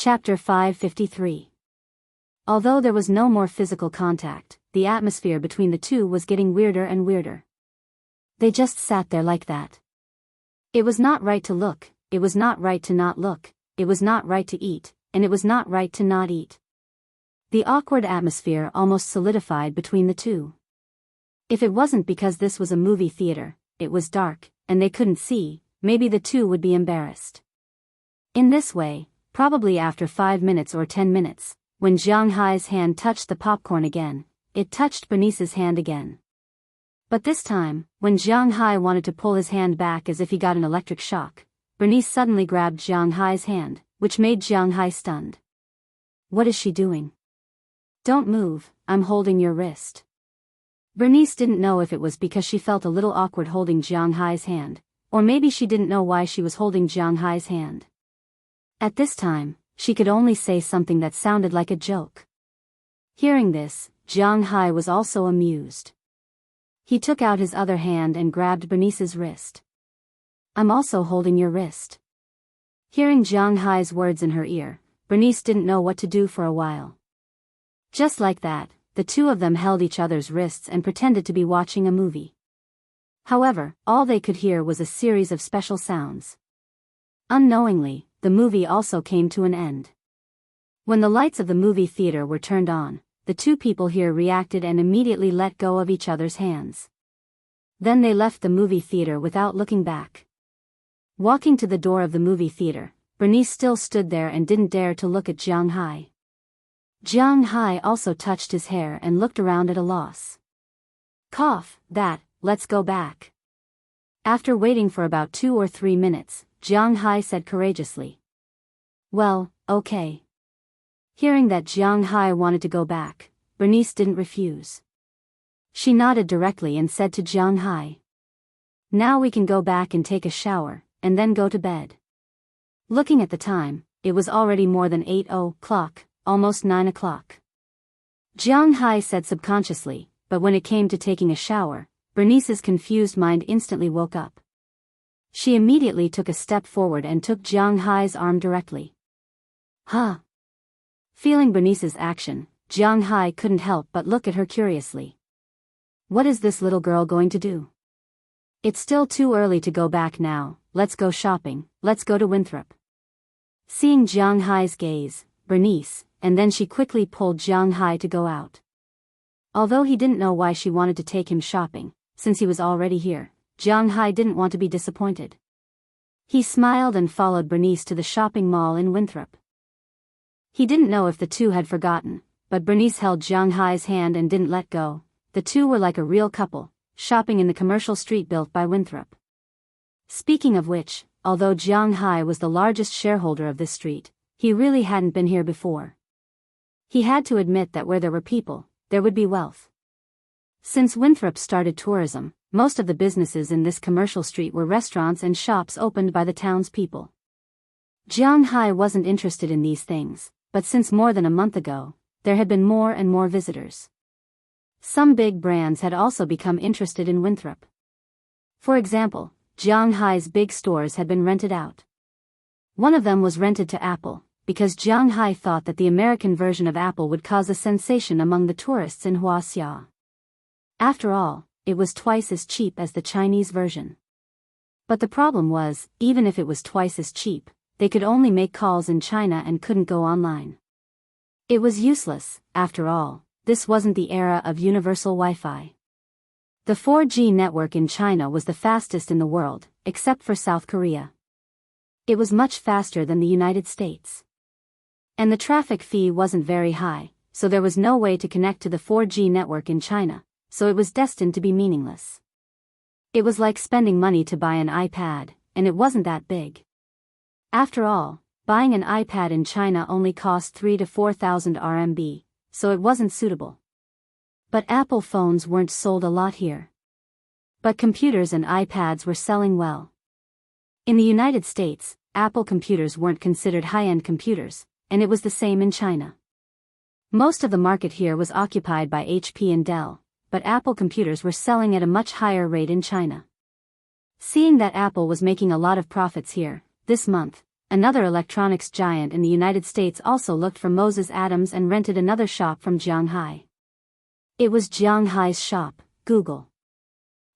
Chapter 553. Although there was no more physical contact, the atmosphere between the two was getting weirder and weirder. They just sat there like that. It was not right to look, it was not right to not look, it was not right to eat, and it was not right to not eat. The awkward atmosphere almost solidified between the two. If it wasn't because this was a movie theater, it was dark, and they couldn't see, maybe the two would be embarrassed. In this way, probably after 5 minutes or 10 minutes, when Jiang Hai's hand touched the popcorn again, it touched Bernice's hand again. But this time, when Jiang Hai wanted to pull his hand back as if he got an electric shock, Bernice suddenly grabbed Jiang Hai's hand, which made Jiang Hai stunned. What is she doing? Don't move, I'm holding your wrist. Bernice didn't know if it was because she felt a little awkward holding Jiang Hai's hand, or maybe she didn't know why she was holding Jiang Hai's hand. At this time, she could only say something that sounded like a joke. Hearing this, Jiang Hai was also amused. He took out his other hand and grabbed Bernice's wrist. I'm also holding your wrist. Hearing Jiang Hai's words in her ear, Bernice didn't know what to do for a while. Just like that, the two of them held each other's wrists and pretended to be watching a movie. However, all they could hear was a series of special sounds. Unknowingly, the movie also came to an end. When the lights of the movie theater were turned on, the two people here reacted and immediately let go of each other's hands. Then they left the movie theater without looking back. Walking to the door of the movie theater, Bernice still stood there and didn't dare to look at Jiang Hai. Jiang Hai also touched his hair and looked around at a loss. Cough, let's go back. After waiting for about 2 or 3 minutes, Jiang Hai said courageously. Well, okay. Hearing that Jiang Hai wanted to go back, Bernice didn't refuse. She nodded directly and said to Jiang Hai. Now we can go back and take a shower, and then go to bed. Looking at the time, it was already more than 8 o'clock, almost 9 o'clock. Jiang Hai said subconsciously, but when it came to taking a shower, Bernice's confused mind instantly woke up. She immediately took a step forward and took Jiang Hai's arm directly. Huh? Feeling Bernice's action, Jiang Hai couldn't help but look at her curiously. What is this little girl going to do? It's still too early to go back now, let's go shopping, let's go to Winthrop. Seeing Jiang Hai's gaze, Bernice, and then she quickly pulled Jiang Hai to go out. Although he didn't know why she wanted to take him shopping, since he was already here, Jiang Hai didn't want to be disappointed. He smiled and followed Bernice to the shopping mall in Winthrop. He didn't know if the two had forgotten, but Bernice held Jiang Hai's hand and didn't let go. The two were like a real couple, shopping in the commercial street built by Winthrop. Speaking of which, although Jiang Hai was the largest shareholder of this street, he really hadn't been here before. He had to admit that where there were people, there would be wealth. Since Winthrop started tourism, most of the businesses in this commercial street were restaurants and shops opened by the townspeople. Jiang Hai wasn't interested in these things, but since more than a month ago, there had been more and more visitors. Some big brands had also become interested in Winthrop. For example, Jiang Hai's big stores had been rented out. One of them was rented to Apple, because Jiang Hai thought that the American version of Apple would cause a sensation among the tourists in Wuxia. After all, it was twice as cheap as the Chinese version. But the problem was, even if it was twice as cheap, they could only make calls in China and couldn't go online. It was useless, after all, this wasn't the era of universal Wi-Fi. The 4G network in China was the fastest in the world, except for South Korea. It was much faster than the United States. And the traffic fee wasn't very high, so there was no way to connect to the 4G network in China, so it was destined to be meaningless. It was like spending money to buy an iPad, and it wasn't that big. After all, buying an iPad in China only cost 3,000 to 4,000 RMB, so it wasn't suitable. But Apple phones weren't sold a lot here. But computers and iPads were selling well. In the United States, Apple computers weren't considered high-end computers, and it was the same in China. Most of the market here was occupied by HP and Dell, but Apple computers were selling at a much higher rate in China. Seeing that Apple was making a lot of profits here, this month, another electronics giant in the United States, also looked for Moses Adams and rented another shop from Jiang Hai. It was Jiang Hai's shop, Google.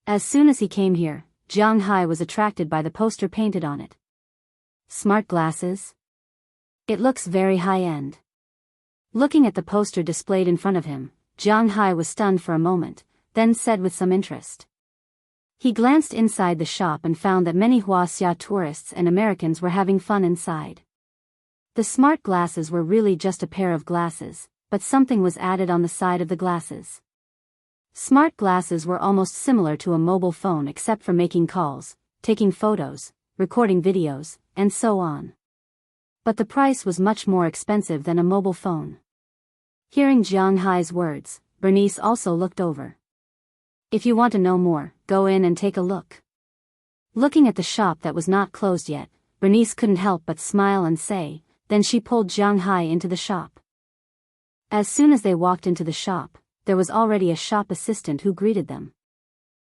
As soon as he came here, Jiang Hai was attracted by the poster painted on it. Smart glasses? It looks very high-end. Looking at the poster displayed in front of him, Jiang Hai was stunned for a moment, then said with some interest. He glanced inside the shop and found that many Wuxia tourists and Americans were having fun inside. The smart glasses were really just a pair of glasses, but something was added on the side of the glasses. Smart glasses were almost similar to a mobile phone except for making calls, taking photos, recording videos, and so on. But the price was much more expensive than a mobile phone. Hearing Jiang Hai's words, Bernice also looked over. If you want to know more, go in and take a look. Looking at the shop that was not closed yet, Bernice couldn't help but smile and say, then she pulled Jiang Hai into the shop. As soon as they walked into the shop, there was already a shop assistant who greeted them.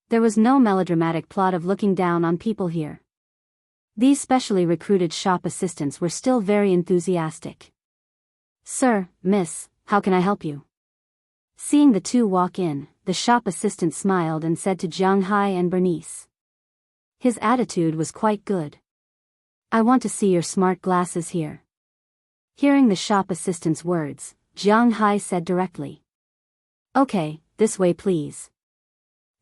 There was no melodramatic plot of looking down on people here. These specially recruited shop assistants were still very enthusiastic. Sir, miss, how can I help you? Seeing the two walk in, the shop assistant smiled and said to Jiang Hai and Bernice. His attitude was quite good. I want to see your smart glasses here. Hearing the shop assistant's words, Jiang Hai said directly. Okay, this way please.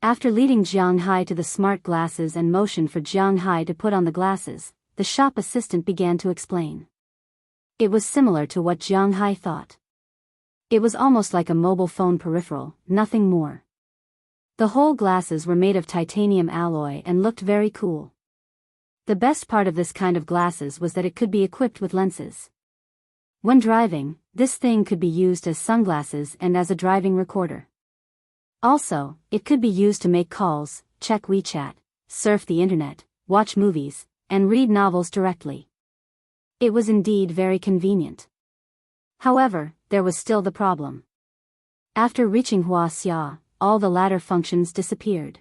After leading Jiang Hai to the smart glasses and motioned for Jiang Hai to put on the glasses, the shop assistant began to explain. It was similar to what Jiang Hai thought. It was almost like a mobile phone peripheral, nothing more. The whole glasses were made of titanium alloy and looked very cool. The best part of this kind of glasses was that it could be equipped with lenses. When driving, this thing could be used as sunglasses and as a driving recorder. Also, it could be used to make calls, check WeChat, surf the internet, watch movies, and read novels directly. It was indeed very convenient. However, there was still the problem. After reaching Wuxia, all the latter functions disappeared.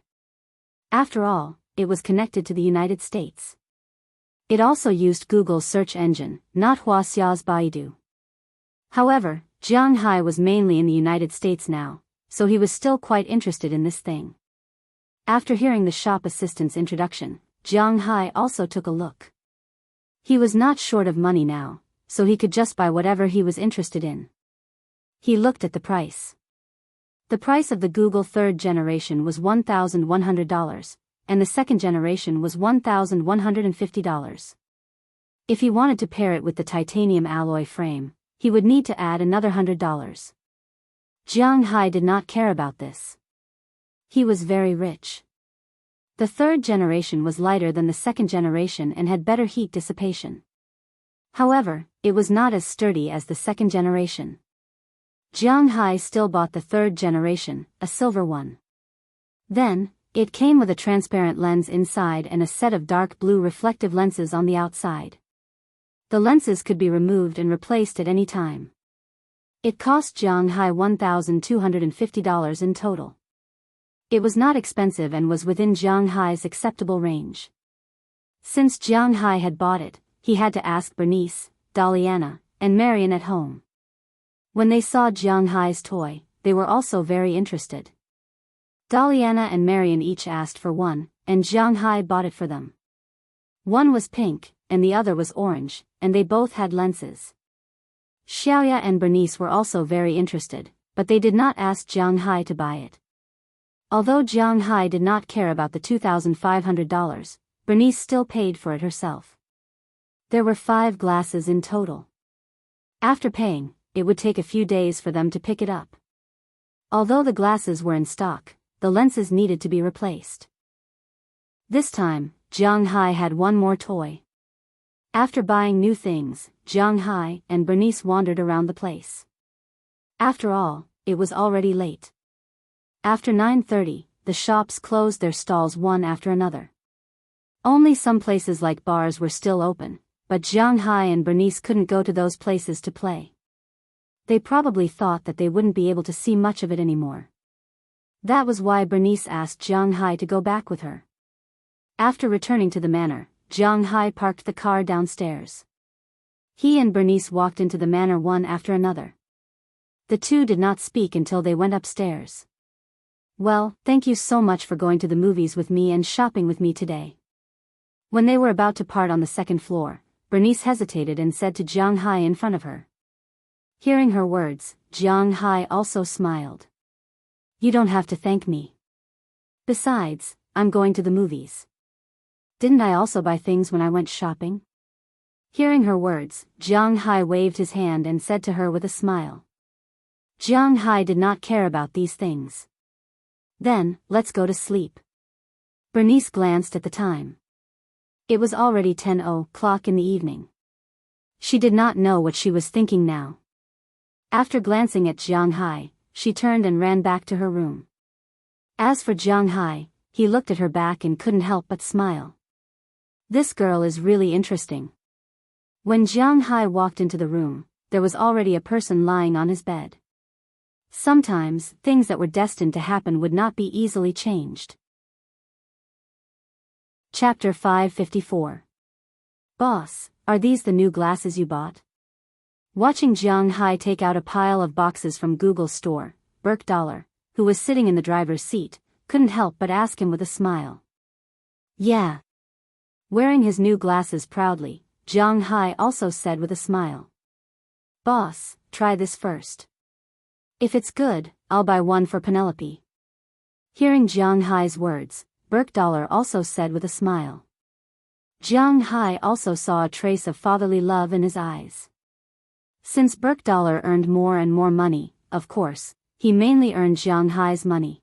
After all, it was connected to the United States. It also used Google's search engine, not Wuxia's Baidu. However, Jiang Hai was mainly in the United States now, so he was still quite interested in this thing. After hearing the shop assistant's introduction, Jiang Hai also took a look. He was not short of money now, so he could just buy whatever he was interested in. He looked at the price. The price of the Google third generation was $1,100, and the second generation was $1,150. If he wanted to pair it with the titanium alloy frame, he would need to add another $100. Jiang Hai did not care about this. He was very rich. The third generation was lighter than the second generation and had better heat dissipation. However, it was not as sturdy as the second generation. Jiang Hai still bought the third generation, a silver one. Then, it came with a transparent lens inside and a set of dark blue reflective lenses on the outside. The lenses could be removed and replaced at any time. It cost Jiang Hai $1,250 in total. It was not expensive and was within Jiang Hai's acceptable range. Since Jiang Hai had bought it, he had to ask Bernice, Daliana, and Marian at home. When they saw Jiang Hai's toy, they were also very interested. Daliana and Marian each asked for one, and Jiang Hai bought it for them. One was pink, and the other was orange, and they both had lenses. Xiaoya and Bernice were also very interested, but they did not ask Jiang Hai to buy it. Although Jiang Hai did not care about the $2,500, Bernice still paid for it herself. There were 5 glasses in total. After paying, it would take a few days for them to pick it up. Although the glasses were in stock, the lenses needed to be replaced. This time, Jiang Hai had one more toy. After buying new things, Jiang Hai and Bernice wandered around the place. After all, it was already late. After 9:30, the shops closed their stalls one after another. Only some places like bars were still open, but Jiang Hai and Bernice couldn't go to those places to play. They probably thought that they wouldn't be able to see much of it anymore. That was why Bernice asked Jiang Hai to go back with her. After returning to the manor, Jiang Hai parked the car downstairs. He and Bernice walked into the manor one after another. The two did not speak until they went upstairs. Well, thank you so much for going to the movies with me and shopping with me today. When they were about to part on the second floor, Bernice hesitated and said to Jiang Hai in front of her. Hearing her words, Jiang Hai also smiled. You don't have to thank me. Besides, I'm going to the movies. Didn't I also buy things when I went shopping? Hearing her words, Jiang Hai waved his hand and said to her with a smile. Jiang Hai did not care about these things. Then, let's go to sleep. Bernice glanced at the time. It was already 10:00 in the evening. She did not know what she was thinking now. After glancing at Jiang Hai, she turned and ran back to her room. As for Jiang Hai, he looked at her back and couldn't help but smile. This girl is really interesting. When Jiang Hai walked into the room, there was already a person lying on his bed. Sometimes, things that were destined to happen would not be easily changed. Chapter 554. Boss, are these the new glasses you bought? Watching Jiang Hai take out a pile of boxes from Google's store, Burke Dollar, who was sitting in the driver's seat, couldn't help but ask him with a smile. Yeah. Wearing his new glasses proudly, Jiang Hai also said with a smile. Boss, try this first. If it's good, I'll buy one for Penelope. Hearing Jiang Hai's words, Burke Dollar also said with a smile. Jiang Hai also saw a trace of fatherly love in his eyes. Since Burke Dollar earned more and more money, of course, he mainly earned Jiang Hai's money.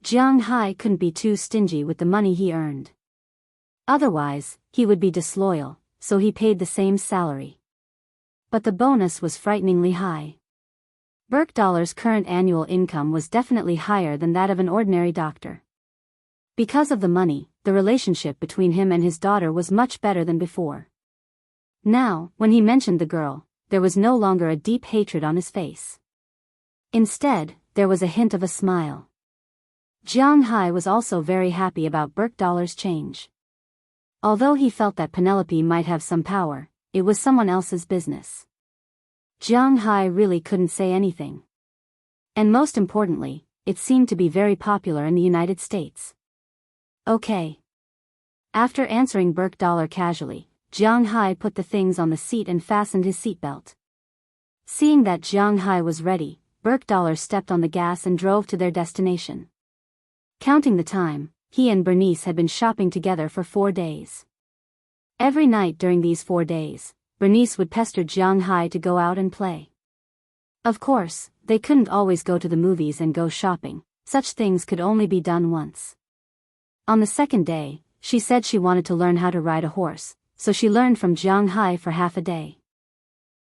Jiang Hai couldn't be too stingy with the money he earned. Otherwise, he would be disloyal, so he paid the same salary. But the bonus was frighteningly high. Burke Dollar's current annual income was definitely higher than that of an ordinary doctor. Because of the money, the relationship between him and his daughter was much better than before. Now, when he mentioned the girl, there was no longer a deep hatred on his face. Instead, there was a hint of a smile. Jiang Hai was also very happy about Burke Dollar's change. Although he felt that Penelope might have some power, it was someone else's business. Jiang Hai really couldn't say anything. And most importantly, it seemed to be very popular in the United States. Okay. After answering Burke Dollar casually, Jiang Hai put the things on the seat and fastened his seatbelt. Seeing that Jiang Hai was ready, Burke Dollar stepped on the gas and drove to their destination. Counting the time, he and Bernice had been shopping together for 4 days. Every night during these 4 days, Bernice would pester Jiang Hai to go out and play. Of course, they couldn't always go to the movies and go shopping, such things could only be done once. On the second day, she said she wanted to learn how to ride a horse, so she learned from Jiang Hai for half a day.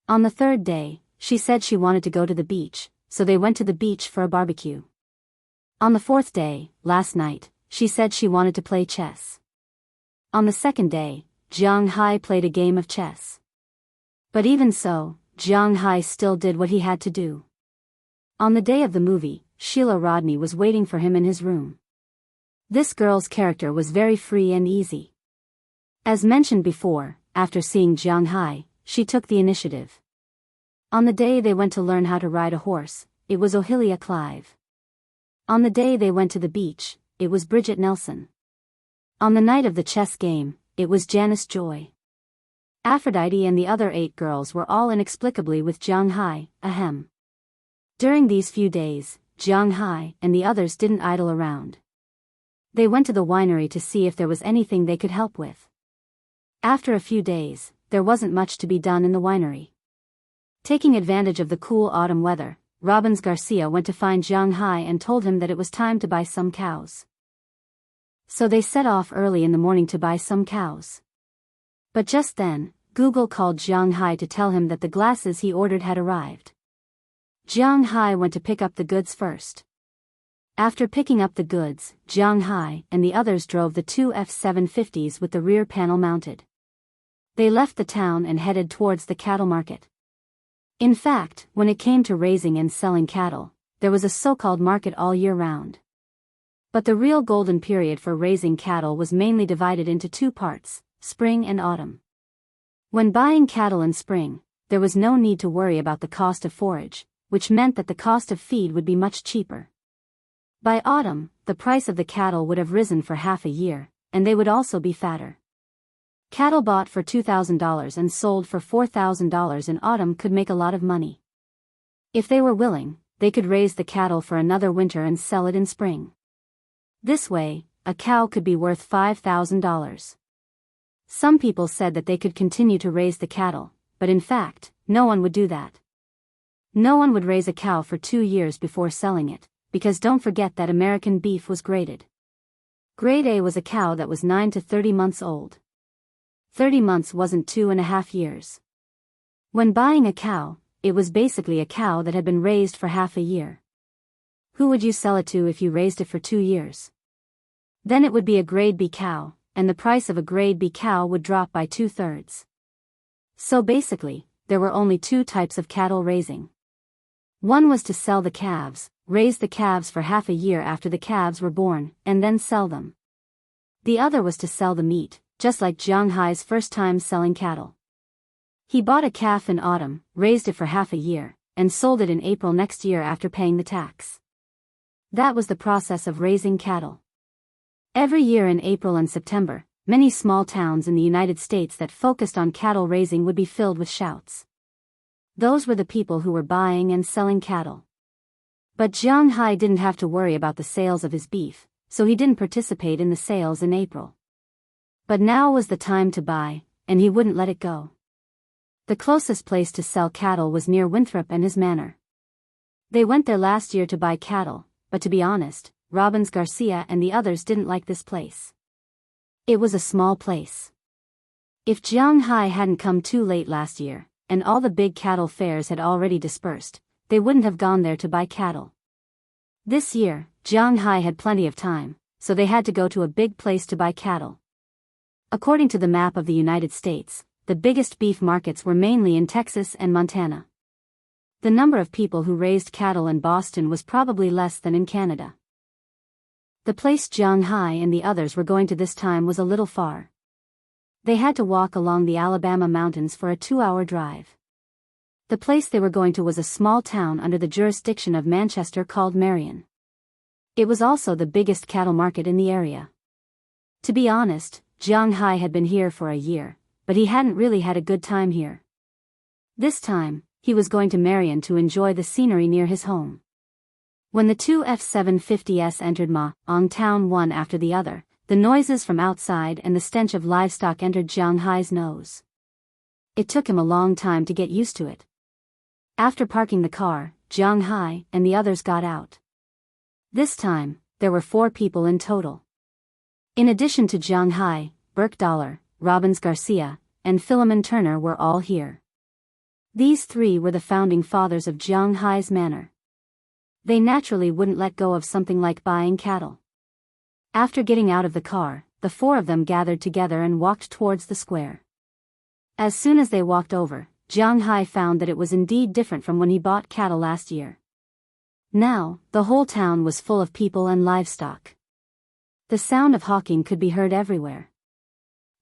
On the third day, she said she wanted to go to the beach, so they went to the beach for a barbecue. On the fourth day, last night, she said she wanted to play chess. On the second day, Jiang Hai played a game of chess. But even so, Jiang Hai still did what he had to do. On the day of the movie, Sheila Rodney was waiting for him in his room. This girl's character was very free and easy. As mentioned before, after seeing Jiang Hai, she took the initiative. On the day they went to learn how to ride a horse, it was Ohilia Clive. On the day they went to the beach, it was Bridget Nelson. On the night of the chess game, it was Janice Joy. Aphrodite and the other 8 girls were all inexplicably with Jiang Hai, ahem. During these few days, Jiang Hai and the others didn't idle around. They went to the winery to see if there was anything they could help with. After a few days, there wasn't much to be done in the winery. Taking advantage of the cool autumn weather, Robbins Garcia went to find Jiang Hai and told him that it was time to buy some cows. So they set off early in the morning to buy some cows. But just then, Google called Jiang Hai to tell him that the glasses he ordered had arrived. Jiang Hai went to pick up the goods first. After picking up the goods, Jiang Hai and the others drove the 2 F-750s with the rear panel mounted. They left the town and headed towards the cattle market. In fact, when it came to raising and selling cattle, there was a so-called market all year round. But the real golden period for raising cattle was mainly divided into 2 parts, spring and autumn. When buying cattle in spring, there was no need to worry about the cost of forage, which meant that the cost of feed would be much cheaper. By autumn, the price of the cattle would have risen for half a year, and they would also be fatter. Cattle bought for $2,000 and sold for $4,000 in autumn could make a lot of money. If they were willing, they could raise the cattle for another winter and sell it in spring. This way, a cow could be worth $5,000. Some people said that they could continue to raise the cattle, but in fact, no one would do that. No one would raise a cow for 2 years before selling it, because don't forget that American beef was graded. Grade A was a cow that was 9 to 30 months old. 30 months wasn't 2.5 years. When buying a cow, it was basically a cow that had been raised for half a year. Who would you sell it to if you raised it for 2 years? Then it would be a grade B cow, and the price of a grade B cow would drop by 2/3. So basically, there were only 2 types of cattle raising. One was to sell the calves, raise the calves for half a year after the calves were born, and then sell them. The other was to sell the meat, just like Jiang Hai's first time selling cattle. He bought a calf in autumn, raised it for half a year, and sold it in April next year after paying the tax. That was the process of raising cattle. Every year in April and September, many small towns in the United States that focused on cattle raising would be filled with shouts. Those were the people who were buying and selling cattle. But Jiang Hai didn't have to worry about the sales of his beef, so he didn't participate in the sales in April. But now was the time to buy, and he wouldn't let it go. The closest place to sell cattle was near Winthrop and his manor. They went there last year to buy cattle, but to be honest, Robbins Garcia and the others didn't like this place. It was a small place. If Jiang Hai hadn't come too late last year, and all the big cattle fairs had already dispersed, they wouldn't have gone there to buy cattle. This year, Jiang Hai had plenty of time, so they had to go to a big place to buy cattle. According to the map of the United States, the biggest beef markets were mainly in Texas and Montana. The number of people who raised cattle in Boston was probably less than in Canada. The place Jiang Hai and the others were going to this time was a little far. They had to walk along the Alabama mountains for a 2-hour drive. The place they were going to was a small town under the jurisdiction of Manchester called Marion. It was also the biggest cattle market in the area. To be honest, Jiang Hai had been here for a year, but he hadn't really had a good time here. This time, he was going to Marion to enjoy the scenery near his home. When the 2 F-750s entered Ma-ong town one after the other, the noises from outside and the stench of livestock entered Jiang Hai's nose. It took him a long time to get used to it. After parking the car, Jiang Hai and the others got out. This time, there were 4 people in total. In addition to Jiang Hai, Burke Dollar, Robbins Garcia, and Philemon Turner were all here. These 3 were the founding fathers of Jiang Hai's manor. They naturally wouldn't let go of something like buying cattle. After getting out of the car, the 4 of them gathered together and walked towards the square. As soon as they walked over, Jiang Hai found that it was indeed different from when he bought cattle last year. Now, the whole town was full of people and livestock. The sound of hawking could be heard everywhere.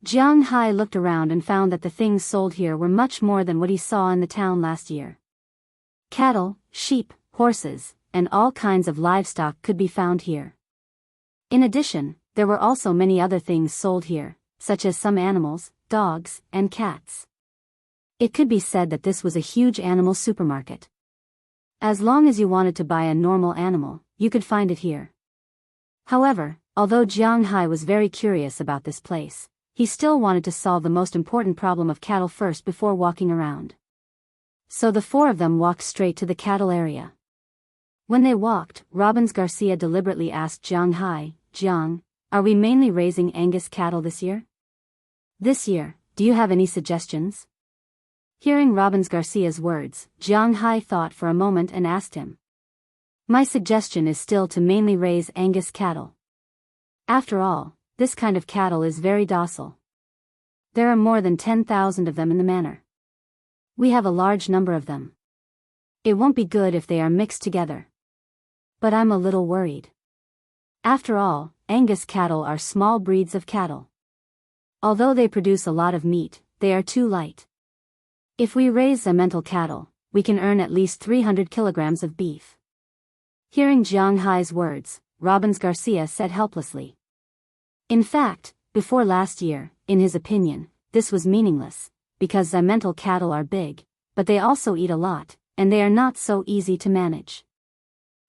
Jiang Hai looked around and found that the things sold here were much more than what he saw in the town last year. Cattle, sheep, horses, and all kinds of livestock could be found here. In addition, there were also many other things sold here, such as some animals, dogs, and cats. It could be said that this was a huge animal supermarket. As long as you wanted to buy a normal animal, you could find it here. However, although Jiang Hai was very curious about this place, he still wanted to solve the most important problem of cattle first before walking around. So the 4 of them walked straight to the cattle area. When they walked, Robbins Garcia deliberately asked Jiang Hai, "Jiang, are we mainly raising Angus cattle this year? This year, do you have any suggestions?" Hearing Robbins Garcia's words, Jiang Hai thought for a moment and asked him. "My suggestion is still to mainly raise Angus cattle. After all, this kind of cattle is very docile. There are more than 10,000 of them in the manor. We have a large number of them. It won't be good if they are mixed together. But I'm a little worried. After all, Angus cattle are small breeds of cattle. Although they produce a lot of meat, they are too light. If we raise Simmental cattle, we can earn at least 300 kilograms of beef. Hearing Jiang Hai's words, Robbins Garcia said helplessly. In fact, before last year, in his opinion, this was meaningless, because Simmental cattle are big, but they also eat a lot, and they are not so easy to manage.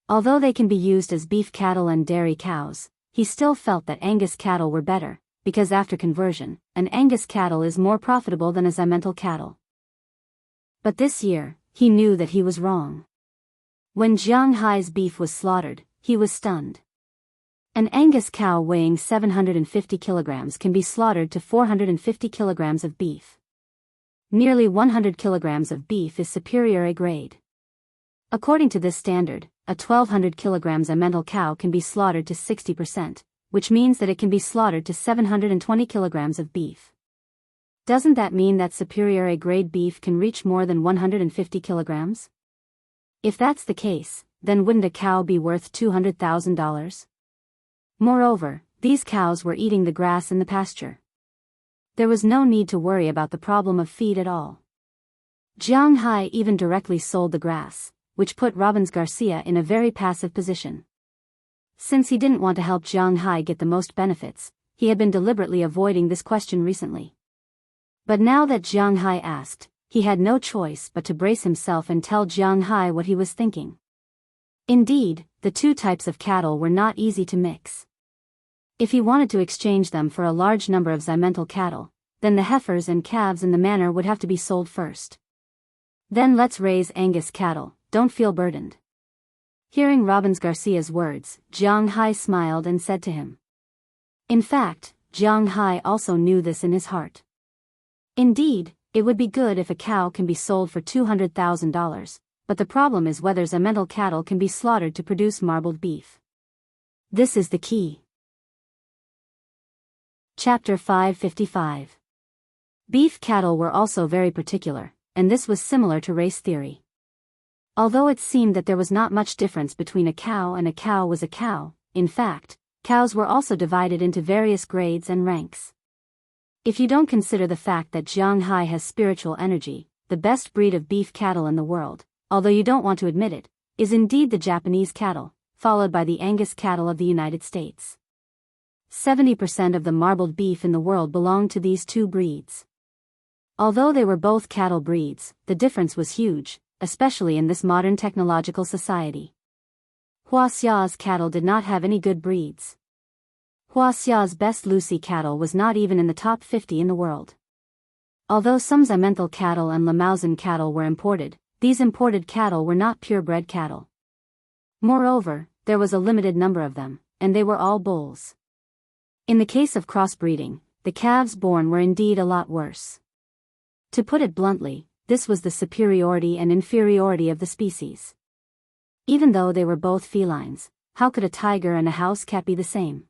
Although they can be used as beef cattle and dairy cows, he still felt that Angus cattle were better, because after conversion, an Angus cattle is more profitable than a Simmental cattle. But this year, he knew that he was wrong. When Jiang Hai's beef was slaughtered, he was stunned. An Angus cow weighing 750 kilograms can be slaughtered to 450 kilograms of beef. Nearly 100 kilograms of beef is superior A grade. According to this standard, a 1200 kilograms Simmental cow can be slaughtered to 60%, which means that it can be slaughtered to 720 kilograms of beef. Doesn't that mean that superior A grade beef can reach more than 150 kilograms? If that's the case, then wouldn't a cow be worth $200,000? Moreover, these cows were eating the grass in the pasture. There was no need to worry about the problem of feed at all. Jiang Hai even directly sold the grass, which put Robbins Garcia in a very passive position. Since he didn't want to help Jiang Hai get the most benefits, he had been deliberately avoiding this question recently. But now that Jiang Hai asked, he had no choice but to brace himself and tell Jiang Hai what he was thinking. Indeed, the two types of cattle were not easy to mix. If he wanted to exchange them for a large number of Simmental cattle, then the heifers and calves in the manor would have to be sold first. Then let's raise Angus cattle, don't feel burdened. Hearing Robbins Garcia's words, Jiang Hai smiled and said to him. In fact, Jiang Hai also knew this in his heart. Indeed, it would be good if a cow can be sold for $200,000, but the problem is whether Simmental cattle can be slaughtered to produce marbled beef. This is the key. Chapter 555. Beef cattle were also very particular, and this was similar to race theory. Although it seemed that there was not much difference between a cow and a cow was a cow, in fact, cows were also divided into various grades and ranks. If you don't consider the fact that Jiang Hai has spiritual energy, the best breed of beef cattle in the world, although you don't want to admit it, is indeed the Japanese cattle, followed by the Angus cattle of the United States. 70% of the marbled beef in the world belonged to these two breeds. Although they were both cattle breeds, the difference was huge, especially in this modern technological society. Wuxia's cattle did not have any good breeds. Wuxia's best Lucy cattle was not even in the top 50 in the world. Although some Simmental cattle and Limousin cattle were imported, these imported cattle were not purebred cattle. Moreover, there was a limited number of them, and they were all bulls. In the case of crossbreeding, the calves born were indeed a lot worse. To put it bluntly, this was the superiority and inferiority of the species. Even though they were both felines, how could a tiger and a house cat be the same?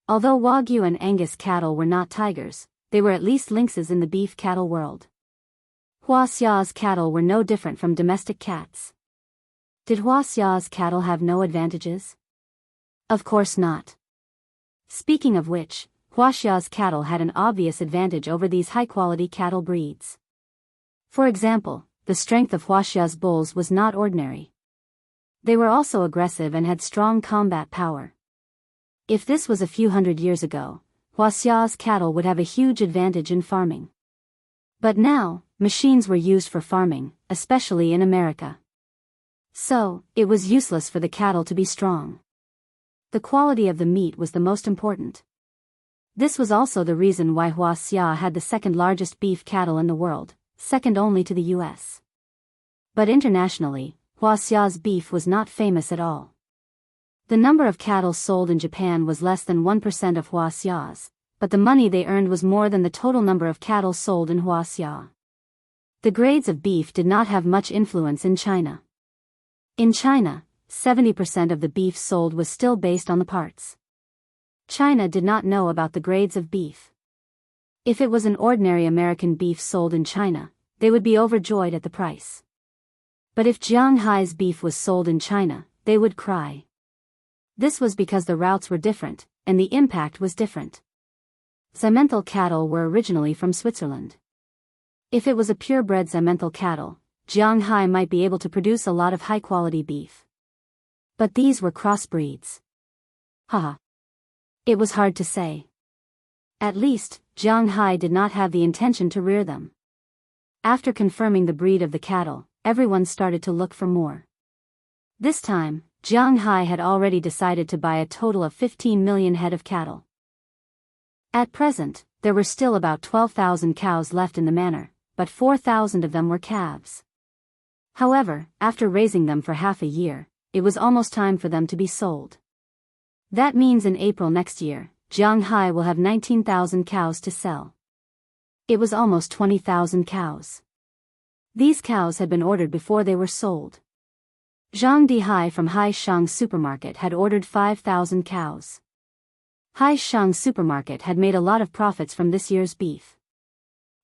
Although Wagyu and Angus cattle were not tigers, they were at least lynxes in the beef cattle world. Wuxia's cattle were no different from domestic cats. Did Wuxia's cattle have no advantages? Of course not. Speaking of which, Wuxia's cattle had an obvious advantage over these high-quality cattle breeds. For example, the strength of Wuxia's bulls was not ordinary. They were also aggressive and had strong combat power. If this was a few hundred years ago, Wuxia's cattle would have a huge advantage in farming. But now, machines were used for farming, especially in America. So, it was useless for the cattle to be strong. The quality of the meat was the most important. This was also the reason why Wuxia had the second largest beef cattle in the world, second only to the US. But internationally, Wuxia's beef was not famous at all. The number of cattle sold in Japan was less than 1% of Wuxia's, but the money they earned was more than the total number of cattle sold in Wuxia. The grades of beef did not have much influence in China. In China, 70% of the beef sold was still based on the parts. China did not know about the grades of beef. If it was an ordinary American beef sold in China, they would be overjoyed at the price. But if Jiang Hai's beef was sold in China, they would cry. This was because the routes were different, and the impact was different. Simmental cattle were originally from Switzerland. If it was a purebred Zemmenthal cattle, Jiang Hai might be able to produce a lot of high-quality beef. But these were crossbreeds. Haha. It was hard to say. At least, Jiang Hai did not have the intention to rear them. After confirming the breed of the cattle, everyone started to look for more. This time, Jiang Hai had already decided to buy a total of 15 million head of cattle. At present, there were still about 12,000 cows left in the manor, but 4,000 of them were calves. However, after raising them for half a year, it was almost time for them to be sold. That means in April next year, Jiang Hai will have 19,000 cows to sell. It was almost 20,000 cows. These cows had been ordered before they were sold. Zhang Dihai from Haishang Supermarket had ordered 5,000 cows. Haishang Supermarket had made a lot of profits from this year's beef.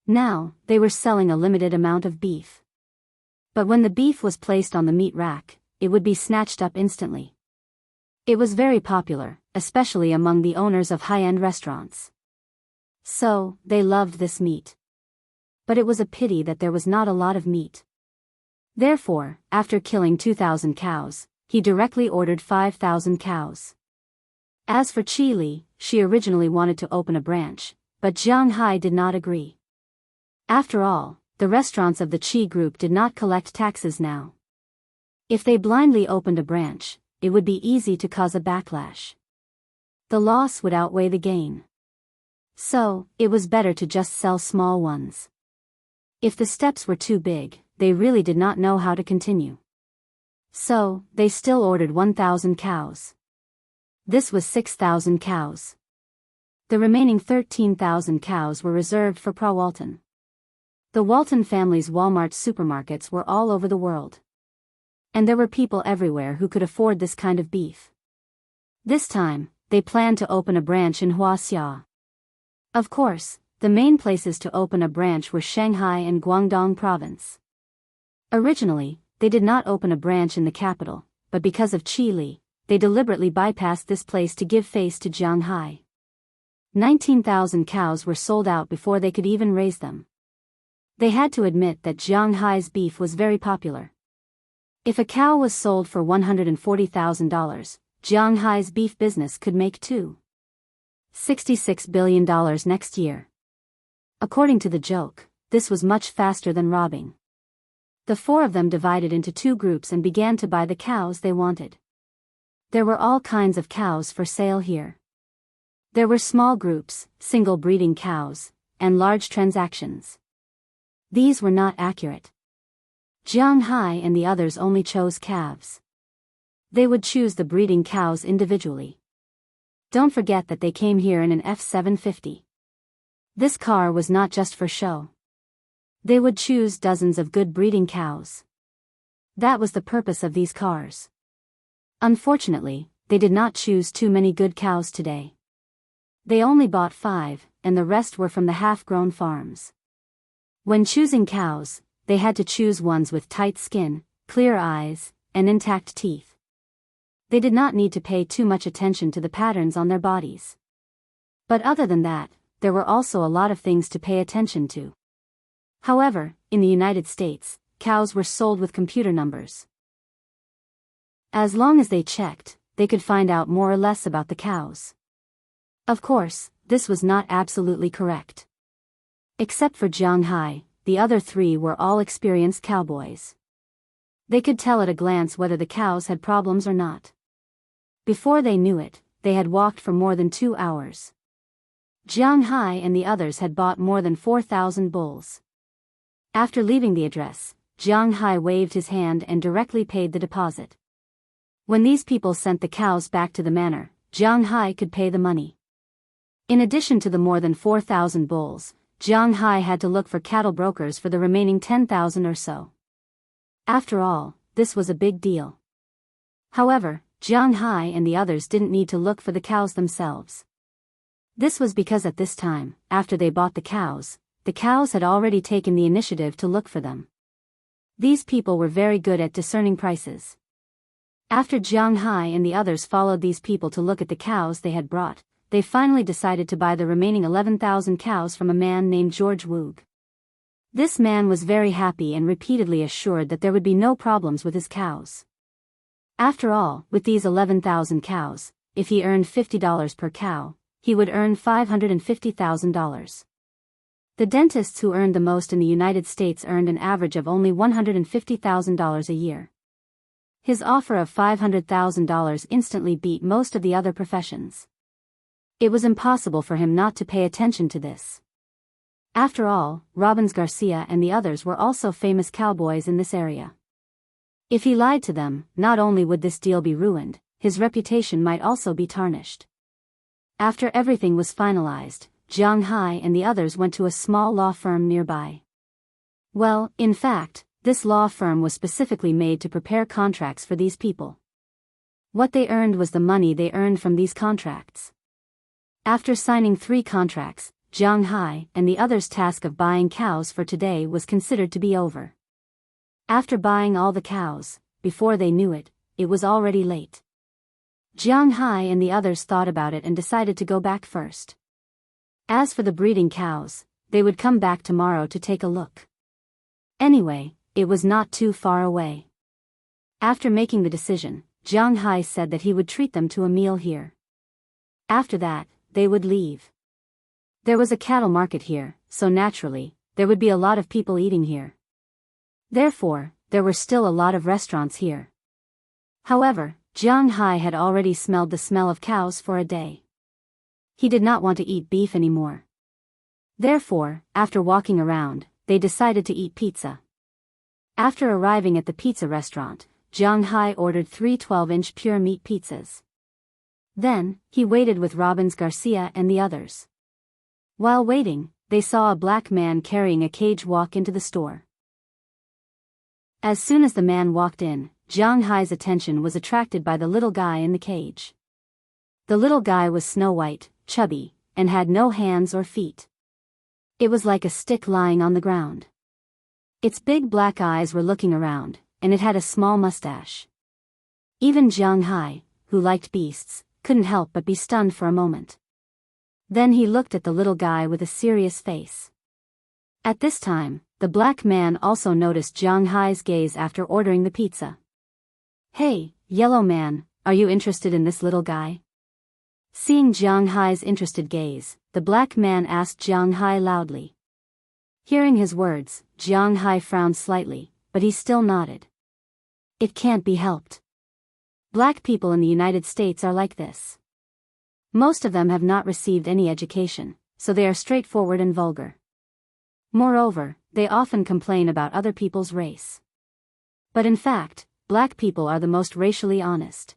Now, they were selling a limited amount of beef. But when the beef was placed on the meat rack, it would be snatched up instantly. It was very popular, especially among the owners of high-end restaurants. So, they loved this meat. But it was a pity that there was not a lot of meat. Therefore, after killing 2,000 cows, he directly ordered 5,000 cows. As for Qi Li, she originally wanted to open a branch, but Jiang Hai did not agree. After all, the restaurants of the Qi group did not collect taxes now. If they blindly opened a branch, it would be easy to cause a backlash. The loss would outweigh the gain. So, it was better to just sell small ones. If the steps were too big, they really did not know how to continue. So, they still ordered 1,000 cows. This was 6,000 cows. The remaining 13,000 cows were reserved for Pra Walton. The Walton family's Walmart supermarkets were all over the world. And there were people everywhere who could afford this kind of beef. This time, they planned to open a branch in Huaxia. Of course, the main places to open a branch were Shanghai and Guangdong province. Originally, they did not open a branch in the capital, but because of Qi Li, they deliberately bypassed this place to give face to Jiang Hai. 19,000 cows were sold out before they could even raise them. They had to admit that Jiang Hai's beef was very popular. If a cow was sold for $140,000, Jiang Hai's beef business could make $66 billion next year. According to the joke, this was much faster than robbing. The four of them divided into two groups and began to buy the cows they wanted. There were all kinds of cows for sale here. There were small groups, single breeding cows, and large transactions. These were not accurate. Jiang Hai and the others only chose calves. They would choose the breeding cows individually. Don't forget that they came here in an F-750. This car was not just for show. They would choose dozens of good breeding cows. That was the purpose of these cars. Unfortunately, they did not choose too many good cows today. They only bought 5, and the rest were from the half-grown farms. When choosing cows, they had to choose ones with tight skin, clear eyes, and intact teeth. They did not need to pay too much attention to the patterns on their bodies. But other than that, there were also a lot of things to pay attention to. However, in the United States, cows were sold with computer numbers. As long as they checked, they could find out more or less about the cows. Of course, this was not absolutely correct. Except for Jiang Hai, the other three were all experienced cowboys. They could tell at a glance whether the cows had problems or not. Before they knew it, they had walked for more than 2 hours. Jiang Hai and the others had bought more than 4,000 bulls. After leaving the address, Jiang Hai waved his hand and directly paid the deposit. When these people sent the cows back to the manor, Jiang Hai could pay the money. In addition to the more than 4,000 bulls, Jiang Hai had to look for cattle brokers for the remaining 10,000 or so. After all, this was a big deal. However, Jiang Hai and the others didn't need to look for the cows themselves. This was because at this time, after they bought the cows had already taken the initiative to look for them. These people were very good at discerning prices. After Jiang Hai and the others followed these people to look at the cows they had brought, they finally decided to buy the remaining 11,000 cows from a man named George Woog. This man was very happy and repeatedly assured that there would be no problems with his cows. After all, with these 11,000 cows, if he earned $50 per cow, he would earn $550,000. The dentists who earned the most in the United States earned an average of only $150,000 a year. His offer of $500,000 instantly beat most of the other professions. It was impossible for him not to pay attention to this. After all, Robbins Garcia and the others were also famous cowboys in this area. If he lied to them, not only would this deal be ruined, his reputation might also be tarnished. After everything was finalized, Jiang Hai and the others went to a small law firm nearby. Well, in fact, this law firm was specifically made to prepare contracts for these people. What they earned was the money they earned from these contracts. After signing 3 contracts, Jiang Hai and the others' task of buying cows for today was considered to be over. After buying all the cows, before they knew it, it was already late. Jiang Hai and the others thought about it and decided to go back first. As for the breeding cows, they would come back tomorrow to take a look. Anyway, it was not too far away. After making the decision, Jiang Hai said that he would treat them to a meal here. After that, they would leave. There was a cattle market here, so naturally, there would be a lot of people eating here. Therefore, there were still a lot of restaurants here. However, Jiang Hai had already smelled the smell of cows for a day. He did not want to eat beef anymore. Therefore, after walking around, they decided to eat pizza. After arriving at the pizza restaurant, Jiang Hai ordered 3 12-inch pure meat pizzas. Then, he waited with Robbins Garcia and the others. While waiting, they saw a black man carrying a cage walk into the store. As soon as the man walked in, Jiang Hai's attention was attracted by the little guy in the cage. The little guy was snow-white, chubby, and had no hands or feet. It was like a stick lying on the ground. Its big black eyes were looking around, and it had a small mustache. Even Jiang Hai, who liked beasts, couldn't help but be stunned for a moment. Then he looked at the little guy with a serious face. At this time, the black man also noticed Jiang Hai's gaze after ordering the pizza. "Hey, yellow man, are you interested in this little guy?" Seeing Jiang Hai's interested gaze, the black man asked Jiang Hai loudly. Hearing his words, Jiang Hai frowned slightly, but he still nodded. It can't be helped. Black people in the United States are like this. Most of them have not received any education, so they are straightforward and vulgar. Moreover, they often complain about other people's race. But in fact, black people are the most racially honest.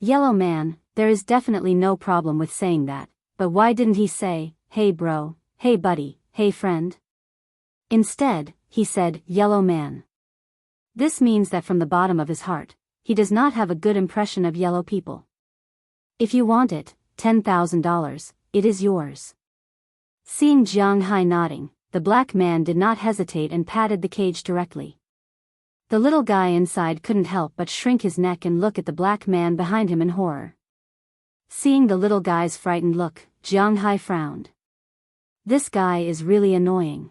Yellow man, there is definitely no problem with saying that, but why didn't he say, "Hey bro, hey buddy, hey friend"? Instead, he said, "Yellow man." This means that from the bottom of his heart, he does not have a good impression of yellow people. If you want it, $10,000, it is yours. Seeing Jiang Hai nodding, the black man did not hesitate and patted the cage directly. The little guy inside couldn't help but shrink his neck and look at the black man behind him in horror. Seeing the little guy's frightened look, Jiang Hai frowned. This guy is really annoying.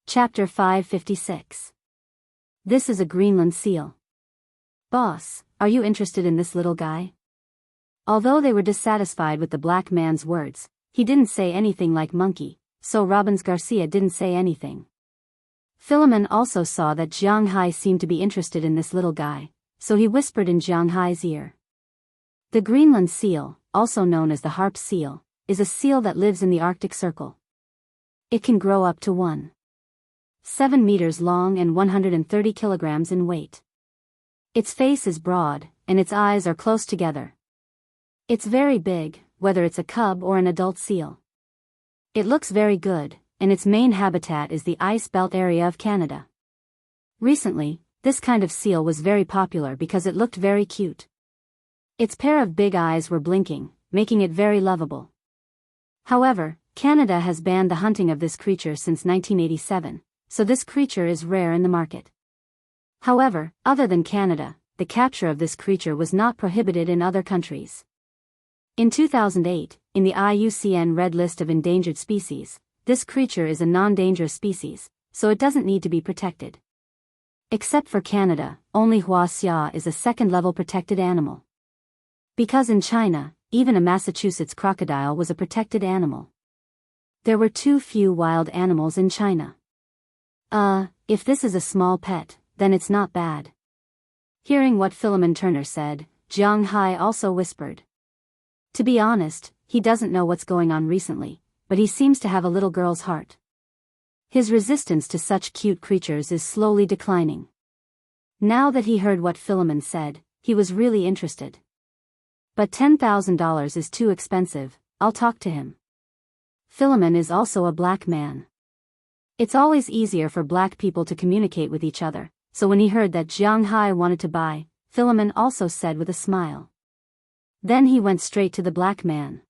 Chapter 556. This is a Greenland seal. Boss, are you interested in this little guy? Although they were dissatisfied with the black man's words, he didn't say anything like monkey, so Robbins Garcia didn't say anything. Philemon also saw that Jiang Hai seemed to be interested in this little guy, so he whispered in Jiang Hai's ear. The Greenland seal, also known as the harp seal, is a seal that lives in the Arctic Circle. It can grow up to 1.7 meters long and 130 kilograms in weight. Its face is broad, and its eyes are close together. It's very big, whether it's a cub or an adult seal. It looks very good, and its main habitat is the ice belt area of Canada. Recently, this kind of seal was very popular because it looked very cute. Its pair of big eyes were blinking, making it very lovable. However, Canada has banned the hunting of this creature since 1987, so this creature is rare in the market. However, other than Canada, the capture of this creature was not prohibited in other countries. In 2008, in the IUCN Red List of Endangered Species, this creature is a non-dangerous species, so it doesn't need to be protected. Except for Canada, only Wuxia is a second-level protected animal. Because in China, even a Massachusetts crocodile was a protected animal. There were too few wild animals in China. If this is a small pet, then it's not bad. Hearing what Philemon Turner said, Jiang Hai also whispered. To be honest, he doesn't know what's going on recently, but he seems to have a little girl's heart. His resistance to such cute creatures is slowly declining. Now that he heard what Philemon said, he was really interested. But $10,000 is too expensive, I'll talk to him. Philemon is also a black man. It's always easier for black people to communicate with each other, so when he heard that Jiang Hai wanted to buy, Philemon also said with a smile. Then he went straight to the black man.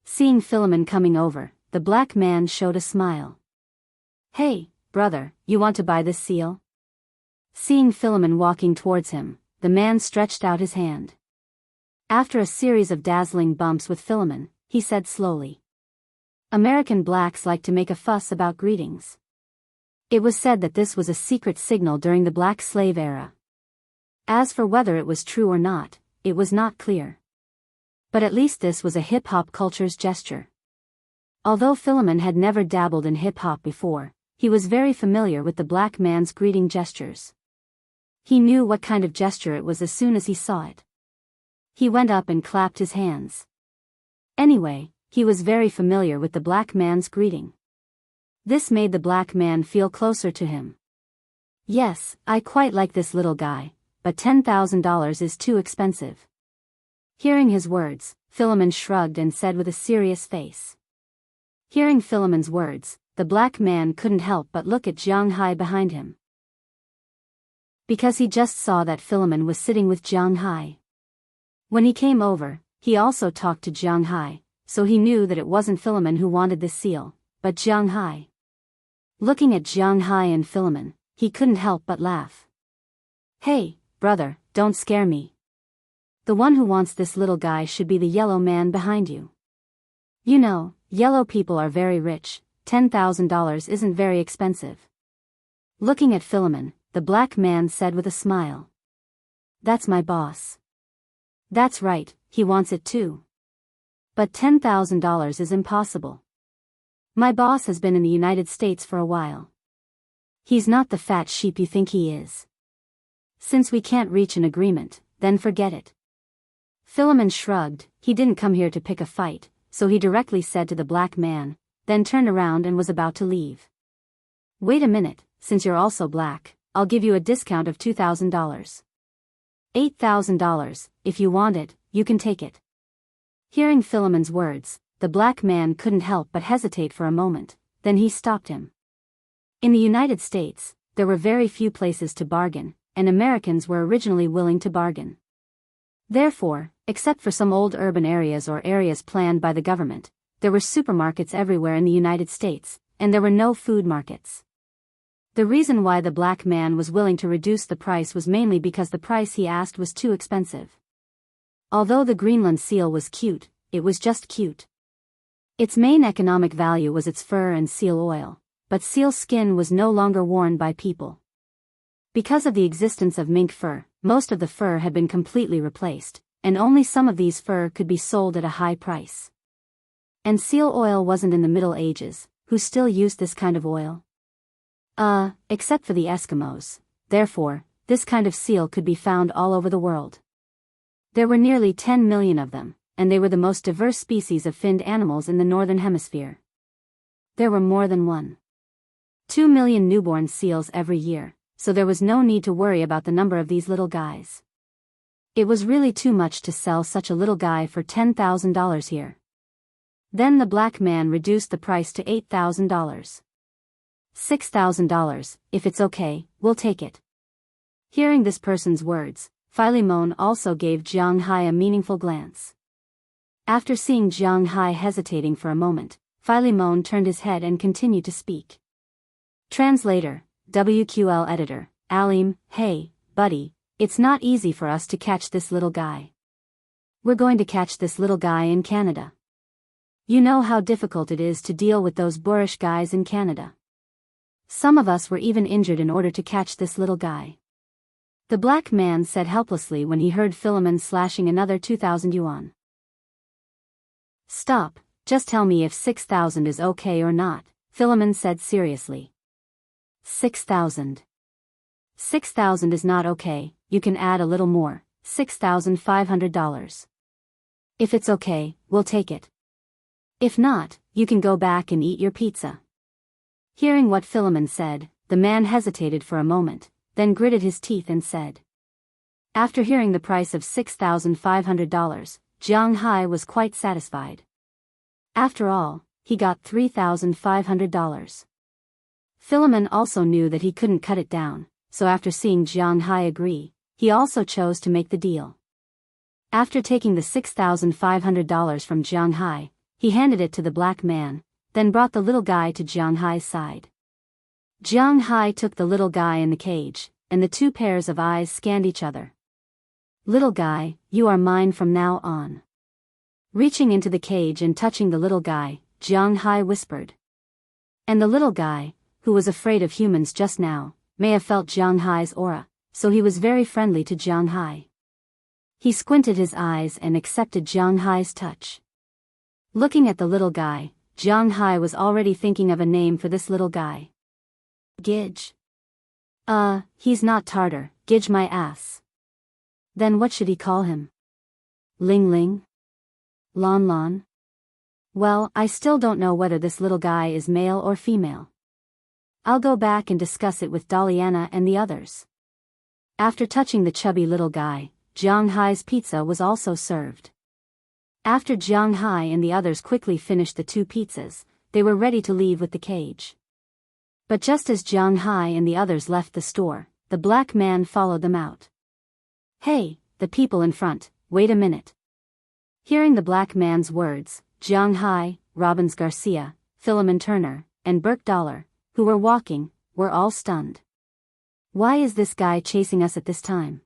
Seeing Philemon coming over, the black man showed a smile. Hey, brother, you want to buy this seal? Seeing Philemon walking towards him, the man stretched out his hand. After a series of dazzling bumps with Philemon, he said slowly. American blacks like to make a fuss about greetings. It was said that this was a secret signal during the black slave era. As for whether it was true or not, it was not clear. But at least this was a hip-hop culture's gesture. Although Philemon had never dabbled in hip-hop before, he was very familiar with the black man's greeting gestures. He knew what kind of gesture it was as soon as he saw it. He went up and clapped his hands. Anyway, he was very familiar with the black man's greeting. This made the black man feel closer to him. Yes, I quite like this little guy, but $10,000 is too expensive. Hearing his words, Philemon shrugged and said with a serious face. Hearing Philemon's words, the black man couldn't help but look at Jiang Hai behind him. Because he just saw that Philemon was sitting with Jiang Hai. When he came over, he also talked to Jiang Hai, so he knew that it wasn't Philemon who wanted this seal, but Jiang Hai. Looking at Jiang Hai and Philemon, he couldn't help but laugh. Hey, brother, don't scare me. The one who wants this little guy should be the yellow man behind you. You know, yellow people are very rich, $10,000 isn't very expensive. Looking at Philemon, the black man said with a smile. That's my boss. That's right, he wants it too. But $10,000 is impossible. My boss has been in the United States for a while. He's not the fat sheep you think he is. Since we can't reach an agreement, then forget it. Philemon shrugged. He didn't come here to pick a fight, so he directly said to the black man, then turned around and was about to leave. Wait a minute, since you're also black, I'll give you a discount of $2,000. $8,000, if you want it, you can take it. Hearing Philemon's words, the black man couldn't help but hesitate for a moment, then he stopped him. In the United States, there were very few places to bargain, and Americans were originally willing to bargain. Therefore, except for some old urban areas or areas planned by the government, there were supermarkets everywhere in the United States, and there were no food markets. The reason why the black man was willing to reduce the price was mainly because the price he asked was too expensive. Although the Greenland seal was cute, it was just cute. Its main economic value was its fur and seal oil, but seal skin was no longer worn by people. Because of the existence of mink fur, most of the fur had been completely replaced, and only some of these fur could be sold at a high price. And seal oil wasn't in the Middle Ages, who still used this kind of oil? Except for the Eskimos. Therefore, this kind of seal could be found all over the world. There were nearly 10 million of them, and they were the most diverse species of finned animals in the Northern Hemisphere. There were more than 1.2 million newborn seals every year, so there was no need to worry about the number of these little guys. It was really too much to sell such a little guy for $10,000 here. Then the black man reduced the price to $8,000. $6,000, if it's okay, we'll take it. Hearing this person's words, Philemon also gave Jiang Hai a meaningful glance. After seeing Jiang Hai hesitating for a moment, Philemon turned his head and continued to speak. Translator, WQL editor, Alim, hey, buddy, it's not easy for us to catch this little guy. We're going to catch this little guy in Canada. You know how difficult it is to deal with those boorish guys in Canada. Some of us were even injured in order to catch this little guy. The black man said helplessly when he heard Philemon slashing another 2,000 yuan. Stop, just tell me if 6,000 is okay or not, Philemon said seriously. 6,000. 6,000 is not okay, you can add a little more, $6,500. If it's okay, we'll take it. If not, you can go back and eat your pizza. Hearing what Philemon said, the man hesitated for a moment, then gritted his teeth and said. After hearing the price of $6,500, Jiang Hai was quite satisfied. After all, he got $3,500. Philemon also knew that he couldn't cut it down, so after seeing Jiang Hai agree, he also chose to make the deal. After taking the $6,500 from Jiang Hai, he handed it to the black man, then brought the little guy to Jiang Hai's side. Jiang Hai took the little guy in the cage, and the two pairs of eyes scanned each other. Little guy, you are mine from now on. Reaching into the cage and touching the little guy, Jiang Hai whispered. And the little guy, who was afraid of humans just now, may have felt Jiang Hai's aura, so he was very friendly to Jiang Hai. He squinted his eyes and accepted Jiang Hai's touch. Looking at the little guy, Jiang Hai was already thinking of a name for this little guy. Gidge. He's not Tartar, Gidge my ass. Then what should he call him? Ling Ling? Lon Lon? Well, I still don't know whether this little guy is male or female. I'll go back and discuss it with Daliana and the others. After touching the chubby little guy, Jiang Hai's pizza was also served. After Jiang Hai and the others quickly finished the 2 pizzas, they were ready to leave with the cage. But just as Jiang Hai and the others left the store, the black man followed them out. Hey, the people in front, wait a minute. Hearing the black man's words, Jiang Hai, Robbins Garcia, Philemon Turner, and Burke Dollar, who were walking, were all stunned. Why is this guy chasing us at this time?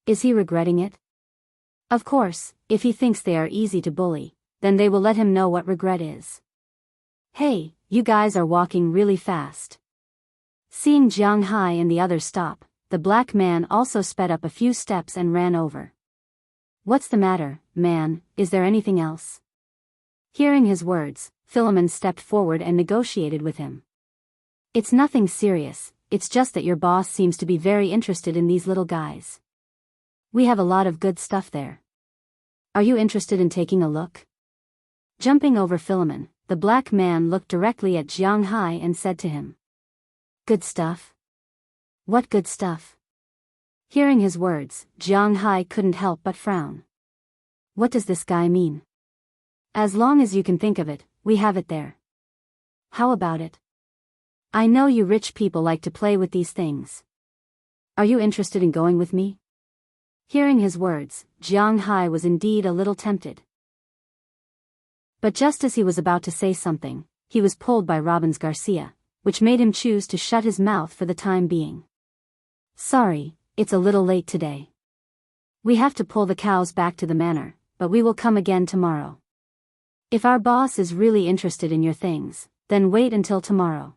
Is he regretting it? Of course, if he thinks they are easy to bully, then they will let him know what regret is. Hey, you guys are walking really fast. Seeing Jiang Hai and the others stop, the black man also sped up a few steps and ran over. What's the matter, man, is there anything else? Hearing his words, Philemon stepped forward and negotiated with him. It's nothing serious, it's just that your boss seems to be very interested in these little guys. We have a lot of good stuff there. Are you interested in taking a look? Jumping over Philemon, the black man looked directly at Jiang Hai and said to him. Good stuff? What good stuff? Hearing his words, Jiang Hai couldn't help but frown. What does this guy mean? As long as you can think of it, we have it there. How about it? I know you rich people like to play with these things. Are you interested in going with me? Hearing his words, Jiang Hai was indeed a little tempted. But just as he was about to say something, he was pulled by Robbins Garcia, which made him choose to shut his mouth for the time being. Sorry, it's a little late today. We have to pull the cows back to the manor, but we will come again tomorrow. If our boss is really interested in your things, then wait until tomorrow.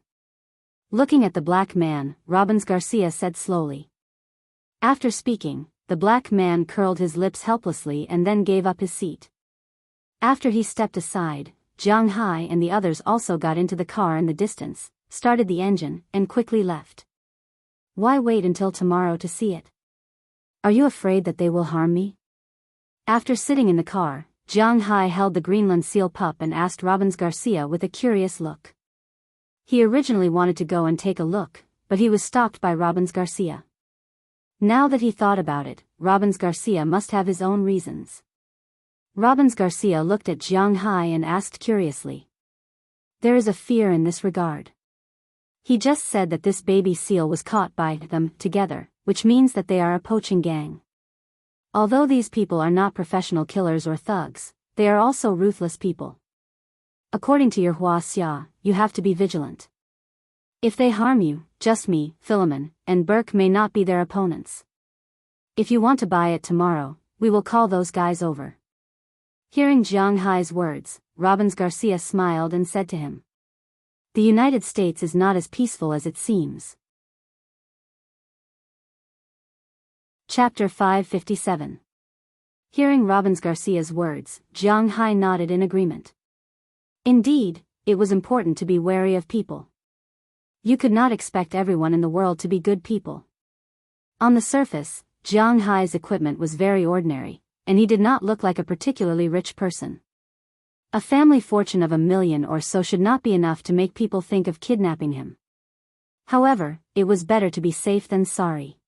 Looking at the black man, Robbins Garcia said slowly. After speaking, the black man curled his lips helplessly and then gave up his seat. After he stepped aside, Jiang Hai and the others also got into the car in the distance, started the engine, and quickly left. Why wait until tomorrow to see it? Are you afraid that they will harm me? After sitting in the car, Jiang Hai held the Greenland seal pup and asked Robbins Garcia with a curious look. He originally wanted to go and take a look, but he was stopped by Robbins Garcia. Now that he thought about it, Robbins Garcia must have his own reasons. Robbins Garcia looked at Jiang Hai and asked curiously. There is a fear in this regard. He just said that this baby seal was caught by them together, which means that they are a poaching gang. Although these people are not professional killers or thugs, they are also ruthless people. According to your Wuxia, you have to be vigilant. If they harm you, just me, Philemon, and Burke may not be their opponents. If you want to buy it tomorrow, we will call those guys over. Hearing Jiang Hai's words, Robbins Garcia smiled and said to him, "The United States is not as peaceful as it seems." Chapter 557. Hearing Robbins Garcia's words, Jiang Hai nodded in agreement. Indeed, it was important to be wary of people. You could not expect everyone in the world to be good people. On the surface, Jiang Hai's equipment was very ordinary, and he did not look like a particularly rich person. A family fortune of $1 million or so should not be enough to make people think of kidnapping him. However, it was better to be safe than sorry.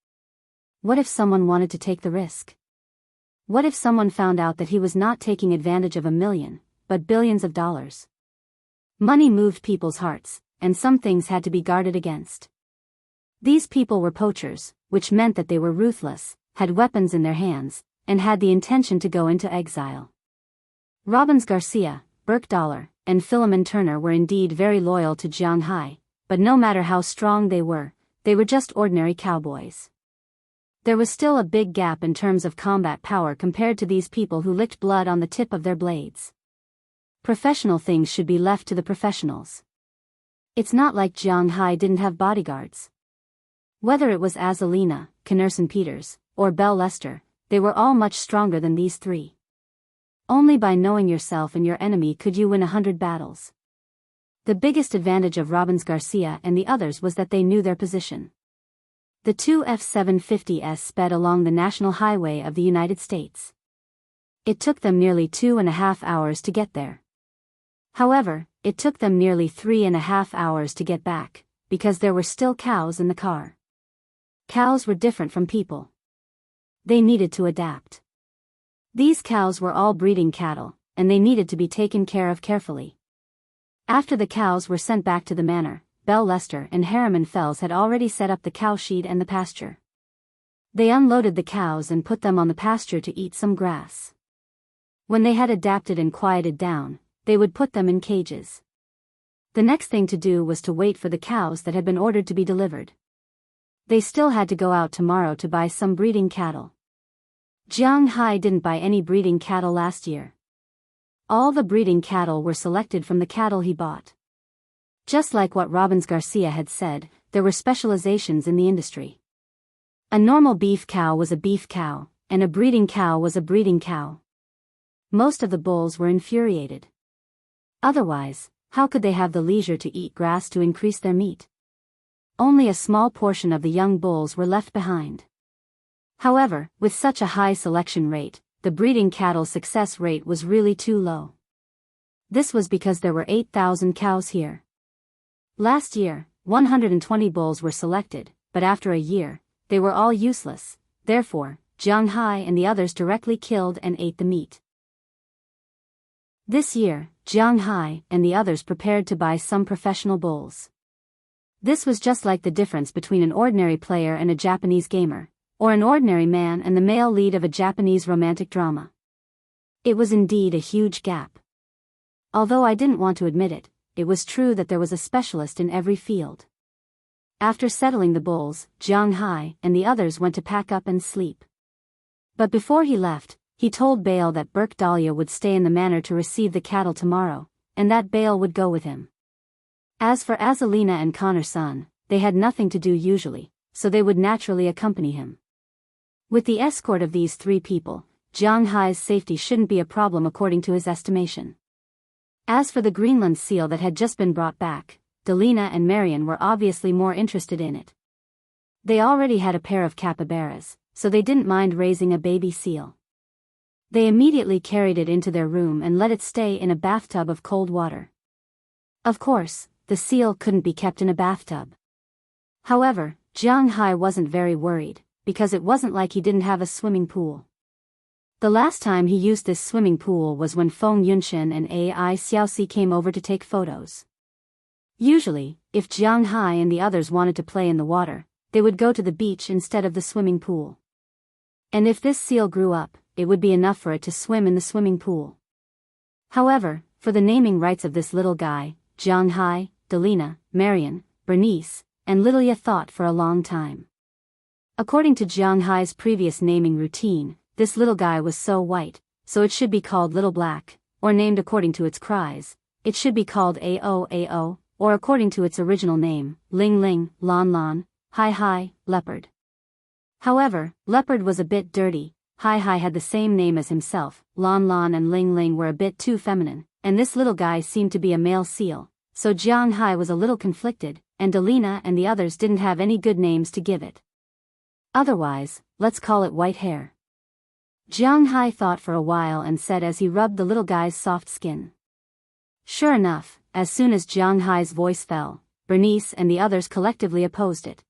What if someone wanted to take the risk? What if someone found out that he was not taking advantage of $1 million, but billions of dollars? Money moved people's hearts, and some things had to be guarded against. These people were poachers, which meant that they were ruthless, had weapons in their hands, and had the intention to go into exile. Robbins Garcia, Burke Dollar, and Philemon Turner were indeed very loyal to Jiang Hai, but no matter how strong they were just ordinary cowboys. There was still a big gap in terms of combat power compared to these people who licked blood on the tip of their blades. Professional things should be left to the professionals. It's not like Jiang Hai didn't have bodyguards. Whether it was Azalina, Knerson Peters, or Belle Lester, they were all much stronger than these three. Only by knowing yourself and your enemy could you win 100 battles. The biggest advantage of Robbins Garcia and the others was that they knew their position. The two F-750s sped along the National Highway of the United States. It took them nearly 2.5 hours to get there. However, it took them nearly 3.5 hours to get back, because there were still cows in the car. Cows were different from people. They needed to adapt. These cows were all breeding cattle, and they needed to be taken care of carefully. After the cows were sent back to the manor, Belle Lester and Harriman Fells had already set up the cow shed and the pasture. They unloaded the cows and put them on the pasture to eat some grass. When they had adapted and quieted down, they would put them in cages. The next thing to do was to wait for the cows that had been ordered to be delivered. They still had to go out tomorrow to buy some breeding cattle. Jiang Hai didn't buy any breeding cattle last year. All the breeding cattle were selected from the cattle he bought. Just like what Robbins Garcia had said, there were specializations in the industry. A normal beef cow was a beef cow, and a breeding cow was a breeding cow. Most of the bulls were infuriated. Otherwise, how could they have the leisure to eat grass to increase their meat? Only a small portion of the young bulls were left behind. However, with such a high selection rate, the breeding cattle success rate was really too low. This was because there were 8,000 cows here. Last year, 120 bulls were selected, but after a year, they were all useless. Therefore, Jiang Hai and the others directly killed and ate the meat. This year, Jiang Hai and the others prepared to buy some professional bulls. This was just like the difference between an ordinary player and a Japanese gamer, or an ordinary man and the male lead of a Japanese romantic drama. It was indeed a huge gap. Although I didn't want to admit it, it was true that there was a specialist in every field. After settling the bulls, Jiang Hai and the others went to pack up and sleep. But before he left, he told Biyao that Burke Dahlia would stay in the manor to receive the cattle tomorrow, and that Biyao would go with him. As for Azalina and Connor's son, they had nothing to do usually, so they would naturally accompany him. With the escort of these three people, Jiang Hai's safety shouldn't be a problem according to his estimation. As for the Greenland seal that had just been brought back, Delina and Marion were obviously more interested in it. They already had a pair of capybaras, so they didn't mind raising a baby seal. They immediately carried it into their room and let it stay in a bathtub of cold water. Of course, the seal couldn't be kept in a bathtub. However, Jiang Hai wasn't very worried, because it wasn't like he didn't have a swimming pool. The last time he used this swimming pool was when Feng Yunshen and Ai Xiaoxi came over to take photos. Usually, if Jiang Hai and the others wanted to play in the water, they would go to the beach instead of the swimming pool. And if this seal grew up, it would be enough for it to swim in the swimming pool. However, for the naming rights of this little guy, Jiang Hai, Delina, Marion, Bernice, and Lilia thought for a long time. According to Jiang Hai's previous naming routine, this little guy was so white, so it should be called Little Black, or named according to its cries. It should be called Ao Ao, or according to its original name, Ling Ling, Lon Lon, Hai Hai, Leopard. However, Leopard was a bit dirty, Hai Hai had the same name as himself, Lon Lon and Ling Ling were a bit too feminine, and this little guy seemed to be a male seal, so Jiang Hai was a little conflicted, and Delina and the others didn't have any good names to give it. Otherwise, let's call it White Hair. Jiang Hai thought for a while and said as he rubbed the little guy's soft skin. Sure enough, as soon as Jiang Hai's voice fell, Bernice and the others collectively opposed it.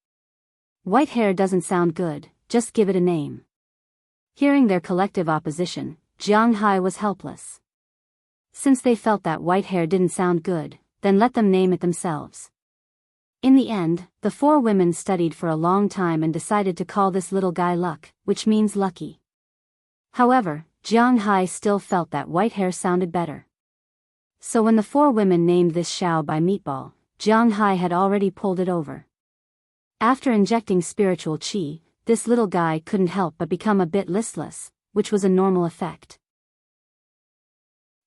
White hair doesn't sound good, just give it a name. Hearing their collective opposition, Jiang Hai was helpless. Since they felt that white hair didn't sound good, then let them name it themselves. In the end, the four women studied for a long time and decided to call this little guy Luck, which means lucky. However, Jiang Hai still felt that white hair sounded better. So when the four women named this Xiao by Meatball, Jiang Hai had already pulled it over. After injecting spiritual qi, this little guy couldn't help but become a bit listless, which was a normal effect.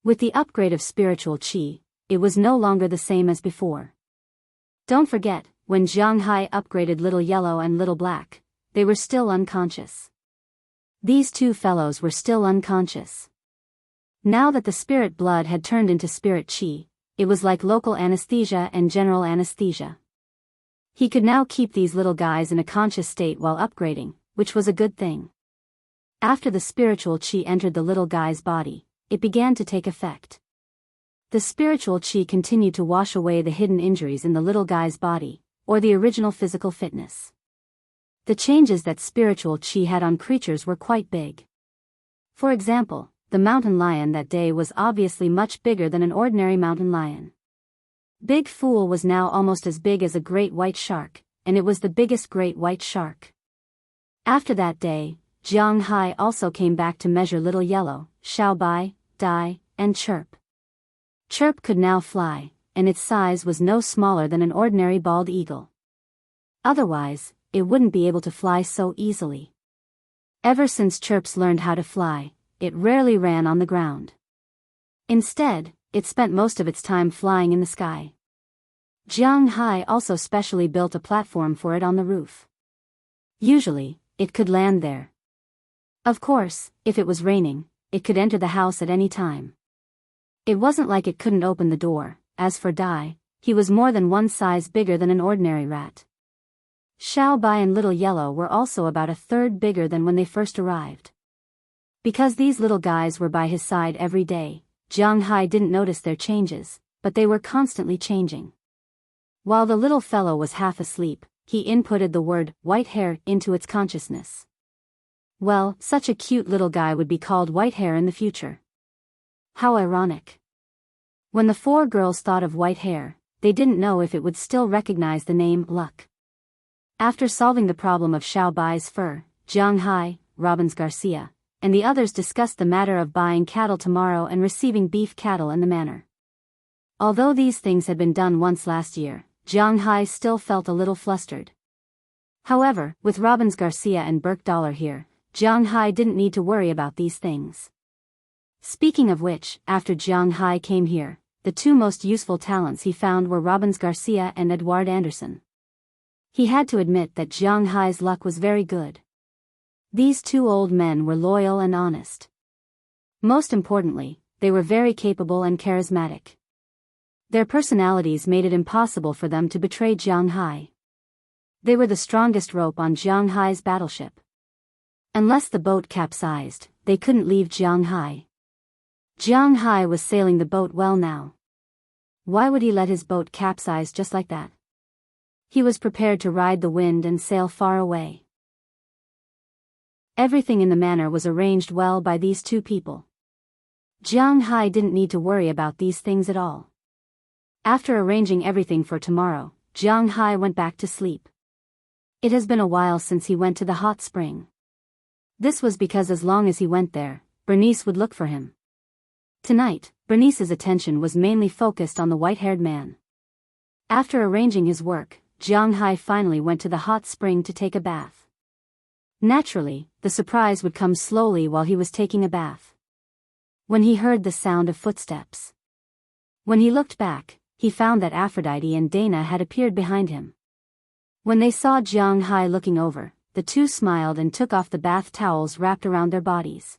With the upgrade of spiritual qi, it was no longer the same as before. Don't forget, when Jiang Hai upgraded Little Yellow and Little Black, they were still unconscious. These two fellows were still unconscious. Now that the spirit blood had turned into spirit qi, it was like local anesthesia and general anesthesia. He could now keep these little guys in a conscious state while upgrading, which was a good thing. After the spiritual qi entered the little guy's body, it began to take effect. The spiritual qi continued to wash away the hidden injuries in the little guy's body, or the original physical fitness. The changes that spiritual qi had on creatures were quite big. For example, the mountain lion that day was obviously much bigger than an ordinary mountain lion. Big Fool was now almost as big as a great white shark, and it was the biggest great white shark. After that day, Jiang Hai also came back to measure Little Yellow, Xiao Bai, Dai, and Chirp. Chirp could now fly, and its size was no smaller than an ordinary bald eagle. Otherwise, it wouldn't be able to fly so easily. Ever since Chirps learned how to fly, it rarely ran on the ground. Instead, it spent most of its time flying in the sky. Jiang Hai also specially built a platform for it on the roof. Usually, it could land there. Of course, if it was raining, it could enter the house at any time. It wasn't like it couldn't open the door. As for Dai, he was more than one size bigger than an ordinary rat. Xiao Bai and Little Yellow were also about a third bigger than when they first arrived. Because these little guys were by his side every day, Jiang Hai didn't notice their changes, but they were constantly changing. While the little fellow was half asleep, he inputted the word white hair into its consciousness. Well, such a cute little guy would be called White Hair in the future. How ironic. When the four girls thought of white hair, they didn't know if it would still recognize the name Luck. After solving the problem of Xiao Bai's fur, Jiang Hai, Robbins Garcia, and the others discussed the matter of buying cattle tomorrow and receiving beef cattle in the manor. Although these things had been done once last year, Jiang Hai still felt a little flustered. However, with Robbins Garcia and Burke Dollar here, Jiang Hai didn't need to worry about these things. Speaking of which, after Jiang Hai came here, the two most useful talents he found were Robbins Garcia and Edouard Anderson. He had to admit that Jiang Hai's luck was very good. These two old men were loyal and honest. Most importantly, they were very capable and charismatic. Their personalities made it impossible for them to betray Jiang Hai. They were the strongest rope on Jiang Hai's battleship. Unless the boat capsized, they couldn't leave Jiang Hai. Jiang Hai was sailing the boat well now. Why would he let his boat capsize just like that? He was prepared to ride the wind and sail far away. Everything in the manor was arranged well by these two people. Jiang Hai didn't need to worry about these things at all. After arranging everything for tomorrow, Jiang Hai went back to sleep. It has been a while since he went to the hot spring. This was because as long as he went there, Bernice would look for him. Tonight, Bernice's attention was mainly focused on the white-haired man. After arranging his work, Jiang Hai finally went to the hot spring to take a bath. Naturally, the surprise would come slowly while he was taking a bath. when he heard the sound of footsteps. When he looked back, he found that Aphrodite and Dana had appeared behind him. When they saw Jiang Hai looking over, the two smiled and took off the bath towels wrapped around their bodies.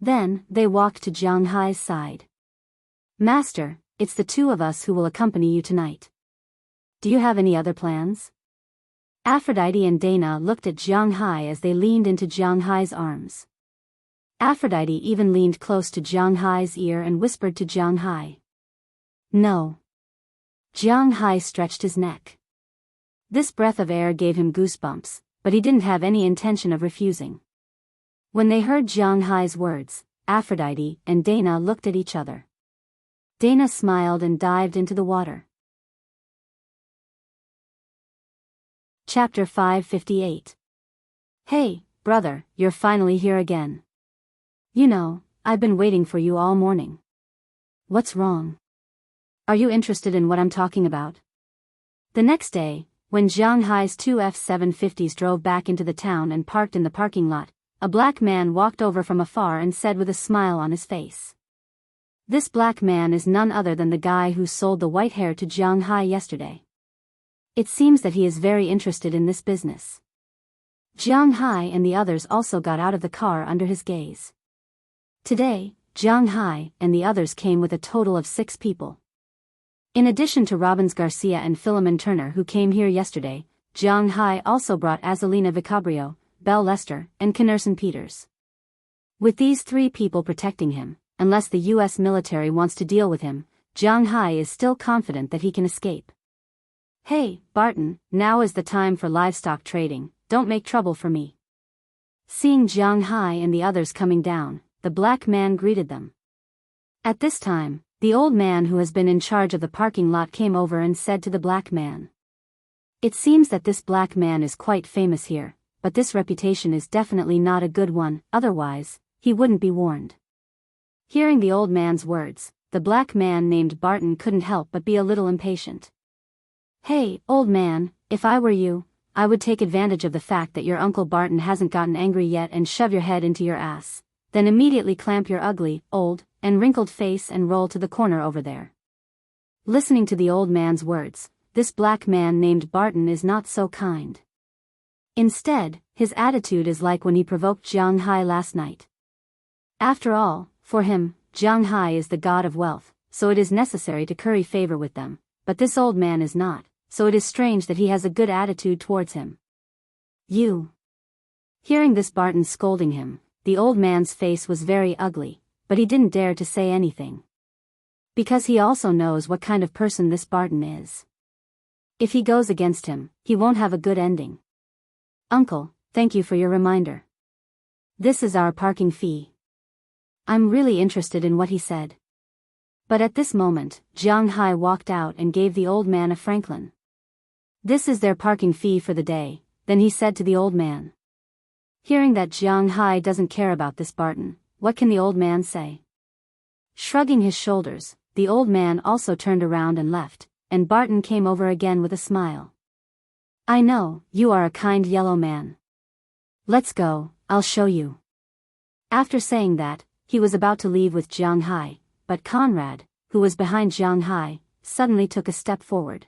Then, they walked to Jiang Hai's side. "Master, it's the two of us who will accompany you tonight. Do you have any other plans?" Aphrodite and Dana looked at Jiang Hai as they leaned into Jiang Hai's arms. Aphrodite even leaned close to Jiang Hai's ear and whispered to Jiang Hai. "No." Jiang Hai stretched his neck. This breath of air gave him goosebumps, but he didn't have any intention of refusing. When they heard Jiang Hai's words, Aphrodite and Dana looked at each other. Dana smiled and dived into the water. Chapter 558. "Hey, brother, you're finally here again. You know, I've been waiting for you all morning. What's wrong? Are you interested in what I'm talking about?" The next day, when Jiang Hai's two F-750s drove back into the town and parked in the parking lot, a black man walked over from afar and said with a smile on his face. This black man is none other than the guy who sold the white hair to Jiang Hai yesterday. It seems that he is very interested in this business. Jiang Hai and the others also got out of the car under his gaze. Today, Jiang Hai and the others came with a total of 6 people. In addition to Robbins Garcia and Philemon Turner who came here yesterday, Jiang Hai also brought Azalina Vicabrio, Belle Lester, and Knerson Peters. With these 3 people protecting him, unless the U.S. military wants to deal with him, Jiang Hai is still confident that he can escape. "Hey, Barton, now is the time for livestock trading, don't make trouble for me." Seeing Jiang Hai and the others coming down, the black man greeted them. At this time, the old man who has been in charge of the parking lot came over and said to the black man. It seems that this black man is quite famous here, but this reputation is definitely not a good one, otherwise, he wouldn't be warned. Hearing the old man's words, the black man named Barton couldn't help but be a little impatient. "Hey, old man, if I were you, I would take advantage of the fact that your Uncle Barton hasn't gotten angry yet and shove your head into your ass, then immediately clamp your ugly, old, and wrinkled face and roll to the corner over there." Listening to the old man's words, this black man named Barton is not so kind. Instead, his attitude is like when he provoked Jiang Hai last night. After all, for him, Jiang Hai is the god of wealth, so it is necessary to curry favor with them, but this old man is not, so it is strange that he has a good attitude towards him. "You." Hearing this Barton scolding him, the old man's face was very ugly, but he didn't dare to say anything. Because he also knows what kind of person this Barton is. If he goes against him, he won't have a good ending. "Uncle, thank you for your reminder. This is our parking fee." I'm really interested in what he said. But at this moment, Jiang Hai walked out and gave the old man a franklin. This is their parking fee for the day, then he said to the old man. Hearing that Jiang Hai doesn't care about this Barton, what can the old man say? Shrugging his shoulders, the old man also turned around and left, and Barton came over again with a smile. "I know, you are a kind yellow man. Let's go, I'll show you." After saying that, he was about to leave with Jiang Hai, but Conrad, who was behind Jiang Hai, suddenly took a step forward.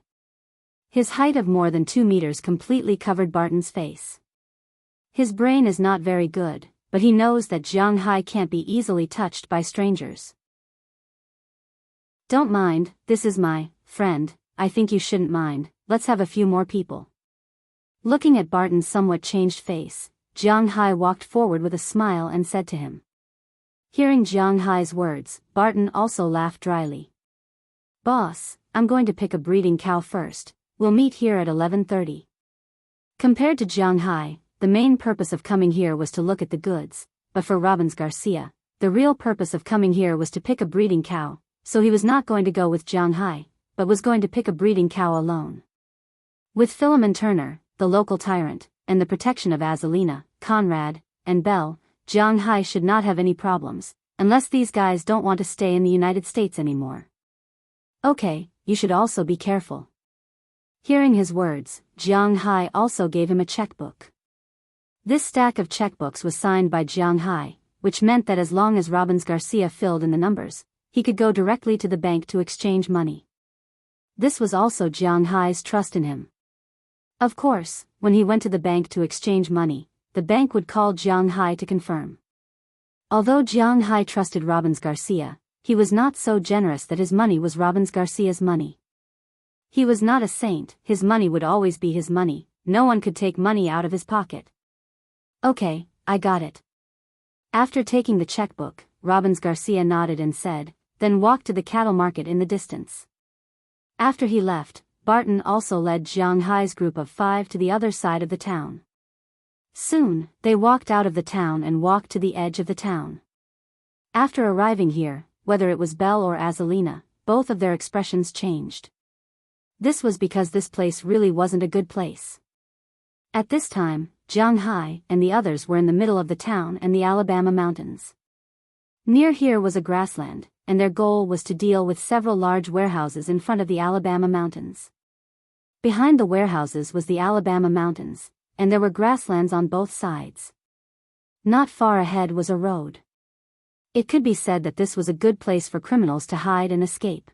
His height of more than 2 meters completely covered Barton's face. His brain is not very good, but he knows that Jiang Hai can't be easily touched by strangers. "Don't mind, this is my friend, I think you shouldn't mind, let's have a few more people." Looking at Barton's somewhat changed face, Jiang Hai walked forward with a smile and said to him. Hearing Jiang Hai's words, Barton also laughed dryly. "Boss, I'm going to pick a breeding cow first, we'll meet here at 11:30. Compared to Jiang Hai, the main purpose of coming here was to look at the goods, but for Robbins Garcia, the real purpose of coming here was to pick a breeding cow, so he was not going to go with Jiang Hai, but was going to pick a breeding cow alone. With Philemon Turner, the local tyrant, and the protection of Azalina, Conrad, and Belle, Jiang Hai should not have any problems, unless these guys don't want to stay in the United States anymore. Okay, you should also be careful. Hearing his words, Jiang Hai also gave him a checkbook. This stack of checkbooks was signed by Jiang Hai, which meant that as long as Robbins Garcia filled in the numbers, he could go directly to the bank to exchange money. This was also Jiang Hai's trust in him. Of course, when he went to the bank to exchange money, the bank would call Jiang Hai to confirm. Although Jiang Hai trusted Robbins Garcia, he was not so generous that his money was Robbins Garcia's money. He was not a saint, his money would always be his money, no one could take money out of his pocket. Okay, I got it. After taking the checkbook, Robbins Garcia nodded and said, then walked to the cattle market in the distance. After he left, Barton also led Jiang Hai's group of 5 to the other side of the town. Soon, they walked out of the town and walked to the edge of the town. After arriving here, whether it was Belle or Azalina, both of their expressions changed. This was because this place really wasn't a good place. At this time, Jiang Hai and the others were in the middle of the town and the Alabama mountains. Near here was a grassland, and their goal was to deal with several large warehouses in front of the Alabama mountains. Behind the warehouses was the Alabama mountains, and there were grasslands on both sides. Not far ahead was a road. It could be said that this was a good place for criminals to hide and escape.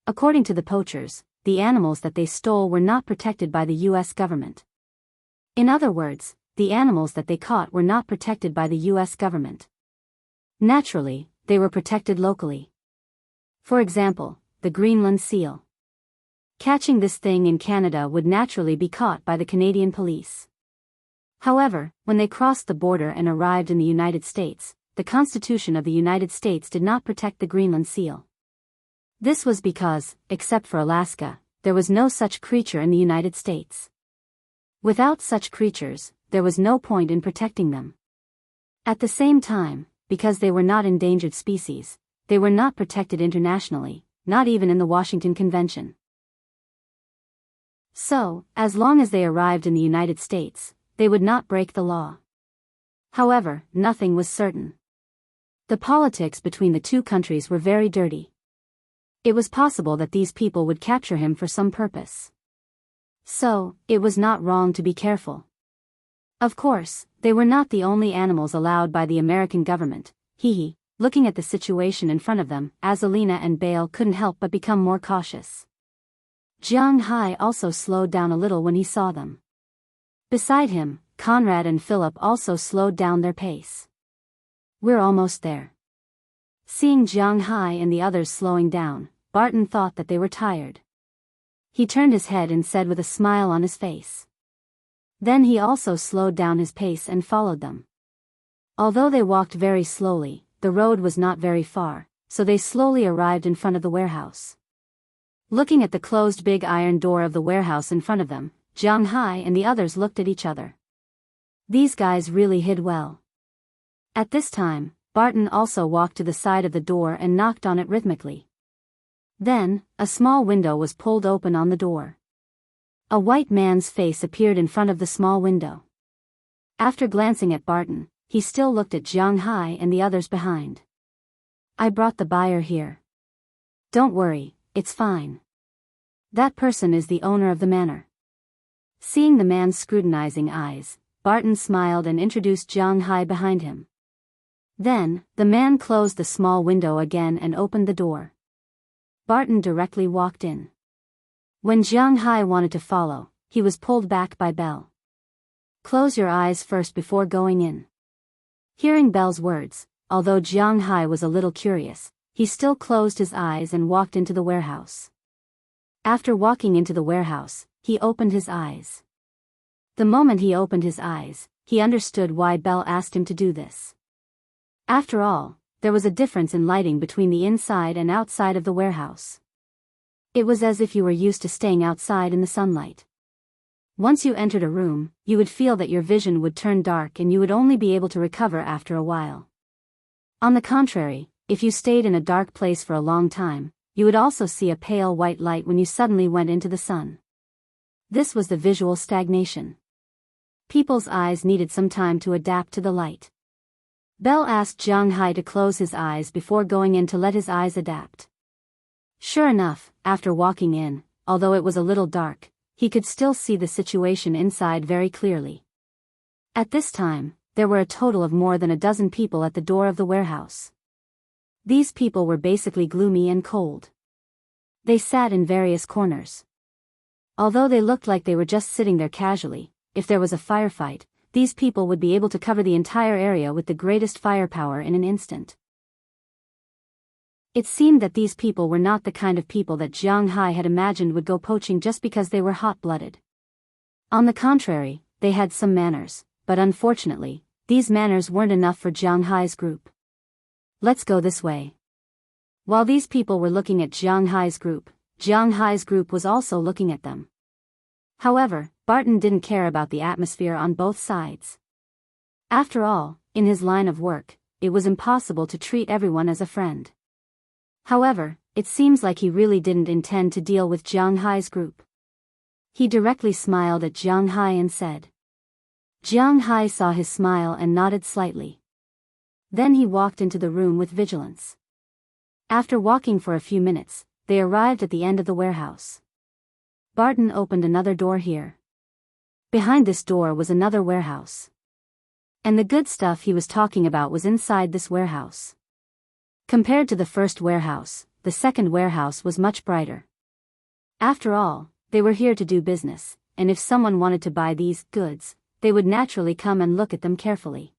According to the poachers, the animals that they stole were not protected by the U.S. government. In other words, the animals that they caught were not protected by the U.S. government. Naturally, they were protected locally. For example, the Greenland seal. Catching this thing in Canada would naturally be caught by the Canadian police. However, when they crossed the border and arrived in the United States, the Constitution of the United States did not protect the Greenland seal. This was because, except for Alaska, there was no such creature in the United States. Without such creatures, there was no point in protecting them. At the same time, because they were not endangered species, they were not protected internationally, not even in the Washington Convention. So, as long as they arrived in the United States, they would not break the law. However, nothing was certain. The politics between the two countries were very dirty. It was possible that these people would capture him for some purpose. So, it was not wrong to be careful. Of course, they were not the only animals allowed by the American government. Looking at the situation in front of them, Azalina and Bale couldn't help but become more cautious. Jiang Hai also slowed down a little when he saw them. Beside him, Conrad and Philip also slowed down their pace. We're almost there. Seeing Jiang Hai and the others slowing down, Barton thought that they were tired. He turned his head and said with a smile on his face. Then he also slowed down his pace and followed them. Although they walked very slowly, the road was not very far, so they slowly arrived in front of the warehouse. Looking at the closed big iron door of the warehouse in front of them, Jiang Hai and the others looked at each other. These guys really hid well. At this time, Barton also walked to the side of the door and knocked on it rhythmically. Then, a small window was pulled open on the door. A white man's face appeared in front of the small window. After glancing at Barton, he still looked at Jiang Hai and the others behind. I brought the buyer here. Don't worry, it's fine. That person is the owner of the manor. Seeing the man's scrutinizing eyes, Barton smiled and introduced Jiang Hai behind him. Then, the man closed the small window again and opened the door. Barton directly walked in. When Jiang Hai wanted to follow, he was pulled back by Belle. Close your eyes first before going in. Hearing Belle's words, although Jiang Hai was a little curious, he still closed his eyes and walked into the warehouse. After walking into the warehouse, he opened his eyes. The moment he opened his eyes, he understood why Belle asked him to do this. After all, there was a difference in lighting between the inside and outside of the warehouse. It was as if you were used to staying outside in the sunlight. Once you entered a room, you would feel that your vision would turn dark and you would only be able to recover after a while. On the contrary, if you stayed in a dark place for a long time, you would also see a pale white light when you suddenly went into the sun. This was the visual stagnation. People's eyes needed some time to adapt to the light. Belle asked Jiang Hai to close his eyes before going in to let his eyes adapt. Sure enough, after walking in, although it was a little dark, he could still see the situation inside very clearly. At this time, there were a total of more than a dozen people at the door of the warehouse. These people were basically gloomy and cold. They sat in various corners. Although they looked like they were just sitting there casually, if there was a firefight, these people would be able to cover the entire area with the greatest firepower in an instant. It seemed that these people were not the kind of people that Jiang Hai had imagined would go poaching just because they were hot-blooded. On the contrary, they had some manners, but unfortunately, these manners weren't enough for Jiang Hai's group. Let's go this way. While these people were looking at Jiang Hai's group was also looking at them. However, Barton didn't care about the atmosphere on both sides. After all, in his line of work, it was impossible to treat everyone as a friend. However, it seems like he really didn't intend to deal with Jiang Hai's group. He directly smiled at Jiang Hai and said. Jiang Hai saw his smile and nodded slightly. Then he walked into the room with vigilance. After walking for a few minutes, they arrived at the end of the warehouse. Barton opened another door here. Behind this door was another warehouse. And the good stuff he was talking about was inside this warehouse. Compared to the first warehouse, the second warehouse was much brighter. After all, they were here to do business, and if someone wanted to buy these goods, they would naturally come and look at them carefully.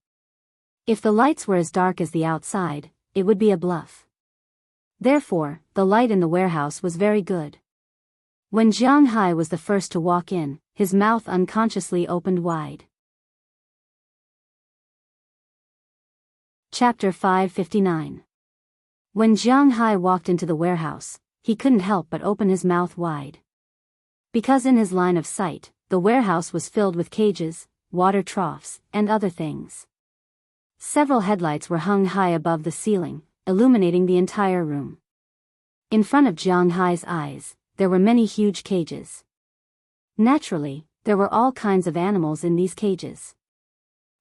If the lights were as dark as the outside, it would be a bluff. Therefore, the light in the warehouse was very good. When Jiang Hai was the first to walk in, his mouth unconsciously opened wide. Chapter 559. When Jiang Hai walked into the warehouse, he couldn't help but open his mouth wide. Because in his line of sight, the warehouse was filled with cages, water troughs, and other things. Several headlights were hung high above the ceiling, illuminating the entire room. In front of Jiang Hai's eyes, there were many huge cages. Naturally, there were all kinds of animals in these cages.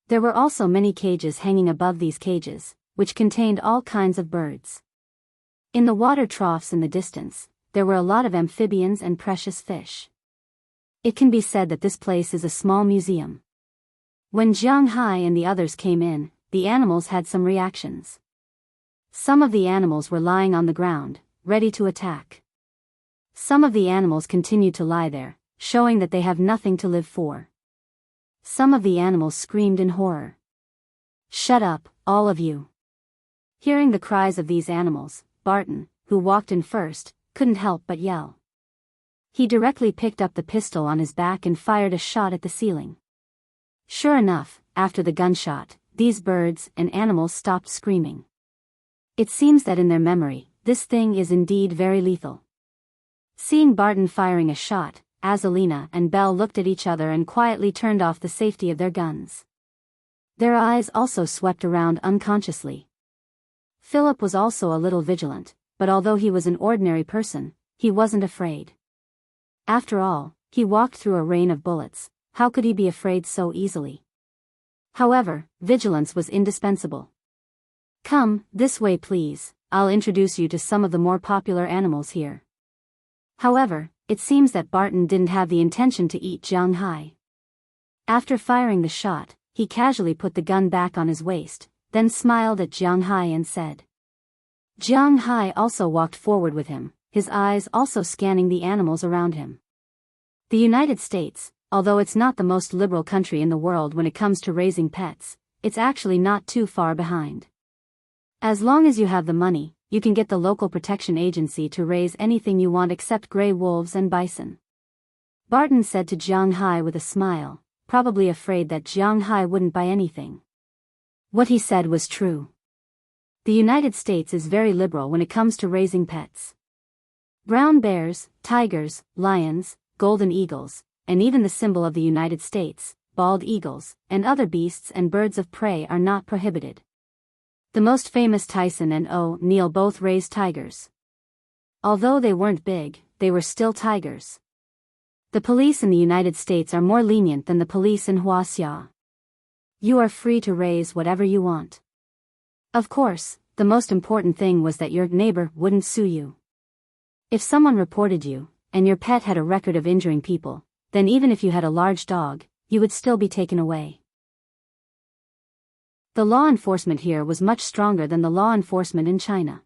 There were also many cages hanging above these cages, which contained all kinds of birds. In the water troughs in the distance, there were a lot of amphibians and precious fish. It can be said that this place is a small museum. When Jiang Hai and the others came in, the animals had some reactions. Some of the animals were lying on the ground, ready to attack. Some of the animals continued to lie there, showing that they have nothing to live for. Some of the animals screamed in horror. Shut up, all of you. Hearing the cries of these animals, Barton, who walked in first, couldn't help but yell. He directly picked up the pistol on his back and fired a shot at the ceiling. Sure enough, after the gunshot, these birds and animals stopped screaming. It seems that in their memory, this thing is indeed very lethal. Seeing Barton firing a shot, Azalina and Belle looked at each other and quietly turned off the safety of their guns. Their eyes also swept around unconsciously. Philip was also a little vigilant, but although he was an ordinary person, he wasn't afraid. After all, he walked through a rain of bullets, how could he be afraid so easily? However, vigilance was indispensable. Come, this way please, I'll introduce you to some of the more popular animals here. However, it seems that Barton didn't have the intention to eat Jiang Hai. After firing the shot, he casually put the gun back on his waist, then smiled at Jiang Hai and said. Jiang Hai also walked forward with him, his eyes also scanning the animals around him. The United States, although it's not the most liberal country in the world when it comes to raising pets, it's actually not too far behind. As long as you have the money, you can get the local protection agency to raise anything you want except gray wolves and bison. Barton said to Jiang Hai with a smile, probably afraid that Jiang Hai wouldn't buy anything. What he said was true. The United States is very liberal when it comes to raising pets. Brown bears, tigers, lions, golden eagles, and even the symbol of the United States, bald eagles, and other beasts and birds of prey are not prohibited. The most famous Tyson and O'Neill both raised tigers. Although they weren't big, they were still tigers. The police in the United States are more lenient than the police in Wuxia. You are free to raise whatever you want. Of course, the most important thing was that your neighbor wouldn't sue you. If someone reported you, and your pet had a record of injuring people, then even if you had a large dog, you would still be taken away. The law enforcement here was much stronger than the law enforcement in China.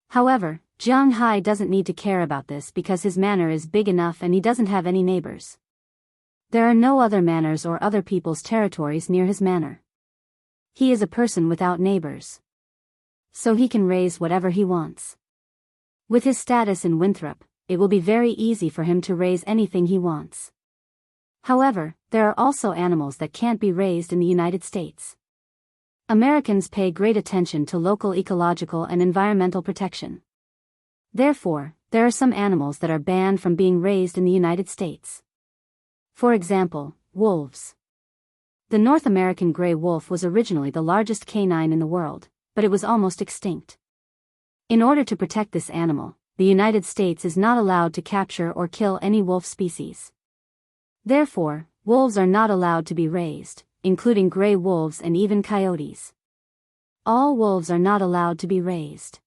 However, Jiang Hai doesn't need to care about this because his manor is big enough and he doesn't have any neighbors. There are no other manors or other people's territories near his manor. He is a person without neighbors. So he can raise whatever he wants. With his status in Winthrop, it will be very easy for him to raise anything he wants. However, there are also animals that can't be raised in the United States. Americans pay great attention to local ecological and environmental protection. Therefore, there are some animals that are banned from being raised in the United States. For example, wolves. The North American gray wolf was originally the largest canine in the world, but it was almost extinct. In order to protect this animal, the United States is not allowed to capture or kill any wolf species. Therefore, wolves are not allowed to be raised, including gray wolves and even coyotes. All wolves are not allowed to be raised.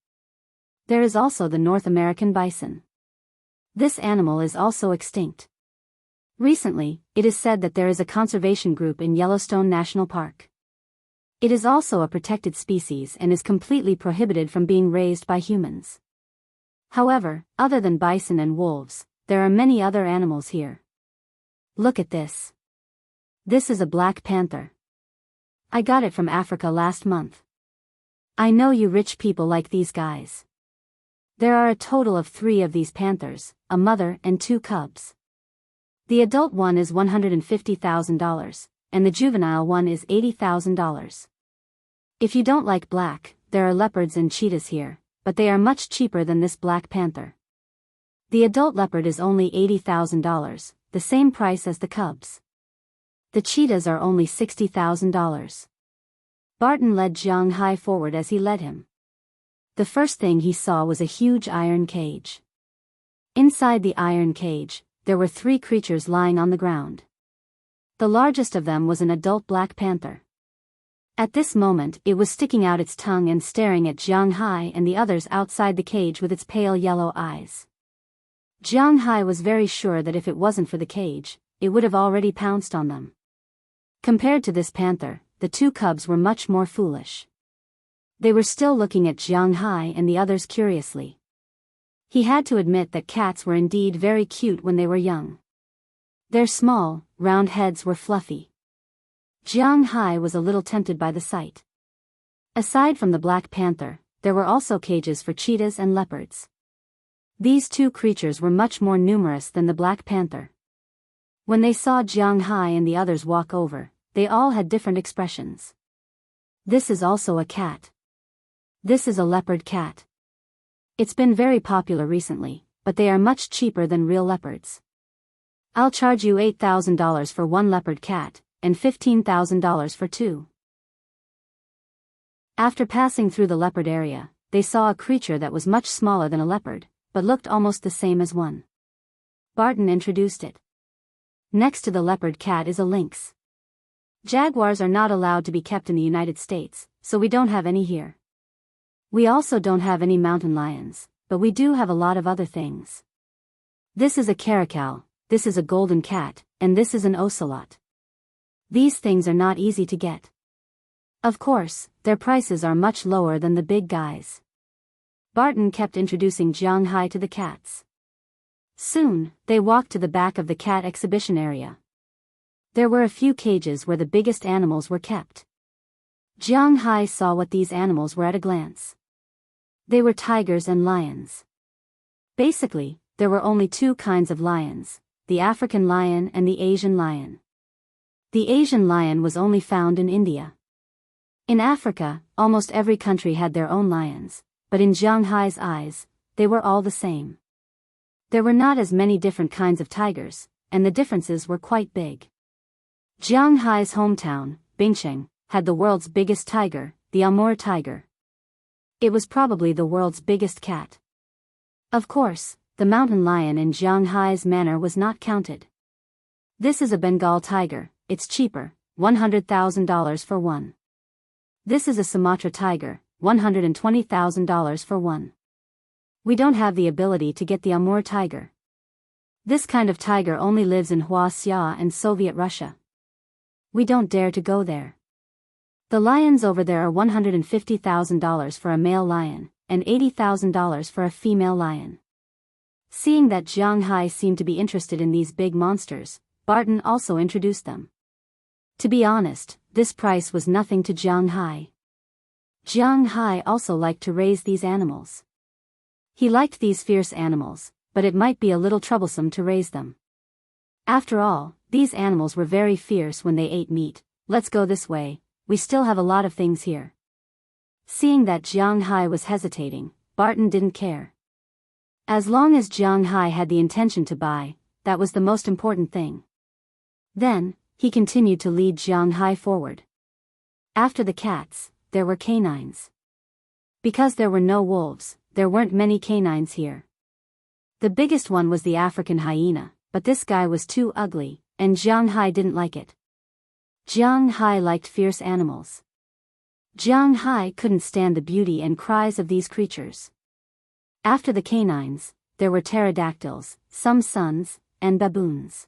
There is also the North American bison. This animal is also extinct. Recently, it is said that there is a conservation group in Yellowstone National Park. It is also a protected species and is completely prohibited from being raised by humans. However, other than bison and wolves, there are many other animals here. Look at this. This is a black panther. I got it from Africa last month. I know you rich people like these guys. There are a total of 3 of these panthers, a mother and 2 cubs. The adult one is $150,000, and the juvenile one is $80,000. If you don't like black, there are leopards and cheetahs here, but they are much cheaper than this black panther. The adult leopard is only $80,000, the same price as the cubs. The cheetahs are only $60,000. Barton led Jiang Hai forward as he led him. The first thing he saw was a huge iron cage. Inside the iron cage, there were 3 creatures lying on the ground. The largest of them was an adult black panther. At this moment, it was sticking out its tongue and staring at Jiang Hai and the others outside the cage with its pale yellow eyes. Jiang Hai was very sure that if it wasn't for the cage, it would have already pounced on them. Compared to this panther, the 2 cubs were much more foolish. They were still looking at Jiang Hai and the others curiously. He had to admit that cats were indeed very cute when they were young. Their small, round heads were fluffy. Jiang Hai was a little tempted by the sight. Aside from the black panther, there were also cages for cheetahs and leopards. These 2 creatures were much more numerous than the black panther. When they saw Jiang Hai and the others walk over, they all had different expressions. This is also a cat. This is a leopard cat. It's been very popular recently, but they are much cheaper than real leopards. I'll charge you $8,000 for 1 leopard cat, and $15,000 for 2. After passing through the leopard area, they saw a creature that was much smaller than a leopard, but looked almost the same as one. Barton introduced it. Next to the leopard cat is a lynx. Jaguars are not allowed to be kept in the United States, so we don't have any here. We also don't have any mountain lions, but we do have a lot of other things. This is a caracal, this is a golden cat, and this is an ocelot. These things are not easy to get. Of course, their prices are much lower than the big guys. Barton kept introducing Jiang Hai to the cats. Soon, they walked to the back of the cat exhibition area. There were a few cages where the biggest animals were kept. Jiang Hai saw what these animals were at a glance. They were tigers and lions. Basically, there were only 2 kinds of lions, the African lion and the Asian lion. The Asian lion was only found in India. In Africa, almost every country had their own lions, but in Jiang Hai's eyes, they were all the same. There were not as many different kinds of tigers, and the differences were quite big. Jiang Hai's hometown, Bingcheng, had the world's biggest tiger, the Amur tiger. It was probably the world's biggest cat. Of course, the mountain lion in Jiang Hai's manor was not counted. This is a Bengal tiger, it's cheaper, $100,000 for 1. This is a Sumatra tiger, $120,000 for 1. We don't have the ability to get the Amur tiger. This kind of tiger only lives in Wuxia and Soviet Russia. We don't dare to go there. The lions over there are $150,000 for a male lion, and $80,000 for a female lion. Seeing that Jiang Hai seemed to be interested in these big monsters, Barton also introduced them. To be honest, this price was nothing to Jiang Hai. Jiang Hai also liked to raise these animals. He liked these fierce animals, but it might be a little troublesome to raise them. After all, these animals were very fierce when they ate meat. Let's go this way, we still have a lot of things here. Seeing that Jiang Hai was hesitating, Barton didn't care. As long as Jiang Hai had the intention to buy, that was the most important thing. Then, he continued to lead Jiang Hai forward. After the cats, there were canines. Because there were no wolves, there weren't many canines here. The biggest one was the African hyena, but this guy was too ugly, and Jiang Hai didn't like it. Jiang Hai liked fierce animals. Jiang Hai couldn't stand the beauty and cries of these creatures. After the canines, there were pterodactyls, some suns, and baboons.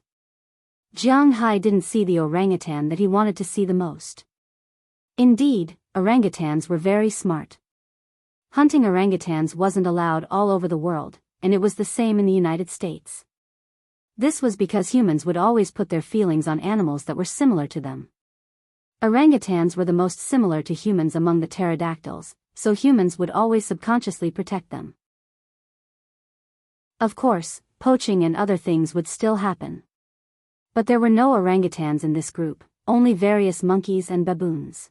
Jiang Hai didn't see the orangutan that he wanted to see the most. Indeed, orangutans were very smart. Hunting orangutans wasn't allowed all over the world, and it was the same in the United States. This was because humans would always put their feelings on animals that were similar to them. Orangutans were the most similar to humans among the pterodactyls, so humans would always subconsciously protect them. Of course, poaching and other things would still happen. But there were no orangutans in this group, only various monkeys and baboons.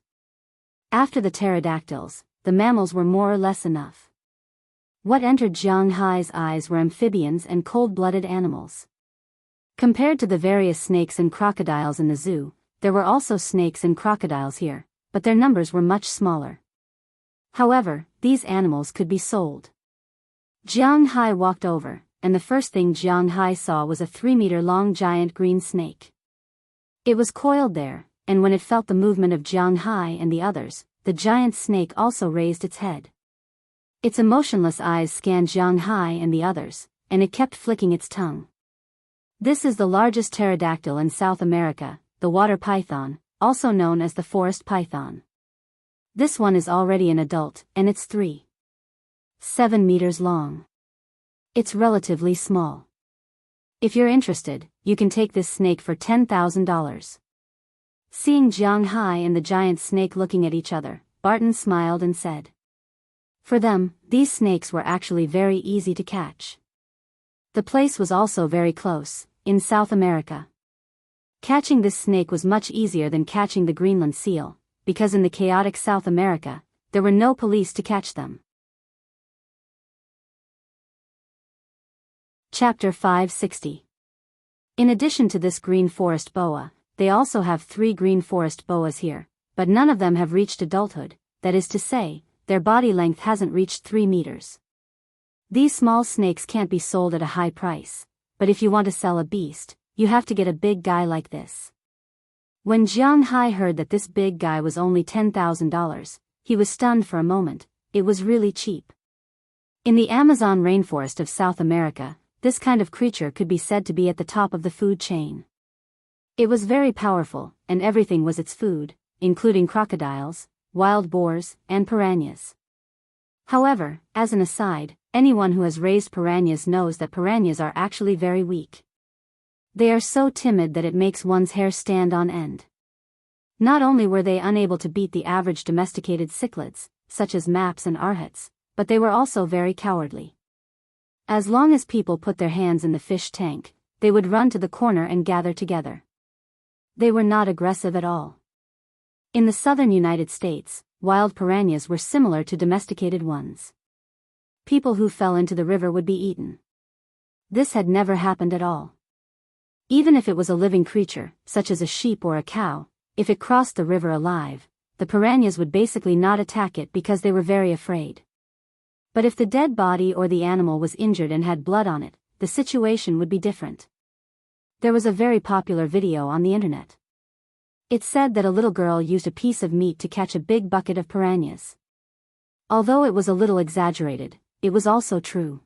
After the pterodactyls, the mammals were more or less enough. What entered Jiang Hai's eyes were amphibians and cold-blooded animals. Compared to the various snakes and crocodiles in the zoo, there were also snakes and crocodiles here, but their numbers were much smaller. However, these animals could be sold. Jiang Hai walked over, and the first thing Jiang Hai saw was a 3-meter-long giant green snake. It was coiled there, and when it felt the movement of Jiang Hai and the others, the giant snake also raised its head. Its emotionless eyes scanned Jiang Hai and the others, and it kept flicking its tongue. This is the largest pterodactyl in South America, the water python, also known as the forest python. This one is already an adult, and it's 3.7 meters long. It's relatively small. If you're interested, you can take this snake for $10,000. Seeing Jiang Hai and the giant snake looking at each other, Barton smiled and said. For them, these snakes were actually very easy to catch. The place was also very close, in South America. Catching this snake was much easier than catching the Greenland seal, because in the chaotic South America, there were no police to catch them. Chapter 560. In addition to this green forest boa, they also have 3 green forest boas here, but none of them have reached adulthood, that is to say, their body length hasn't reached 3 meters. These small snakes can't be sold at a high price, but if you want to sell a beast, you have to get a big guy like this. When Jiang Hai heard that this big guy was only $10,000, he was stunned for a moment. It was really cheap. In the Amazon rainforest of South America, this kind of creature could be said to be at the top of the food chain. It was very powerful, and everything was its food, including crocodiles, wild boars, and piranhas. However, as an aside, anyone who has raised piranhas knows that piranhas are actually very weak. They are so timid that it makes one's hair stand on end. Not only were they unable to beat the average domesticated cichlids, such as maps and arhats, but they were also very cowardly. As long as people put their hands in the fish tank, they would run to the corner and gather together. They were not aggressive at all. In the southern United States, wild piranhas were similar to domesticated ones. People who fell into the river would be eaten. This had never happened at all. Even if it was a living creature, such as a sheep or a cow, if it crossed the river alive, the piranhas would basically not attack it because they were very afraid. But if the dead body or the animal was injured and had blood on it, the situation would be different. There was a very popular video on the internet. It said that a little girl used a piece of meat to catch a big bucket of piranhas. Although it was a little exaggerated, it was also true.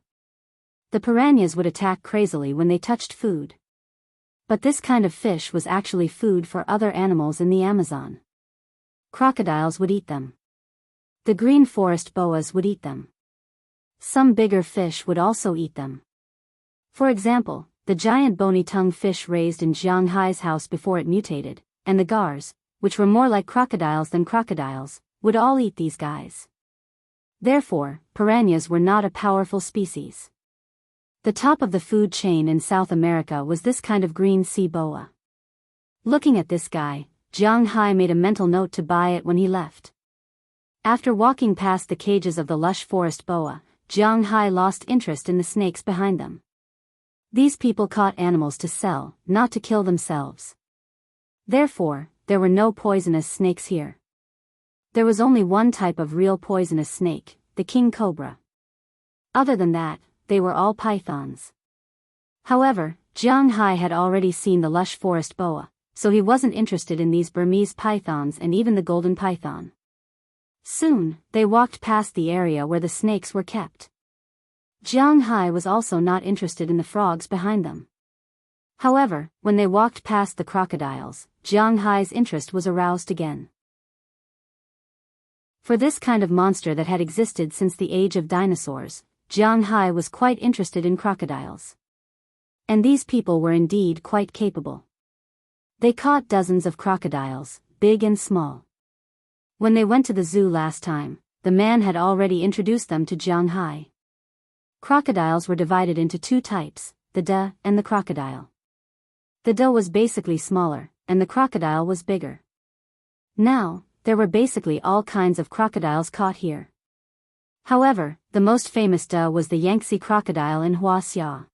The piranhas would attack crazily when they touched food. But this kind of fish was actually food for other animals in the Amazon. Crocodiles would eat them. The green forest boas would eat them. Some bigger fish would also eat them. For example, the giant bony-tongued fish raised in Jiang Hai's house before it mutated, and the gars, which were more like crocodiles than crocodiles, would all eat these guys. Therefore, piranhas were not a powerful species. The top of the food chain in South America was this kind of green sea boa. Looking at this guy, Jiang Hai made a mental note to buy it when he left. After walking past the cages of the lush forest boa, Jiang Hai lost interest in the snakes behind them. These people caught animals to sell, not to kill themselves. Therefore, there were no poisonous snakes here. There was only one type of real poisonous snake, the king cobra. Other than that, they were all pythons. However, Jiang Hai had already seen the lush forest boa, so he wasn't interested in these Burmese pythons and even the golden python. Soon, they walked past the area where the snakes were kept. Jiang Hai was also not interested in the frogs behind them. However, when they walked past the crocodiles, Jiang Hai's interest was aroused again. For this kind of monster that had existed since the age of dinosaurs, Jiang Hai was quite interested in crocodiles. And these people were indeed quite capable. They caught dozens of crocodiles, big and small. When they went to the zoo last time, the man had already introduced them to Jiang Hai. Crocodiles were divided into two types, the da and the crocodile. The da was basically smaller, and the crocodile was bigger. Now, there were basically all kinds of crocodiles caught here. However, the most famous da was the Yangtze crocodile in Wuxia.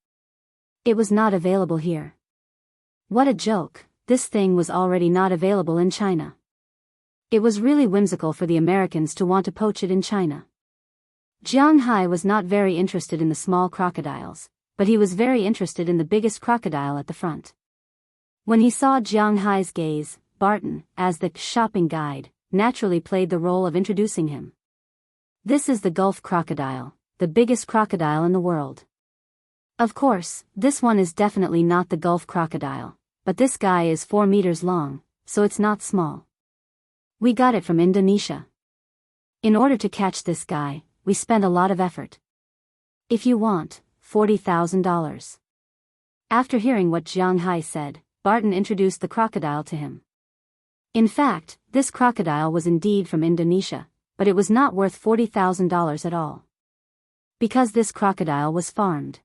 It was not available here. What a joke, this thing was already not available in China. It was really whimsical for the Americans to want to poach it in China. Jiang Hai was not very interested in the small crocodiles, but he was very interested in the biggest crocodile at the front. When he saw Jiang Hai's gaze, Barton, as the shopping guide, naturally played the role of introducing him. This is the Gulf crocodile, the biggest crocodile in the world. Of course, this one is definitely not the Gulf crocodile, but this guy is 4 meters long, so it's not small. We got it from Indonesia. In order to catch this guy, we spent a lot of effort. If you want, $40,000. After hearing what Jiang Hai said, Barton introduced the crocodile to him. In fact, this crocodile was indeed from Indonesia, but it was not worth $40,000 at all. Because this crocodile was farmed.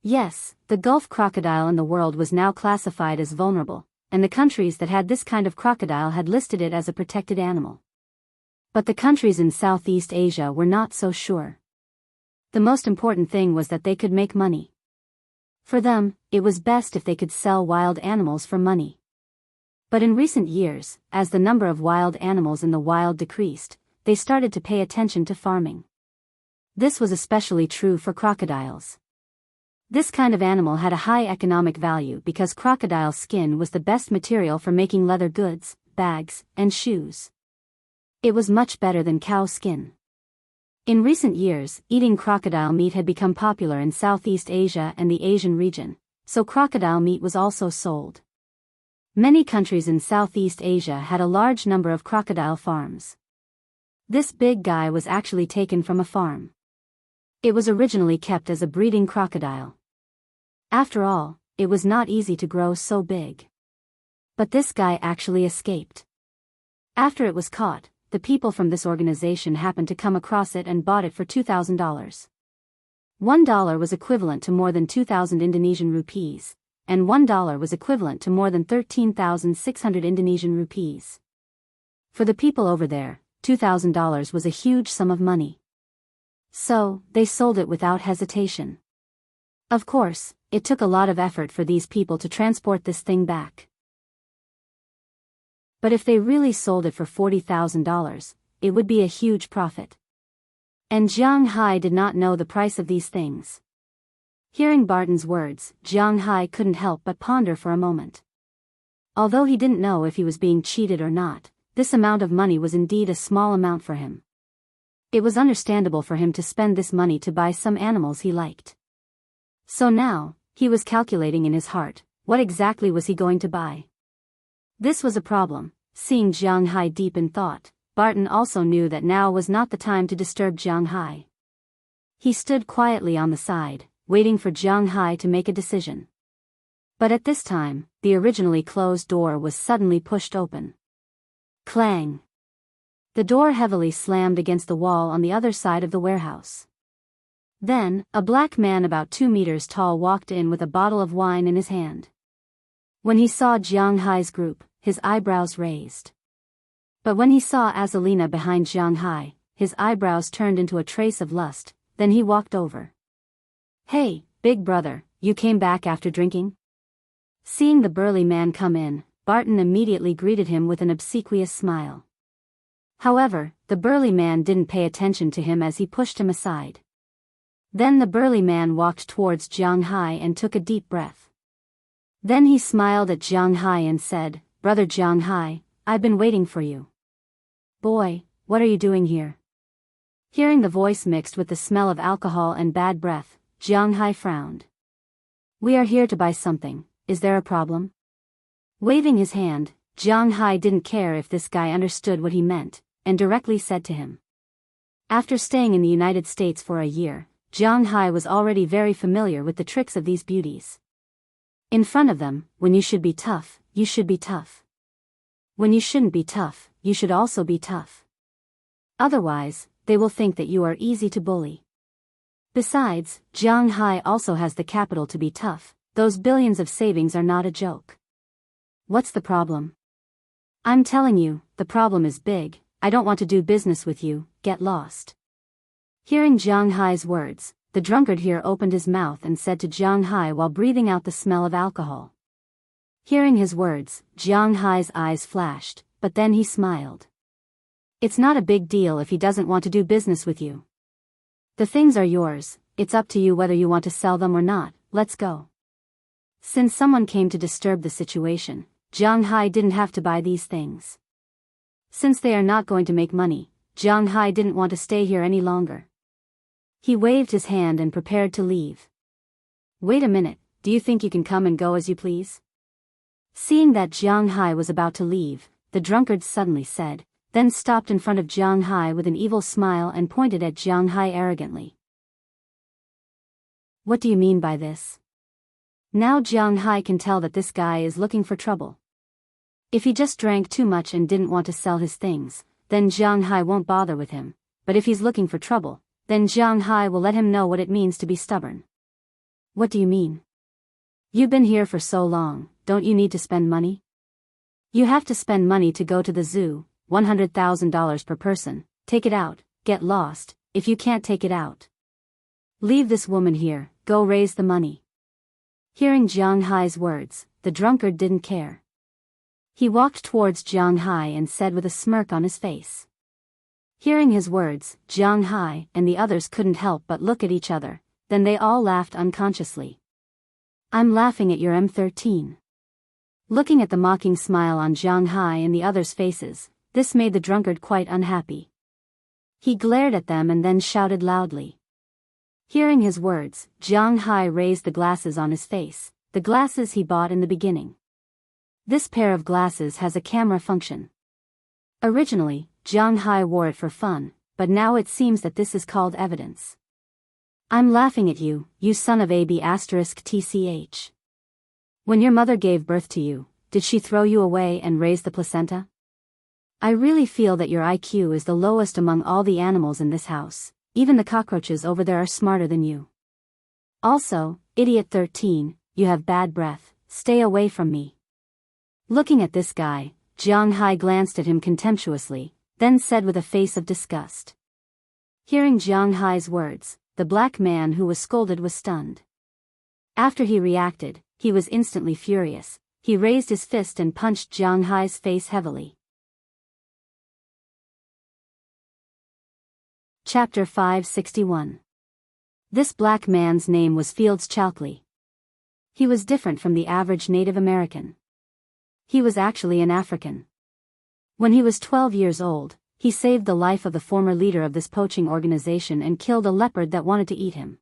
Yes, the Gulf crocodile in the world was now classified as vulnerable, and the countries that had this kind of crocodile had listed it as a protected animal. But the countries in Southeast Asia were not so sure. The most important thing was that they could make money. For them, it was best if they could sell wild animals for money. But in recent years, as the number of wild animals in the wild decreased, they started to pay attention to farming. This was especially true for crocodiles. This kind of animal had a high economic value because crocodile skin was the best material for making leather goods, bags, and shoes. It was much better than cow skin. In recent years, eating crocodile meat had become popular in Southeast Asia and the Asian region, so crocodile meat was also sold. Many countries in Southeast Asia had a large number of crocodile farms. This big guy was actually taken from a farm. It was originally kept as a breeding crocodile. After all, it was not easy to grow so big. But this guy actually escaped. After it was caught, the people from this organization happened to come across it and bought it for $2,000. $1 was equivalent to more than 2,000 Indonesian rupees, and $1 was equivalent to more than 13,600 Indonesian rupees. For the people over there, $2,000 was a huge sum of money. So, they sold it without hesitation. Of course, it took a lot of effort for these people to transport this thing back. But if they really sold it for $40,000, it would be a huge profit. And Jiang Hai did not know the price of these things. Hearing Barton's words, Jiang Hai couldn't help but ponder for a moment. Although he didn't know if he was being cheated or not, this amount of money was indeed a small amount for him. It was understandable for him to spend this money to buy some animals he liked. So now, he was calculating in his heart, what exactly was he going to buy? This was a problem, Seeing Jiang Hai deep in thought, Barton also knew that now was not the time to disturb Jiang Hai. He stood quietly on the side, waiting for Jiang Hai to make a decision. But at this time, the originally closed door was suddenly pushed open. Clang! The door heavily slammed against the wall on the other side of the warehouse. Then, a black man about 2 meters tall walked in with a bottle of wine in his hand. When he saw Jiang Hai's group, his eyebrows raised. But when he saw Azalina behind Jiang Hai, his eyebrows turned into a trace of lust, then he walked over. "Hey, big brother, you came back after drinking?" Seeing the burly man come in, Barton immediately greeted him with an obsequious smile. However, the burly man didn't pay attention to him as he pushed him aside. Then the burly man walked towards Jiang Hai and took a deep breath. Then he smiled at Jiang Hai and said, "Brother Jiang Hai, I've been waiting for you." "Boy, what are you doing here?" Hearing the voice mixed with the smell of alcohol and bad breath, Jiang Hai frowned. "We are here to buy something, is there a problem?" Waving his hand, Jiang Hai didn't care if this guy understood what he meant, and directly said to him. After staying in the United States for a year, Jiang Hai was already very familiar with the tricks of these beauties. In front of them, when you should be tough, you should be tough. When you shouldn't be tough, you should also be tough. Otherwise, they will think that you are easy to bully. Besides, Jiang Hai also has the capital to be tough, those billions of savings are not a joke. What's the problem? I'm telling you, the problem is big, I don't want to do business with you, get lost. Hearing Jiang Hai's words, the drunkard here opened his mouth and said to Jiang Hai while breathing out the smell of alcohol. Hearing his words, Jiang Hai's eyes flashed, but then he smiled. It's not a big deal if he doesn't want to do business with you. The things are yours, it's up to you whether you want to sell them or not, let's go. Since someone came to disturb the situation, Jiang Hai didn't have to buy these things. Since they are not going to make money, Jiang Hai didn't want to stay here any longer. He waved his hand and prepared to leave. "Wait a minute, do you think you can come and go as you please?" Seeing that Jiang Hai was about to leave, the drunkard suddenly said, then stopped in front of Jiang Hai with an evil smile and pointed at Jiang Hai arrogantly. "What do you mean by this?" Now Jiang Hai can tell that this guy is looking for trouble. If he just drank too much and didn't want to sell his things, then Jiang Hai won't bother with him, but if he's looking for trouble, then Jiang Hai will let him know what it means to be stubborn. "What do you mean? You've been here for so long, don't you need to spend money? You have to spend money to go to the zoo, $100,000 per person, take it out, get lost, if you can't take it out. Leave this woman here, go raise the money." Hearing Jiang Hai's words, the drunkard didn't care. He walked towards Jiang Hai and said with a smirk on his face. Hearing his words, Jiang Hai and the others couldn't help but look at each other, then they all laughed unconsciously. "I'm laughing at your M13. Looking at the mocking smile on Jiang Hai and the others' faces, this made the drunkard quite unhappy. He glared at them and then shouted loudly. Hearing his words, Jiang Hai raised the glasses on his face, the glasses he bought in the beginning. This pair of glasses has a camera function. Originally, Jiang Hai wore it for fun, but now it seems that this is called evidence. "I'm laughing at you, you son of a b*tch. When your mother gave birth to you, did she throw you away and raise the placenta? I really feel that your IQ is the lowest among all the animals in this house, even the cockroaches over there are smarter than you. Also, idiot 13, you have bad breath, stay away from me." Looking at this guy, Jiang Hai glanced at him contemptuously, then said with a face of disgust. Hearing Jiang Hai's words, the black man who was scolded was stunned. After he reacted, he was instantly furious. He raised his fist and punched Jiang Hai's face heavily. Chapter 561. This black man's name was Fields Chalkley. He was different from the average Native American. He was actually an African. When he was 12 years old, he saved the life of the former leader of this poaching organization and killed a leopard that wanted to eat him.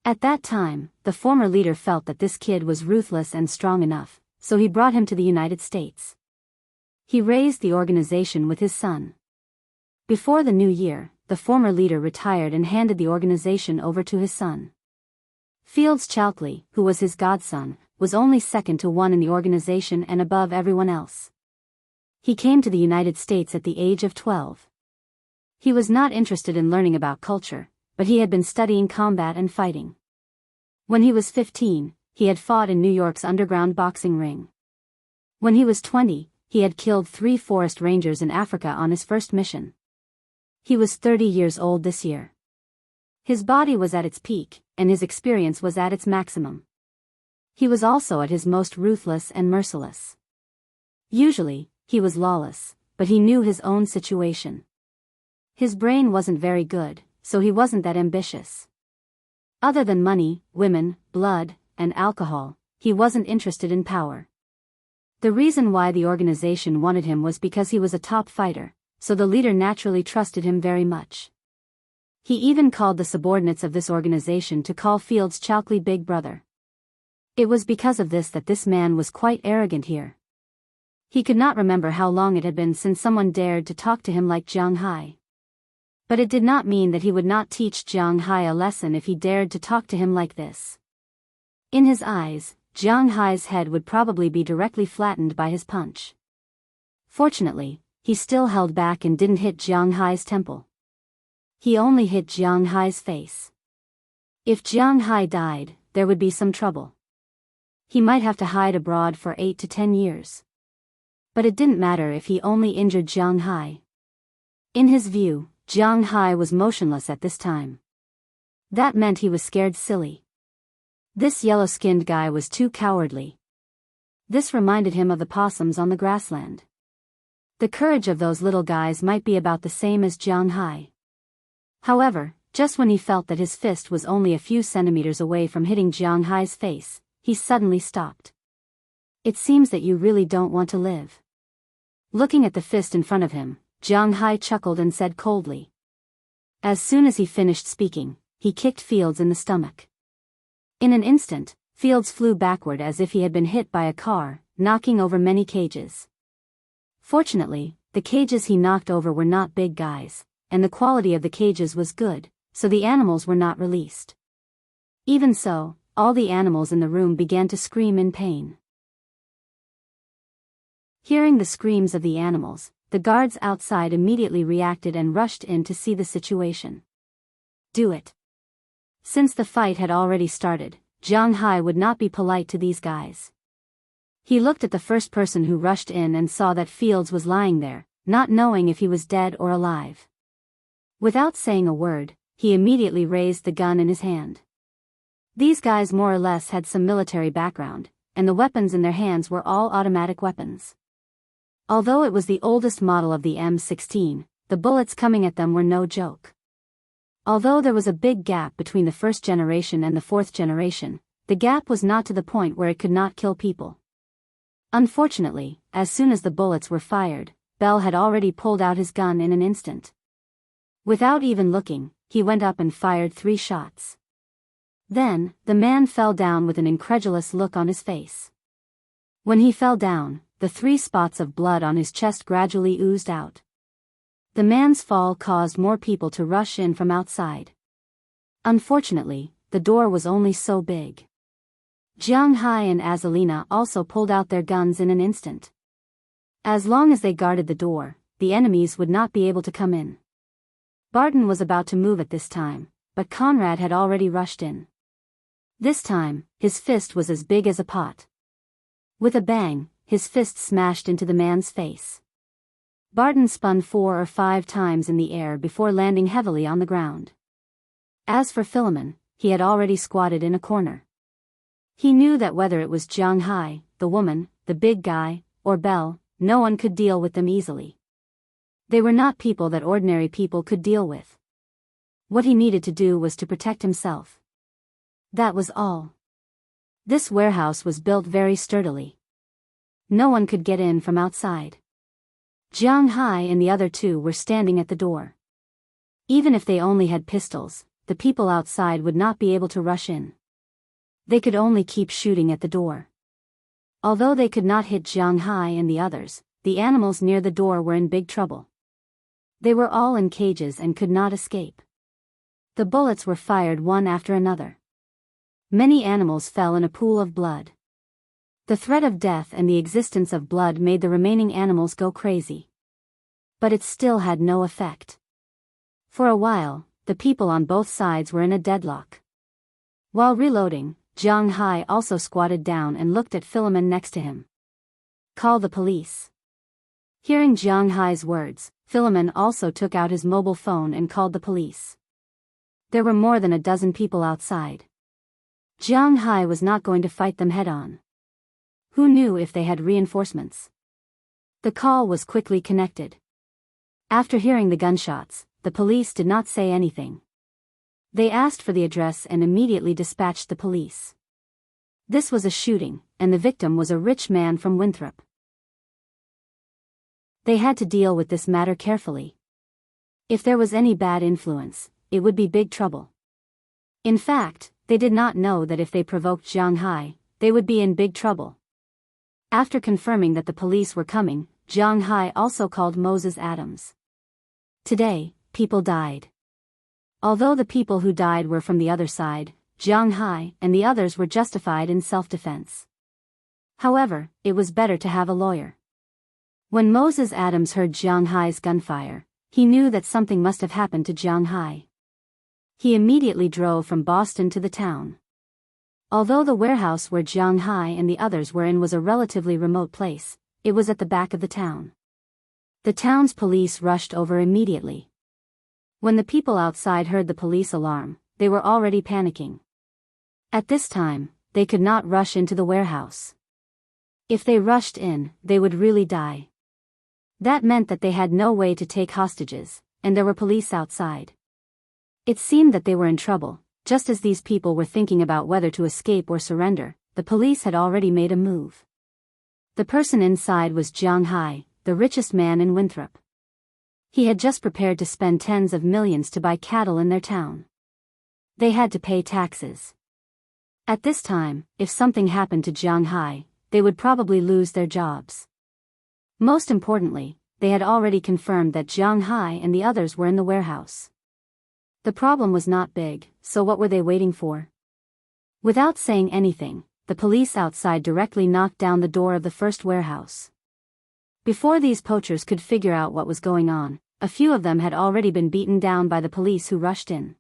At that time, the former leader felt that this kid was ruthless and strong enough, so he brought him to the United States. He raised the organization with his son. Before the new year, the former leader retired and handed the organization over to his son. Fields Chalkley, who was his godson, was only second to one in the organization and above everyone else. He came to the United States at the age of 12. He was not interested in learning about culture, but he had been studying combat and fighting. When he was 15, he had fought in New York's underground boxing ring. When he was 20, he had killed 3 forest rangers in Africa on his first mission. He was 30 years old this year. His body was at its peak, and his experience was at its maximum. He was also at his most ruthless and merciless. Usually, he was lawless, but he knew his own situation. His brain wasn't very good, so he wasn't that ambitious. Other than money, women, blood, and alcohol, he wasn't interested in power. The reason why the organization wanted him was because he was a top fighter, so the leader naturally trusted him very much. He even called the subordinates of this organization to call Fields Chalkley Big Brother. It was because of this that this man was quite arrogant here. He could not remember how long it had been since someone dared to talk to him like Jiang Hai. But it did not mean that he would not teach Jiang Hai a lesson if he dared to talk to him like this. In his eyes, Jiang Hai's head would probably be directly flattened by his punch. Fortunately, he still held back and didn't hit Jiang Hai's temple. He only hit Jiang Hai's face. If Jiang Hai died, there would be some trouble. He might have to hide abroad for 8 to 10 years. But it didn't matter if he only injured Jiang Hai. In his view, Jiang Hai was motionless at this time. That meant he was scared silly. This yellow-skinned guy was too cowardly. This reminded him of the possums on the grassland. The courage of those little guys might be about the same as Jiang Hai. However, just when he felt that his fist was only a few centimeters away from hitting Jiang Hai's face, he suddenly stopped. It seems that you really don't want to live. Looking at the fist in front of him, Jiang Hai chuckled and said coldly. As soon as he finished speaking, he kicked Fields in the stomach. In an instant, Fields flew backward as if he had been hit by a car, knocking over many cages. Fortunately, the cages he knocked over were not big guys, and the quality of the cages was good, so the animals were not released. Even so, all the animals in the room began to scream in pain. Hearing the screams of the animals, the guards outside immediately reacted and rushed in to see the situation. Do it. Since the fight had already started, Jiang Hai would not be polite to these guys. He looked at the first person who rushed in and saw that Fields was lying there, not knowing if he was dead or alive. Without saying a word, he immediately raised the gun in his hand. These guys more or less had some military background, and the weapons in their hands were all automatic weapons. Although it was the oldest model of the M16, the bullets coming at them were no joke. Although there was a big gap between the first generation and the fourth generation, the gap was not to the point where it could not kill people. Unfortunately, as soon as the bullets were fired, Bell had already pulled out his gun in an instant. Without even looking, he went up and fired 3 shots. Then, the man fell down with an incredulous look on his face. When he fell down, the 3 spots of blood on his chest gradually oozed out. The man's fall caused more people to rush in from outside. Unfortunately, the door was only so big. Jiang Hai and Azalina also pulled out their guns in an instant. As long as they guarded the door, the enemies would not be able to come in. Barton was about to move at this time, but Conrad had already rushed in. This time, his fist was as big as a pot. With a bang, his fist smashed into the man's face. Barton spun 4 or 5 times in the air before landing heavily on the ground. As for Philemon, he had already squatted in a corner. He knew that whether it was Jiang Hai, the woman, the big guy, or Bell, no one could deal with them easily. They were not people that ordinary people could deal with. What he needed to do was to protect himself. That was all. This warehouse was built very sturdily. No one could get in from outside. Jiang Hai and the other 2 were standing at the door. Even if they only had pistols, the people outside would not be able to rush in. They could only keep shooting at the door. Although they could not hit Jiang Hai and the others, the animals near the door were in big trouble. They were all in cages and could not escape. The bullets were fired one after another. Many animals fell in a pool of blood. The threat of death and the existence of blood made the remaining animals go crazy. But it still had no effect. For a while, the people on both sides were in a deadlock. While reloading, Jiang Hai also squatted down and looked at Philemon next to him. "Call the police." Hearing Jiang Hai's words, Philemon also took out his mobile phone and called the police. There were more than a dozen people outside. Jiang Hai was not going to fight them head-on. Who knew if they had reinforcements? The call was quickly connected. After hearing the gunshots, the police did not say anything. They asked for the address and immediately dispatched the police. This was a shooting, and the victim was a rich man from Winthrop. They had to deal with this matter carefully. If there was any bad influence, it would be big trouble. In fact, they did not know that if they provoked Jiang Hai, they would be in big trouble. After confirming that the police were coming, Jiang Hai also called Moses Adams. Today, people died. Although the people who died were from the other side, Jiang Hai and the others were justified in self-defense. However, it was better to have a lawyer. When Moses Adams heard Jiang Hai's gunfire, he knew that something must have happened to Jiang Hai. He immediately drove from Boston to the town. Although the warehouse where Jiang Hai and the others were in was a relatively remote place, it was at the back of the town. The town's police rushed over immediately. When the people outside heard the police alarm, they were already panicking. At this time, they could not rush into the warehouse. If they rushed in, they would really die. That meant that they had no way to take hostages, and there were police outside. It seemed that they were in trouble. Just as these people were thinking about whether to escape or surrender, the police had already made a move. The person inside was Jiang Hai, the richest man in Winthrop. He had just prepared to spend tens of millions to buy cattle in their town. They had to pay taxes. At this time, if something happened to Jiang Hai, they would probably lose their jobs. Most importantly, they had already confirmed that Jiang Hai and the others were in the warehouse. The problem was not big, so what were they waiting for? Without saying anything, the police outside directly knocked down the door of the first warehouse. Before these poachers could figure out what was going on, a few of them had already been beaten down by the police who rushed in.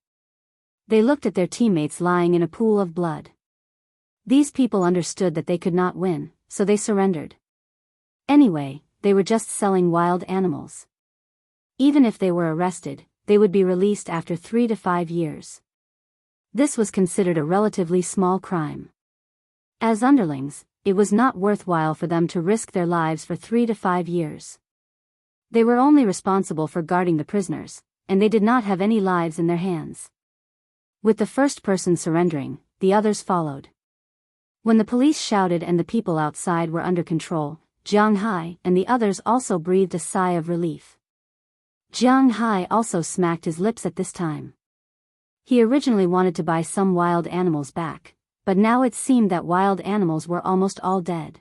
They looked at their teammates lying in a pool of blood. These people understood that they could not win, so they surrendered. Anyway, they were just selling wild animals. Even if they were arrested, they would be released after 3 to 5 years. This was considered a relatively small crime. As underlings, it was not worthwhile for them to risk their lives for 3 to 5 years. They were only responsible for guarding the prisoners, and they did not have any lives in their hands. With the first person surrendering, the others followed. When the police shouted and the people outside were under control, Jiang Hai and the others also breathed a sigh of relief. Jiang Hai also smacked his lips at this time. He originally wanted to buy some wild animals back, but now it seemed that wild animals were almost all dead.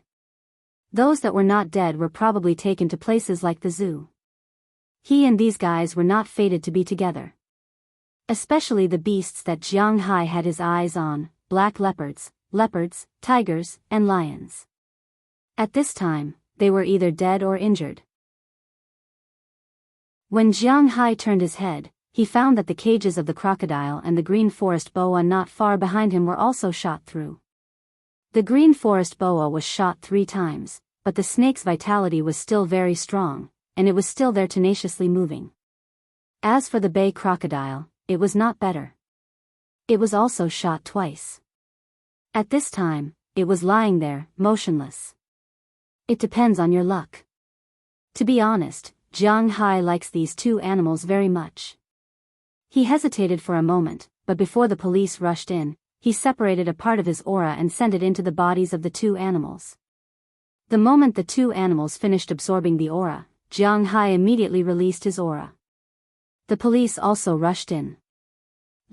Those that were not dead were probably taken to places like the zoo. He and these guys were not fated to be together. Especially the beasts that Jiang Hai had his eyes on, black leopards, tigers, and lions. At this time, they were either dead or injured. When Jiang Hai turned his head, he found that the cages of the crocodile and the green forest boa not far behind him were also shot through. The green forest boa was shot 3 times, but the snake's vitality was still very strong, and it was still there tenaciously moving. As for the bay crocodile, it was not better. It was also shot twice. At this time, it was lying there, motionless. It depends on your luck. To be honest, Jiang Hai likes these 2 animals very much. He hesitated for a moment, but before the police rushed in, he separated a part of his aura and sent it into the bodies of the 2 animals. The moment the 2 animals finished absorbing the aura, Jiang Hai immediately released his aura. The police also rushed in.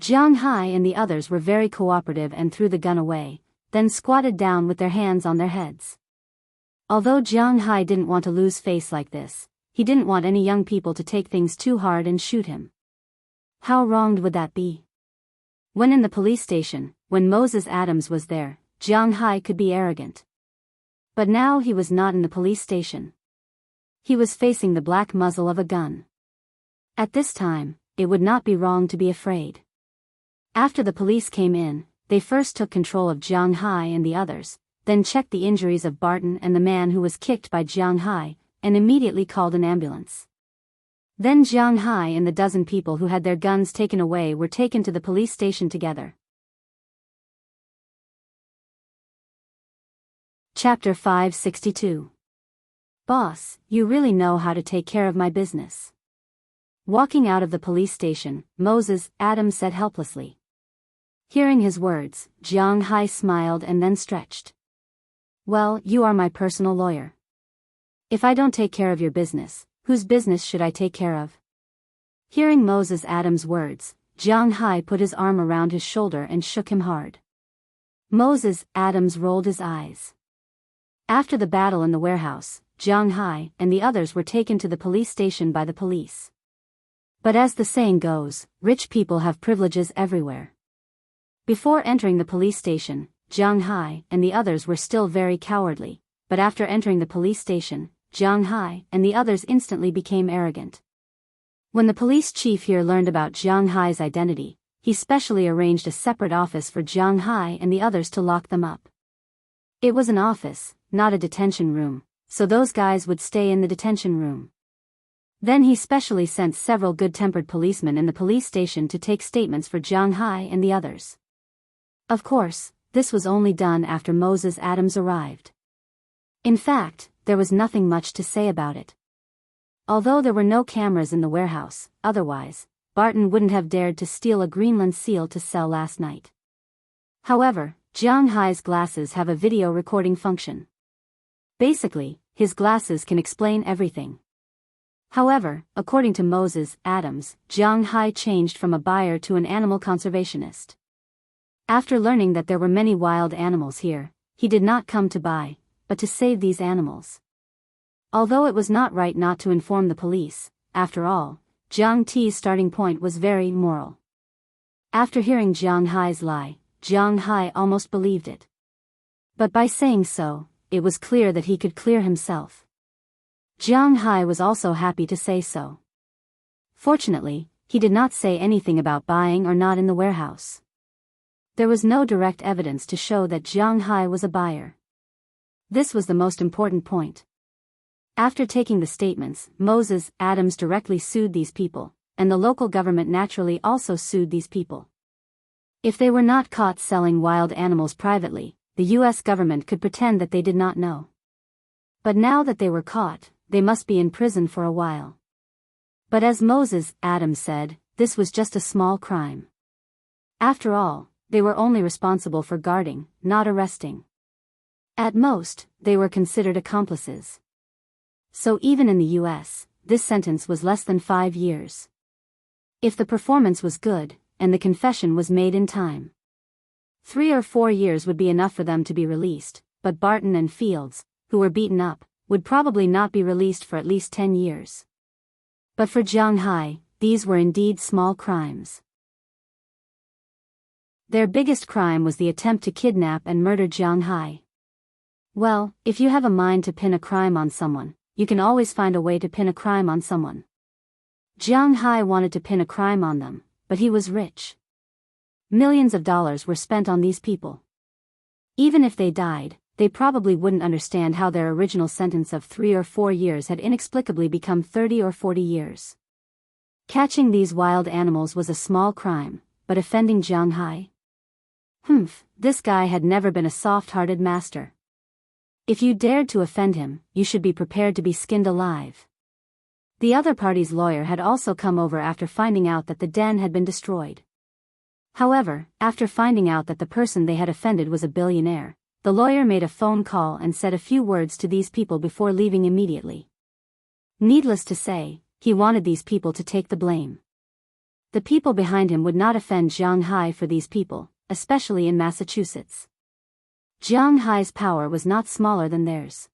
Jiang Hai and the others were very cooperative and threw the gun away, then squatted down with their hands on their heads. Although Jiang Hai didn't want to lose face like this, he didn't want any young people to take things too hard and shoot him. How wronged would that be? When in the police station, when Moses Adams was there, Jiang Hai could be arrogant. But now he was not in the police station. He was facing the black muzzle of a gun. At this time, it would not be wrong to be afraid. After the police came in, they first took control of Jiang Hai and the others, then checked the injuries of Barton and the man who was kicked by Jiang Hai, and immediately called an ambulance. Then Jiang Hai and the dozen people who had their guns taken away were taken to the police station together. Chapter 562. Boss, you really know how to take care of my business. Walking out of the police station, Moses Adams said helplessly. Hearing his words, Jiang Hai smiled and then stretched. Well, you are my personal lawyer. If I don't take care of your business, whose business should I take care of? Hearing Moses Adams' words, Jiang Hai put his arm around his shoulder and shook him hard. Moses Adams rolled his eyes. After the battle in the warehouse, Jiang Hai and the others were taken to the police station by the police. But as the saying goes, rich people have privileges everywhere. Before entering the police station, Jiang Hai and the others were still very cowardly, but after entering the police station, Jiang Hai and the others instantly became arrogant. When the police chief here learned about Jiang Hai's identity, he specially arranged a separate office for Jiang Hai and the others to lock them up. It was an office, not a detention room, so those guys would stay in the detention room. Then he specially sent several good-tempered policemen in the police station to take statements for Jiang Hai and the others. Of course, this was only done after Moses Adams arrived. In fact, there was nothing much to say about it. Although there were no cameras in the warehouse, otherwise, Barton wouldn't have dared to steal a Greenland seal to sell last night. However, Jiang Hai's glasses have a video recording function. Basically, his glasses can explain everything. However, according to Moses Adams, Jiang Hai changed from a buyer to an animal conservationist. After learning that there were many wild animals here, he did not come to buy, but to save these animals. Although it was not right not to inform the police, after all, Jiang Ti's starting point was very moral. After hearing Jiang Hai's lie, Jiang Hai almost believed it. But by saying so, it was clear that he could clear himself. Jiang Hai was also happy to say so. Fortunately, he did not say anything about buying or not in the warehouse. There was no direct evidence to show that Jiang Hai was a buyer. This was the most important point. After taking the statements, Moses Adams directly sued these people, and the local government naturally also sued these people. If they were not caught selling wild animals privately, the U.S. government could pretend that they did not know. But now that they were caught, they must be in prison for a while. But as Moses Adams said, this was just a small crime. After all, they were only responsible for guarding, not arresting. At most, they were considered accomplices. So even in the U.S., this sentence was less than 5 years. If the performance was good, and the confession was made in time, 3 or 4 years would be enough for them to be released, but Barton and Fields, who were beaten up, would probably not be released for at least 10 years. But for Jiang Hai, these were indeed small crimes. Their biggest crime was the attempt to kidnap and murder Jiang Hai. Well, if you have a mind to pin a crime on someone, you can always find a way to pin a crime on someone. Jiang Hai wanted to pin a crime on them, but he was rich. Millions of dollars were spent on these people. Even if they died, they probably wouldn't understand how their original sentence of 3 or 4 years had inexplicably become 30 or 40 years. Catching these wild animals was a small crime, but offending Jiang Hai? This guy had never been a soft-hearted master. If you dared to offend him, you should be prepared to be skinned alive. The other party's lawyer had also come over after finding out that the den had been destroyed. However, after finding out that the person they had offended was a billionaire, the lawyer made a phone call and said a few words to these people before leaving immediately. Needless to say, he wanted these people to take the blame. The people behind him would not offend Jiang Hai for these people, especially in Massachusetts. Jiang Hai's power was not smaller than theirs.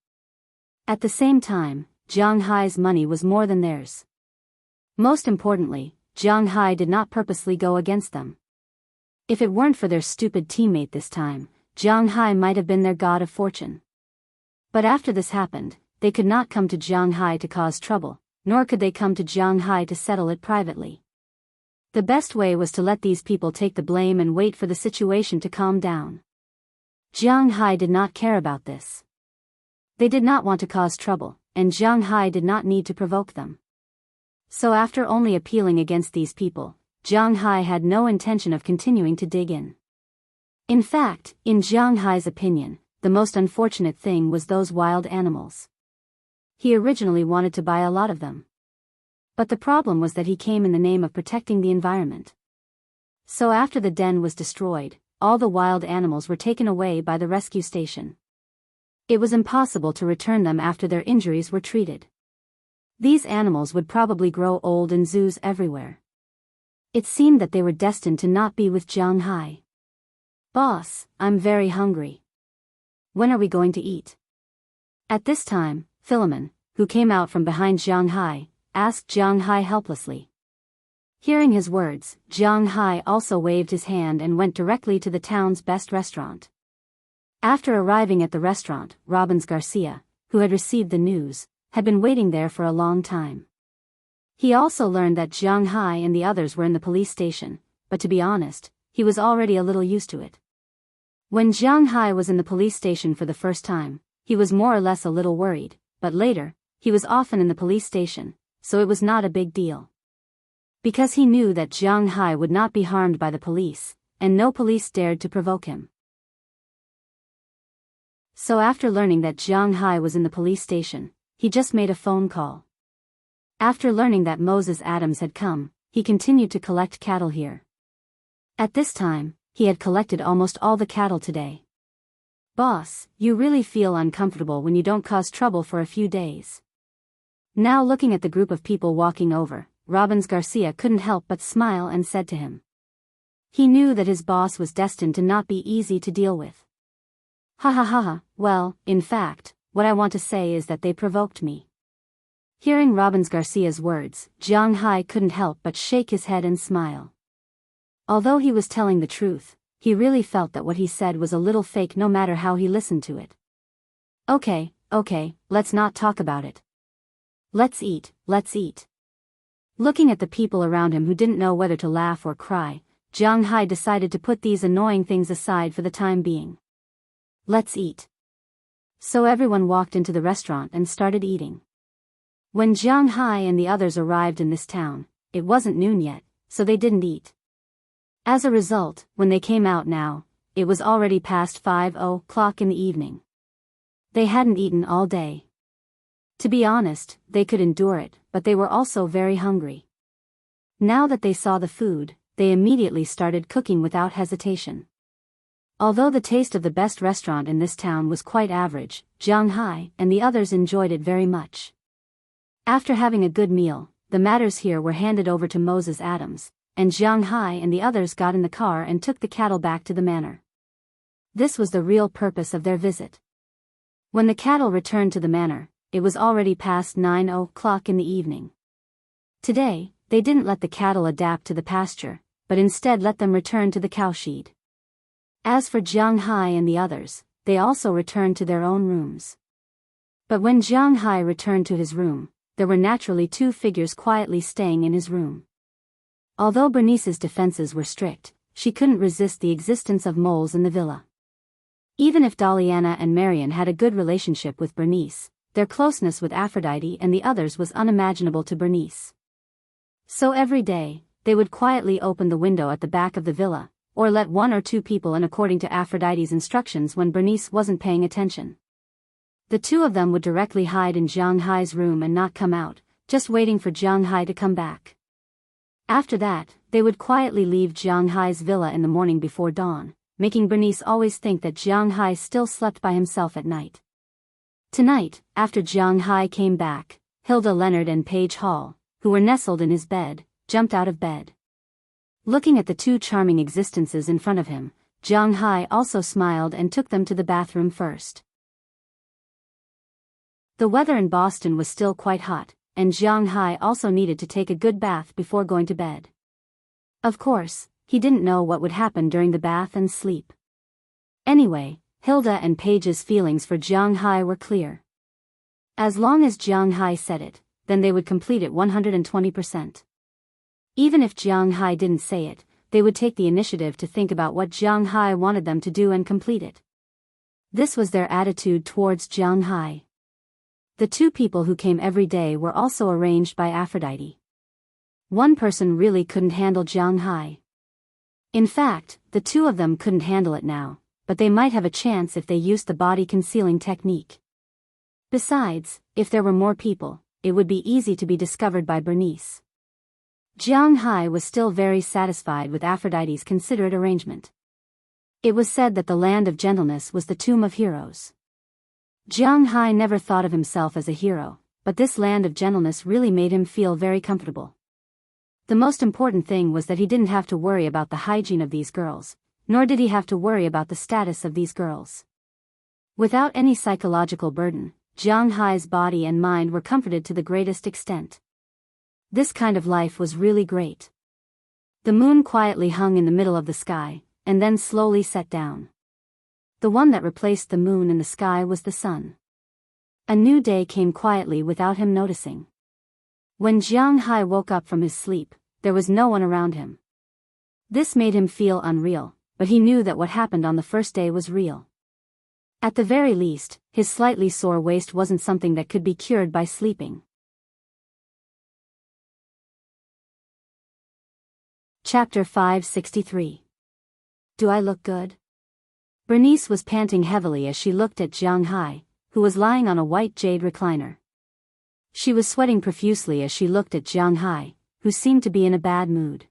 At the same time, Jiang Hai's money was more than theirs. Most importantly, Jiang Hai did not purposely go against them. If it weren't for their stupid teammate this time, Jiang Hai might have been their god of fortune. But after this happened, they could not come to Jiang Hai to cause trouble, nor could they come to Jiang Hai to settle it privately. The best way was to let these people take the blame and wait for the situation to calm down. Jiang Hai did not care about this. They did not want to cause trouble, and Jiang Hai did not need to provoke them. So after only appealing against these people, Jiang Hai had no intention of continuing to dig in. In fact, in Jiang Hai's opinion, the most unfortunate thing was those wild animals. He originally wanted to buy a lot of them. But the problem was that he came in the name of protecting the environment. So after the den was destroyed, all the wild animals were taken away by the rescue station. It was impossible to return them after their injuries were treated. These animals would probably grow old in zoos everywhere. It seemed that they were destined to not be with Jiang Hai. "Boss, I'm very hungry. When are we going to eat?" At this time, Philemon, who came out from behind Jiang Hai, asked Jiang Hai helplessly. Hearing his words, Jiang Hai also waved his hand and went directly to the town's best restaurant. After arriving at the restaurant, Robbins Garcia, who had received the news, had been waiting there for a long time. He also learned that Jiang Hai and the others were in the police station, but to be honest, he was already a little used to it. When Jiang Hai was in the police station for the first time, he was more or less a little worried, but later, he was often in the police station, so it was not a big deal. Because he knew that Jiang Hai would not be harmed by the police, and no police dared to provoke him. So after learning that Jiang Hai was in the police station, he just made a phone call. After learning that Moses Adams had come, he continued to collect cattle here. At this time, he had collected almost all the cattle today. "Boss, you really feel uncomfortable when you don't cause trouble for a few days." Now looking at the group of people walking over, Robbins Garcia couldn't help but smile and said to him. He knew that his boss was destined to not be easy to deal with. "Ha ha ha ha, well, in fact, what I want to say is that they provoked me." Hearing Robbins Garcia's words, Jiang Hai couldn't help but shake his head and smile. Although he was telling the truth, he really felt that what he said was a little fake no matter how he listened to it. Okay, let's not talk about it. Let's eat. Looking at the people around him who didn't know whether to laugh or cry, Jiang Hai decided to put these annoying things aside for the time being. Let's eat. So everyone walked into the restaurant and started eating. When Jiang Hai and the others arrived in this town, it wasn't noon yet, so they didn't eat. As a result, when they came out now, it was already past 5:00 in the evening. They hadn't eaten all day. To be honest, they could endure it, but they were also very hungry. Now that they saw the food, they immediately started cooking without hesitation. Although the taste of the best restaurant in this town was quite average, Jiang Hai and the others enjoyed it very much. After having a good meal, the matters here were handed over to Moses Adams, and Jiang Hai and the others got in the car and took the cattle back to the manor. This was the real purpose of their visit. When the cattle returned to the manor, it was already past 9:00 in the evening. Today, they didn't let the cattle adapt to the pasture, but instead let them return to the cowshed. As for Jiang Hai and the others, they also returned to their own rooms. But when Jiang Hai returned to his room, there were naturally two figures quietly staying in his room. Although Bernice's defenses were strict, she couldn't resist the existence of moles in the villa. Even if Daliana and Marian had a good relationship with Bernice, their closeness with Aphrodite and the others was unimaginable to Bernice. So every day, they would quietly open the window at the back of the villa, or let one or two people in according to Aphrodite's instructions when Bernice wasn't paying attention. The two of them would directly hide in Jiang Hai's room and not come out, just waiting for Jiang Hai to come back. After that, they would quietly leave Jiang Hai's villa in the morning before dawn, making Bernice always think that Jiang Hai still slept by himself at night. Tonight, after Jiang Hai came back, Hilda Leonard and Paige Hall, who were nestled in his bed, jumped out of bed. Looking at the two charming existences in front of him, Jiang Hai also smiled and took them to the bathroom first. The weather in Boston was still quite hot, and Jiang Hai also needed to take a good bath before going to bed. Of course, he didn't know what would happen during the bath and sleep. Anyway, Hilda and Paige's feelings for Jiang Hai were clear. As long as Jiang Hai said it, then they would complete it 120%. Even if Jiang Hai didn't say it, they would take the initiative to think about what Jiang Hai wanted them to do and complete it. This was their attitude towards Jiang Hai. The two people who came every day were also arranged by Aphrodite. One person really couldn't handle Jiang Hai. In fact, the two of them couldn't handle it now, but they might have a chance if they used the body concealing technique. Besides, if there were more people, it would be easy to be discovered by Bernice. Jiang Hai was still very satisfied with Aphrodite's considerate arrangement. It was said that the land of gentleness was the tomb of heroes. Jiang Hai never thought of himself as a hero, but this land of gentleness really made him feel very comfortable. The most important thing was that he didn't have to worry about the hygiene of these girls, nor did he have to worry about the status of these girls. Without any psychological burden, Jiang Hai's body and mind were comforted to the greatest extent. This kind of life was really great. The moon quietly hung in the middle of the sky, and then slowly set down. The one that replaced the moon in the sky was the sun. A new day came quietly without him noticing. When Jiang Hai woke up from his sleep, there was no one around him. This made him feel unreal, but he knew that what happened on the first day was real. At the very least, his slightly sore waist wasn't something that could be cured by sleeping. Chapter 563. Do I look good? Bernice was panting heavily as she looked at Jiang Hai, who was lying on a white jade recliner. She was sweating profusely as she looked at Jiang Hai, who seemed to be in a bad mood.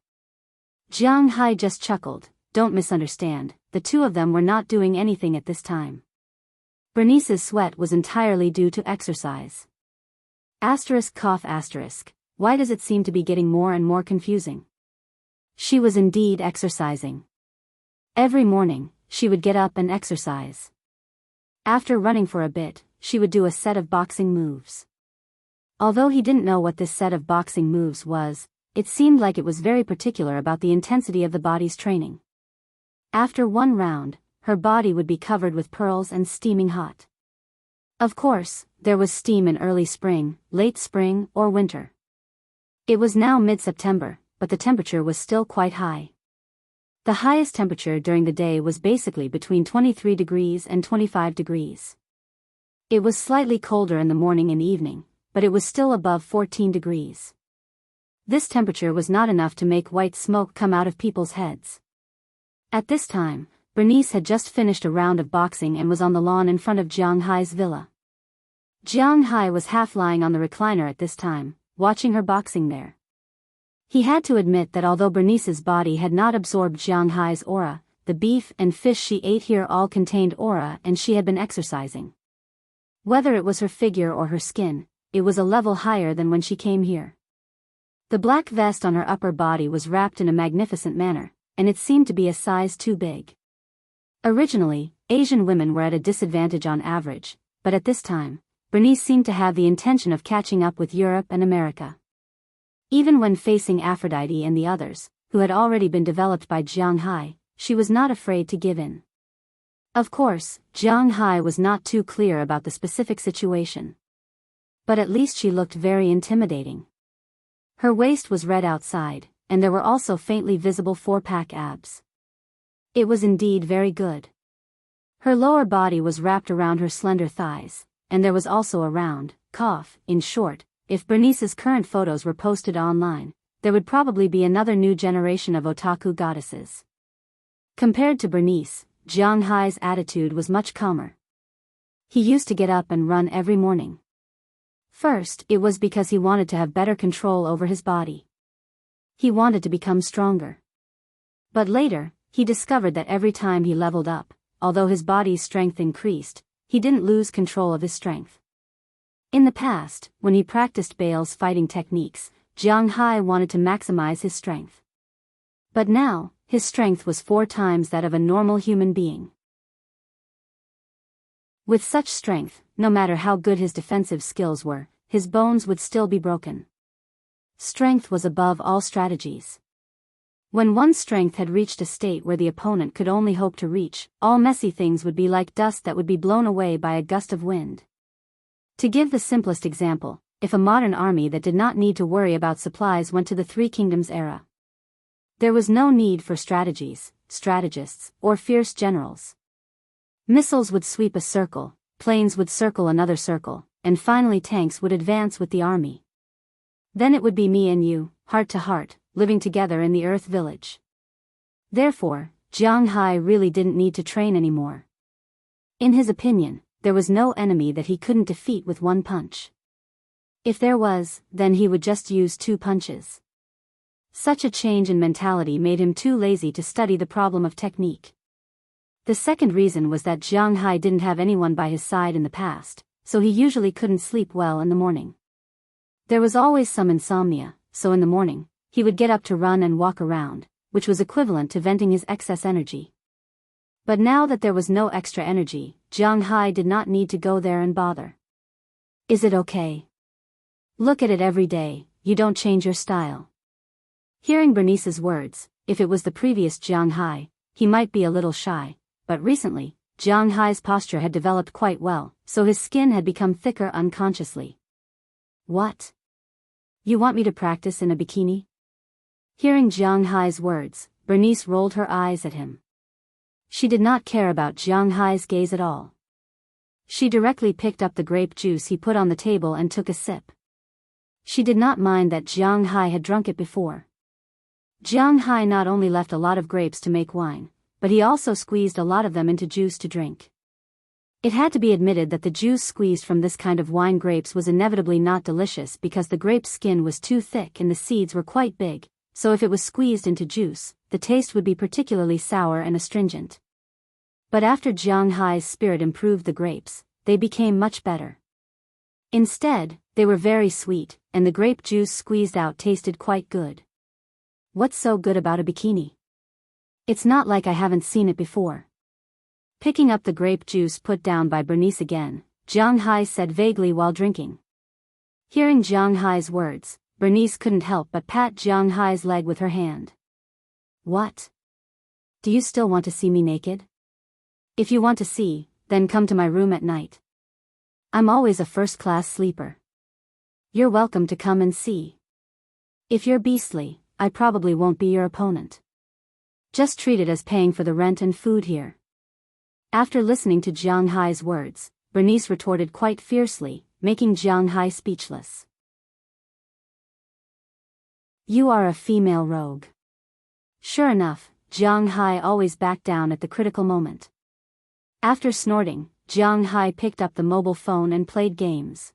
Jiang Hai just chuckled. Don't misunderstand, the two of them were not doing anything at this time. Bernice's sweat was entirely due to exercise. ****. Why does it seem to be getting more and more confusing? She was indeed exercising. Every morning, she would get up and exercise. After running for a bit, she would do a set of boxing moves. Although he didn't know what this set of boxing moves was, it seemed like it was very particular about the intensity of the body's training. After one round, her body would be covered with pearls and steaming hot. Of course, there was steam in early spring, late spring, or winter. It was now mid-September, but the temperature was still quite high. The highest temperature during the day was basically between 23 degrees and 25 degrees. It was slightly colder in the morning and evening, but it was still above 14 degrees. This temperature was not enough to make white smoke come out of people's heads. At this time, Bernice had just finished a round of boxing and was on the lawn in front of Jiang Hai's villa. Jiang Hai was half lying on the recliner at this time, watching her boxing there. He had to admit that although Bernice's body had not absorbed Jiang Hai's aura, the beef and fish she ate here all contained aura and she had been exercising. Whether it was her figure or her skin, it was a level higher than when she came here. The black vest on her upper body was wrapped in a magnificent manner, and it seemed to be a size too big. Originally, Asian women were at a disadvantage on average, but at this time, Bernice seemed to have the intention of catching up with Europe and America. Even when facing Aphrodite and the others, who had already been developed by Jiang Hai, she was not afraid to give in. Of course, Jiang Hai was not too clear about the specific situation. But at least she looked very intimidating. Her waist was red outside, and there were also faintly visible four-pack abs. It was indeed very good. Her lower body was wrapped around her slender thighs, and there was also a round cough. In short, if Bernice's current photos were posted online, there would probably be another new generation of otaku goddesses. Compared to Bernice, Jiang Hai's attitude was much calmer. He used to get up and run every morning. First, it was because he wanted to have better control over his body. He wanted to become stronger. But later, he discovered that every time he leveled up, although his body's strength increased, he didn't lose control of his strength. In the past, when he practiced Biyao's fighting techniques, Jiang Hai wanted to maximize his strength. But now, his strength was 4 times that of a normal human being. With such strength, no matter how good his defensive skills were, his bones would still be broken. Strength was above all strategies. When one's strength had reached a state where the opponent could only hope to reach, all messy things would be like dust that would be blown away by a gust of wind. To give the simplest example, if a modern army that did not need to worry about supplies went to the Three Kingdoms era, there was no need for strategists, or fierce generals. Missiles would sweep a circle, planes would circle another circle, and finally tanks would advance with the army. Then it would be me and you, heart to heart, living together in the Earth Village. Therefore, Jiang Hai really didn't need to train anymore. In his opinion, there was no enemy that he couldn't defeat with one punch. If there was, then he would just use 2 punches. Such a change in mentality made him too lazy to study the problem of technique. The second reason was that Jiang Hai didn't have anyone by his side in the past, so he usually couldn't sleep well in the morning. There was always some insomnia, so in the morning, he would get up to run and walk around, which was equivalent to venting his excess energy. But now that there was no extra energy, Jiang Hai did not need to go there and bother. Is it okay? Look at it every day, you don't change your style. Hearing Bernice's words, if it was the previous Jiang Hai, he might be a little shy, but recently, Jiang Hai's posture had developed quite well, so his skin had become thicker unconsciously. What? You want me to practice in a bikini? Hearing Jiang Hai's words, Bernice rolled her eyes at him. She did not care about Jiang Hai's gaze at all. She directly picked up the grape juice he put on the table and took a sip. She did not mind that Jiang Hai had drunk it before. Jiang Hai not only left a lot of grapes to make wine, but he also squeezed a lot of them into juice to drink. It had to be admitted that the juice squeezed from this kind of wine grapes was inevitably not delicious because the grape skin was too thick and the seeds were quite big, so if it was squeezed into juice, the taste would be particularly sour and astringent. But after Jiang Hai's spirit improved the grapes, they became much better. Instead, they were very sweet, and the grape juice squeezed out tasted quite good. What's so good about a bikini? It's not like I haven't seen it before. Picking up the grape juice put down by Bernice again, Jiang Hai said vaguely while drinking. Hearing Jiang Hai's words, Bernice couldn't help but pat Jiang Hai's leg with her hand. What? Do you still want to see me naked? If you want to see, then come to my room at night. I'm always a first-class sleeper. You're welcome to come and see. If you're beastly, I probably won't be your opponent. Just treat it as paying for the rent and food here. After listening to Jiang Hai's words, Bernice retorted quite fiercely, making Jiang Hai speechless. You are a female rogue. Sure enough, Jiang Hai always backed down at the critical moment. After snorting, Jiang Hai picked up the mobile phone and played games.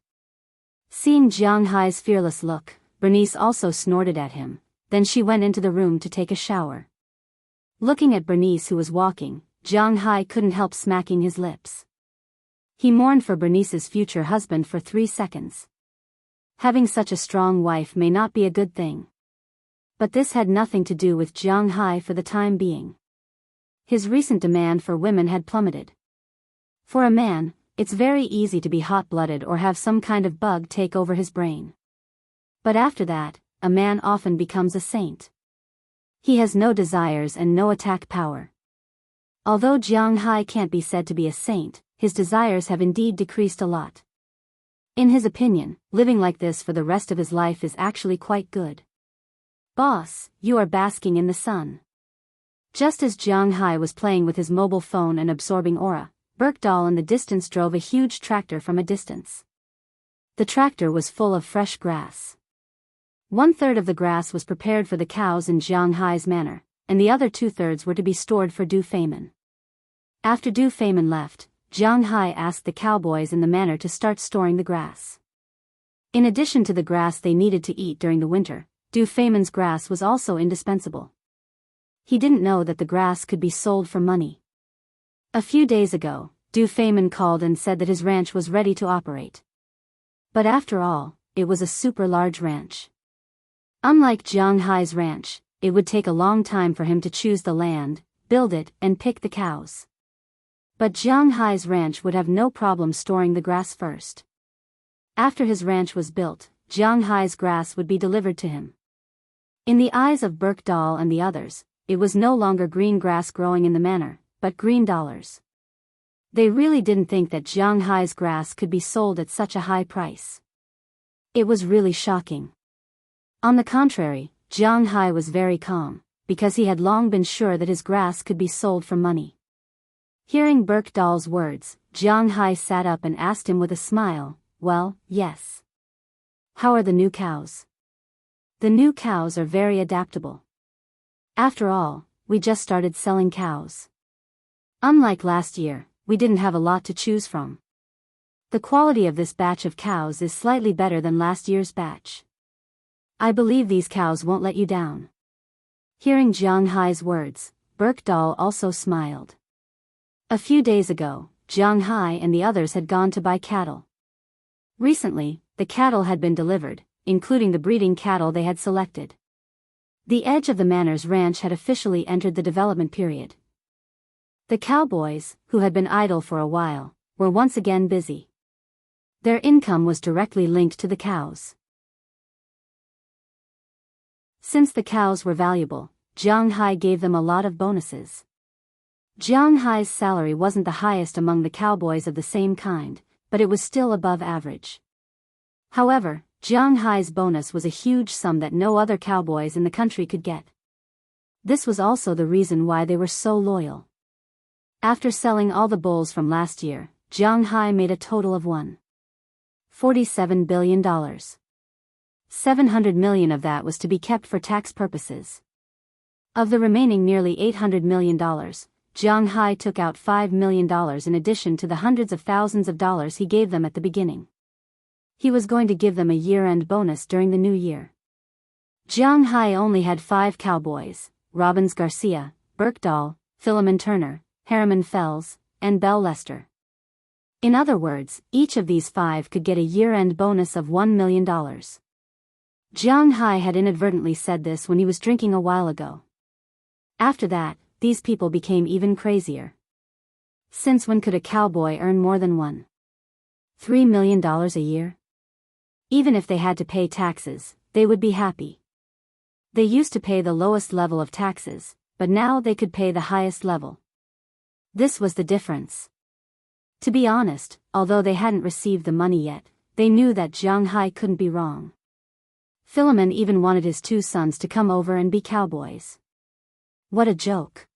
Seeing Jiang Hai's fearless look, Bernice also snorted at him, then she went into the room to take a shower. Looking at Bernice who was walking, Jiang Hai couldn't help smacking his lips. He mourned for Bernice's future husband for 3 seconds. Having such a strong wife may not be a good thing. But this had nothing to do with Jiang Hai for the time being. His recent demand for women had plummeted. For a man, it's very easy to be hot-blooded or have some kind of bug take over his brain. But after that, a man often becomes a saint. He has no desires and no attack power. Although Jiang Hai can't be said to be a saint, his desires have indeed decreased a lot. In his opinion, living like this for the rest of his life is actually quite good. Boss, you are basking in the sun. Just as Jiang Hai was playing with his mobile phone and absorbing aura, Birkdahl in the distance drove a huge tractor from a distance. The tractor was full of fresh grass. 1/3 of the grass was prepared for the cows in Jiang Hai's manor, and the other 2/3 were to be stored for Du Feimin. After Du Feimin left, Jiang Hai asked the cowboys in the manor to start storing the grass. In addition to the grass they needed to eat during the winter, Du Feimin's grass was also indispensable. He didn't know that the grass could be sold for money. A few days ago, Du Feimin called and said that his ranch was ready to operate. But after all, it was a super large ranch. Unlike Jiang Hai's ranch, it would take a long time for him to choose the land, build it, and pick the cows. But Jiang Hai's ranch would have no problem storing the grass first. After his ranch was built, Jiang Hai's grass would be delivered to him. In the eyes of Birkdal and the others, it was no longer green grass growing in the manor, but green dollars. They really didn't think that Jiang Hai's grass could be sold at such a high price. It was really shocking. On the contrary, Jiang Hai was very calm, because he had long been sure that his grass could be sold for money. Hearing Birkdal's words, Jiang Hai sat up and asked him with a smile, "Well, yes. How are the new cows?" "The new cows are very adaptable. After all, we just started selling cows. Unlike last year, we didn't have a lot to choose from. The quality of this batch of cows is slightly better than last year's batch. I believe these cows won't let you down." Hearing Jiang Hai's words, Birkdal also smiled. A few days ago, Jiang Hai and the others had gone to buy cattle. Recently, the cattle had been delivered, including the breeding cattle they had selected. The edge of the manor's ranch had officially entered the development period. The cowboys, who had been idle for a while, were once again busy. Their income was directly linked to the cows. Since the cows were valuable, Jiang Hai gave them a lot of bonuses. Jiang Hai's salary wasn't the highest among the cowboys of the same kind, but it was still above average. However, Jiang Hai's bonus was a huge sum that no other cowboys in the country could get. This was also the reason why they were so loyal. After selling all the bulls from last year, Jiang Hai made a total of $1.47 billion. 700 million of that was to be kept for tax purposes. Of the remaining nearly $800 million, Jiang Hai took out $5 million in addition to the hundreds of thousands of dollars he gave them at the beginning. He was going to give them a year-end bonus during the new year. Jiang Hai only had 5 cowboys: Robbins Garcia, Birkdal, Philemon Turner, Harriman Fells, and Bell Lester. In other words, each of these 5 could get a year-end bonus of $1 million. Jiang Hai had inadvertently said this when he was drinking a while ago. After that, these people became even crazier. Since when could a cowboy earn more than $3 million a year? Even if they had to pay taxes, they would be happy. They used to pay the lowest level of taxes, but now they could pay the highest level. This was the difference. To be honest, although they hadn't received the money yet, they knew that Jiang Hai couldn't be wrong. Philemon even wanted his 2 sons to come over and be cowboys. What a joke.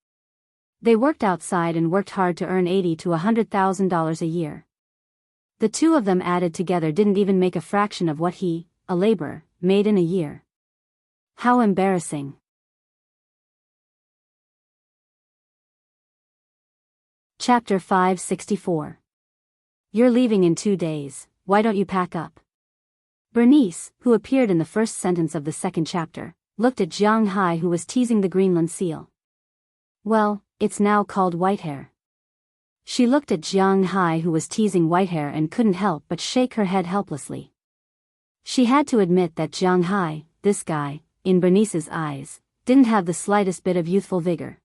They worked outside and worked hard to earn $80,000 to $100,000 a year. The 2 of them added together didn't even make a fraction of what he, a laborer, made in a year. How embarrassing. Chapter 564. You're leaving in 2 days, why don't you pack up? Bernice, who appeared in the first sentence of the second chapter, looked at Jiang Hai, who was teasing the Greenland seal. Well, it's now called Whitehair. She looked at Jiang Hai, who was teasing Whitehair, and couldn't help but shake her head helplessly. She had to admit that Jiang Hai, this guy, in Bernice's eyes, didn't have the slightest bit of youthful vigor.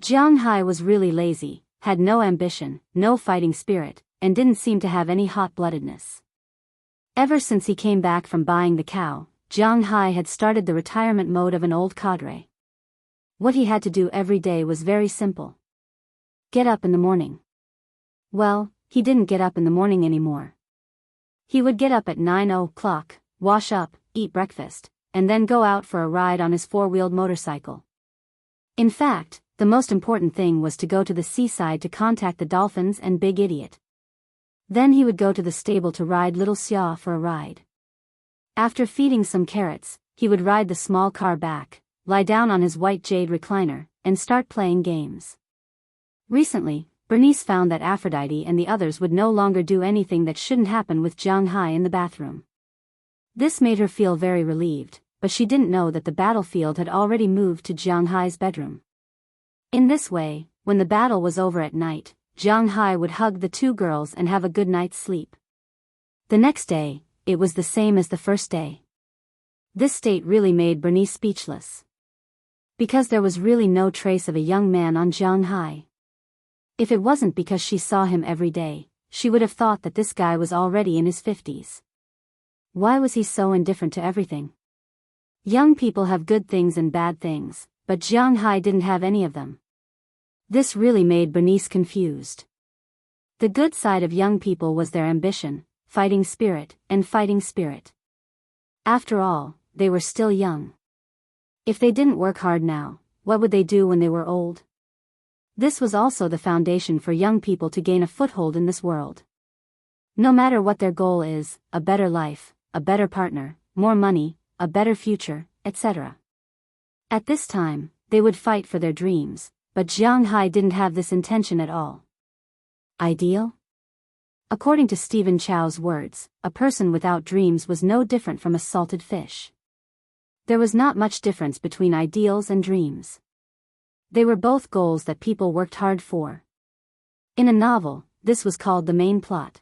Jiang Hai was really lazy, had no ambition, no fighting spirit, and didn't seem to have any hot-bloodedness. Ever since he came back from buying the cow, Jiang Hai had started the retirement mode of an old cadre. What he had to do every day was very simple. Get up in the morning. Well, he didn't get up in the morning anymore. He would get up at 9 o'clock, wash up, eat breakfast, and then go out for a ride on his 4-wheeled motorcycle. In fact, the most important thing was to go to the seaside to contact the dolphins and Big Idiot. Then he would go to the stable to ride Little Xia for a ride. After feeding some carrots, he would ride the small car back, lie down on his white jade recliner, and start playing games. Recently, Bernice found that Aphrodite and the others would no longer do anything that shouldn't happen with Jiang Hai in the bathroom. This made her feel very relieved, but she didn't know that the battlefield had already moved to Jiang Hai's bedroom. In this way, when the battle was over at night, Jiang Hai would hug the 2 girls and have a good night's sleep. The next day, it was the same as the first day. This state really made Bernice speechless. Because there was really no trace of a young man on Jiang Hai. If it wasn't because she saw him every day, she would have thought that this guy was already in his 50s. Why was he so indifferent to everything? Young people have good things and bad things, but Jiang Hai didn't have any of them. This really made Bernice confused. The good side of young people was their ambition, fighting spirit, and fighting spirit. After all, they were still young. If they didn't work hard now, what would they do when they were old? This was also the foundation for young people to gain a foothold in this world. No matter what their goal is, a better life, a better partner, more money, a better future, etc. At this time, they would fight for their dreams, but Jiang Hai didn't have this intention at all. Ideal? According to Stephen Chow's words, a person without dreams was no different from a salted fish. There was not much difference between ideals and dreams. They were both goals that people worked hard for. In a novel, this was called the main plot.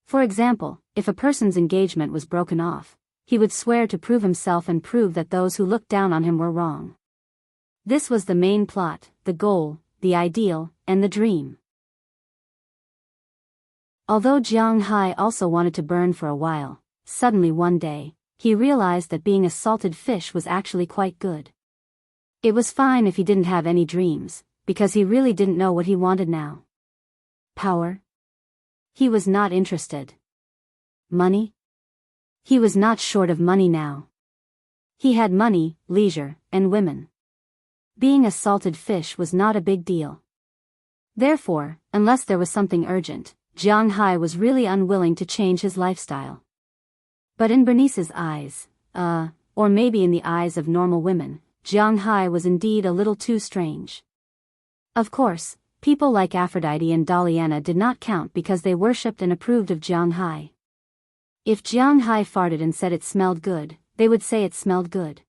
For example, if a person's engagement was broken off, he would swear to prove himself and prove that those who looked down on him were wrong. This was the main plot, the goal, the ideal, and the dream. Although Jiang Hai also wanted to burn for a while, suddenly one day, he realized that being a salted fish was actually quite good. It was fine if he didn't have any dreams, because he really didn't know what he wanted now. Power? He was not interested. Money? He was not short of money now. He had money, leisure, and women. Being a salted fish was not a big deal. Therefore, unless there was something urgent, Jiang Hai was really unwilling to change his lifestyle. But in Bernice's eyes, or maybe in the eyes of normal women, Jiang Hai was indeed a little too strange. Of course, people like Aphrodite and Daliana did not count because they worshipped and approved of Jiang Hai. If Jiang Hai farted and said it smelled good, they would say it smelled good.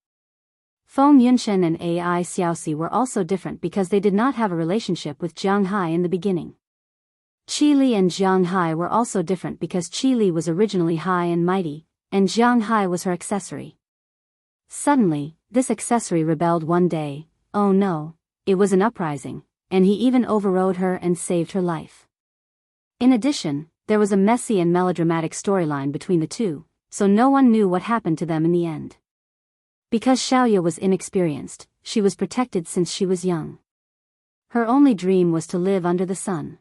Feng Yunshen and Ai Xiaoxi were also different because they did not have a relationship with Jiang Hai in the beginning. Qi Li and Jiang Hai were also different because Qi Li was originally high and mighty, and Jiang Hai was her accessory. Suddenly, this accessory rebelled one day. Oh no, it was an uprising, and he even overrode her and saved her life. In addition, there was a messy and melodramatic storyline between the two, so no one knew what happened to them in the end. Because Xiaoya was inexperienced, she was protected since she was young. Her only dream was to live under the sun.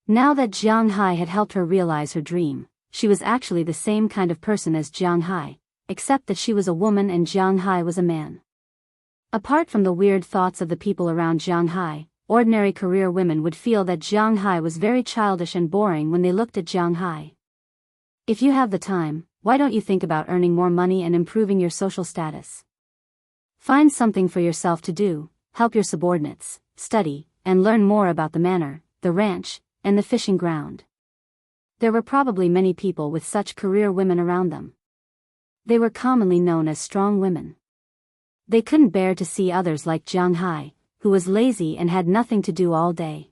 Now that Jiang Hai had helped her realize her dream, she was actually the same kind of person as Jiang Hai, except that she was a woman and Jiang Hai was a man. Apart from the weird thoughts of the people around Jiang Hai, ordinary career women would feel that Jiang Hai was very childish and boring when they looked at Jiang Hai. If you have the time, why don't you think about earning more money and improving your social status? Find something for yourself to do, help your subordinates, study, and learn more about the manor, the ranch, and the fishing ground. There were probably many people with such career women around them. They were commonly known as strong women. They couldn't bear to see others like Jiang Hai, who was lazy and had nothing to do all day.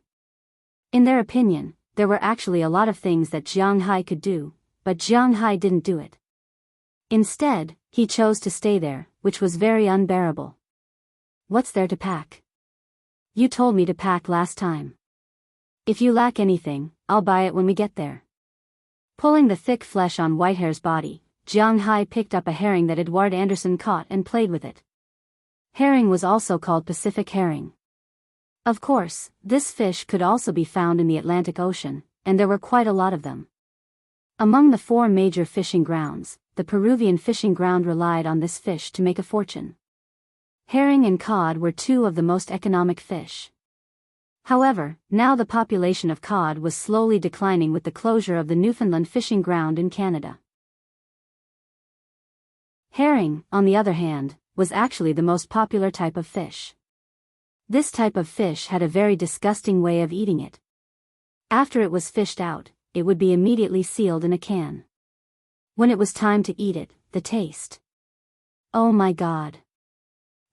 In their opinion, there were actually a lot of things that Jiang Hai could do, but Jiang Hai didn't do it. Instead, he chose to stay there, which was very unbearable. What's there to pack? You told me to pack last time. If you lack anything, I'll buy it when we get there. Pulling the thick flesh on Whitehair's body, Jiang Hai picked up a herring that Edward Anderson caught and played with it. Herring was also called Pacific herring. Of course, this fish could also be found in the Atlantic Ocean, and there were quite a lot of them. Among the 4 major fishing grounds, the Peruvian fishing ground relied on this fish to make a fortune. Herring and cod were 2 of the most economic fish. However, now the population of cod was slowly declining with the closure of the Newfoundland fishing ground in Canada. Herring, on the other hand, was actually the most popular type of fish. This type of fish had a very disgusting way of eating it. After it was fished out, it would be immediately sealed in a can. When it was time to eat it, the taste. Oh my God.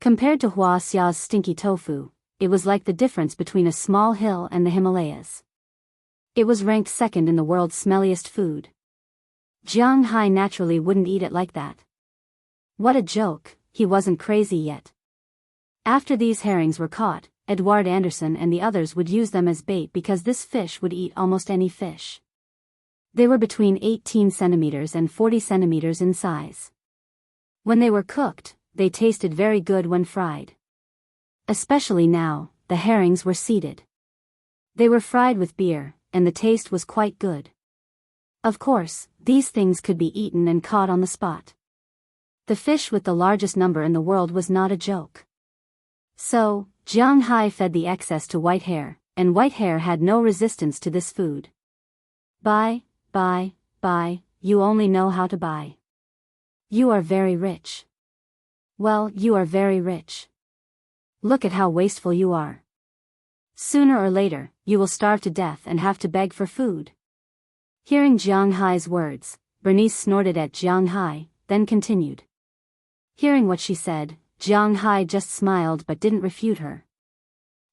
Compared to Hua Xia's stinky tofu, it was like the difference between a small hill and the Himalayas. It was ranked second in the world's smelliest food. Jiang Hai naturally wouldn't eat it like that. What a joke, he wasn't crazy yet. After these herrings were caught, Edward Anderson and the others would use them as bait because this fish would eat almost any fish. They were between 18 centimeters and 40 centimeters in size. When they were cooked, they tasted very good when fried. Especially now, the herrings were seeded. They were fried with beer, and the taste was quite good. Of course, these things could be eaten and caught on the spot. The fish with the largest number in the world was not a joke. So, Jiang Hai fed the excess to Whitehair, and Whitehair had no resistance to this food. Buy, you only know how to buy. You are very rich. Well, you are very rich. Look at how wasteful you are. Sooner or later, you will starve to death and have to beg for food. Hearing Jiang Hai's words, Bernice snorted at Jiang Hai, then continued. Hearing what she said, Jiang Hai just smiled but didn't refute her.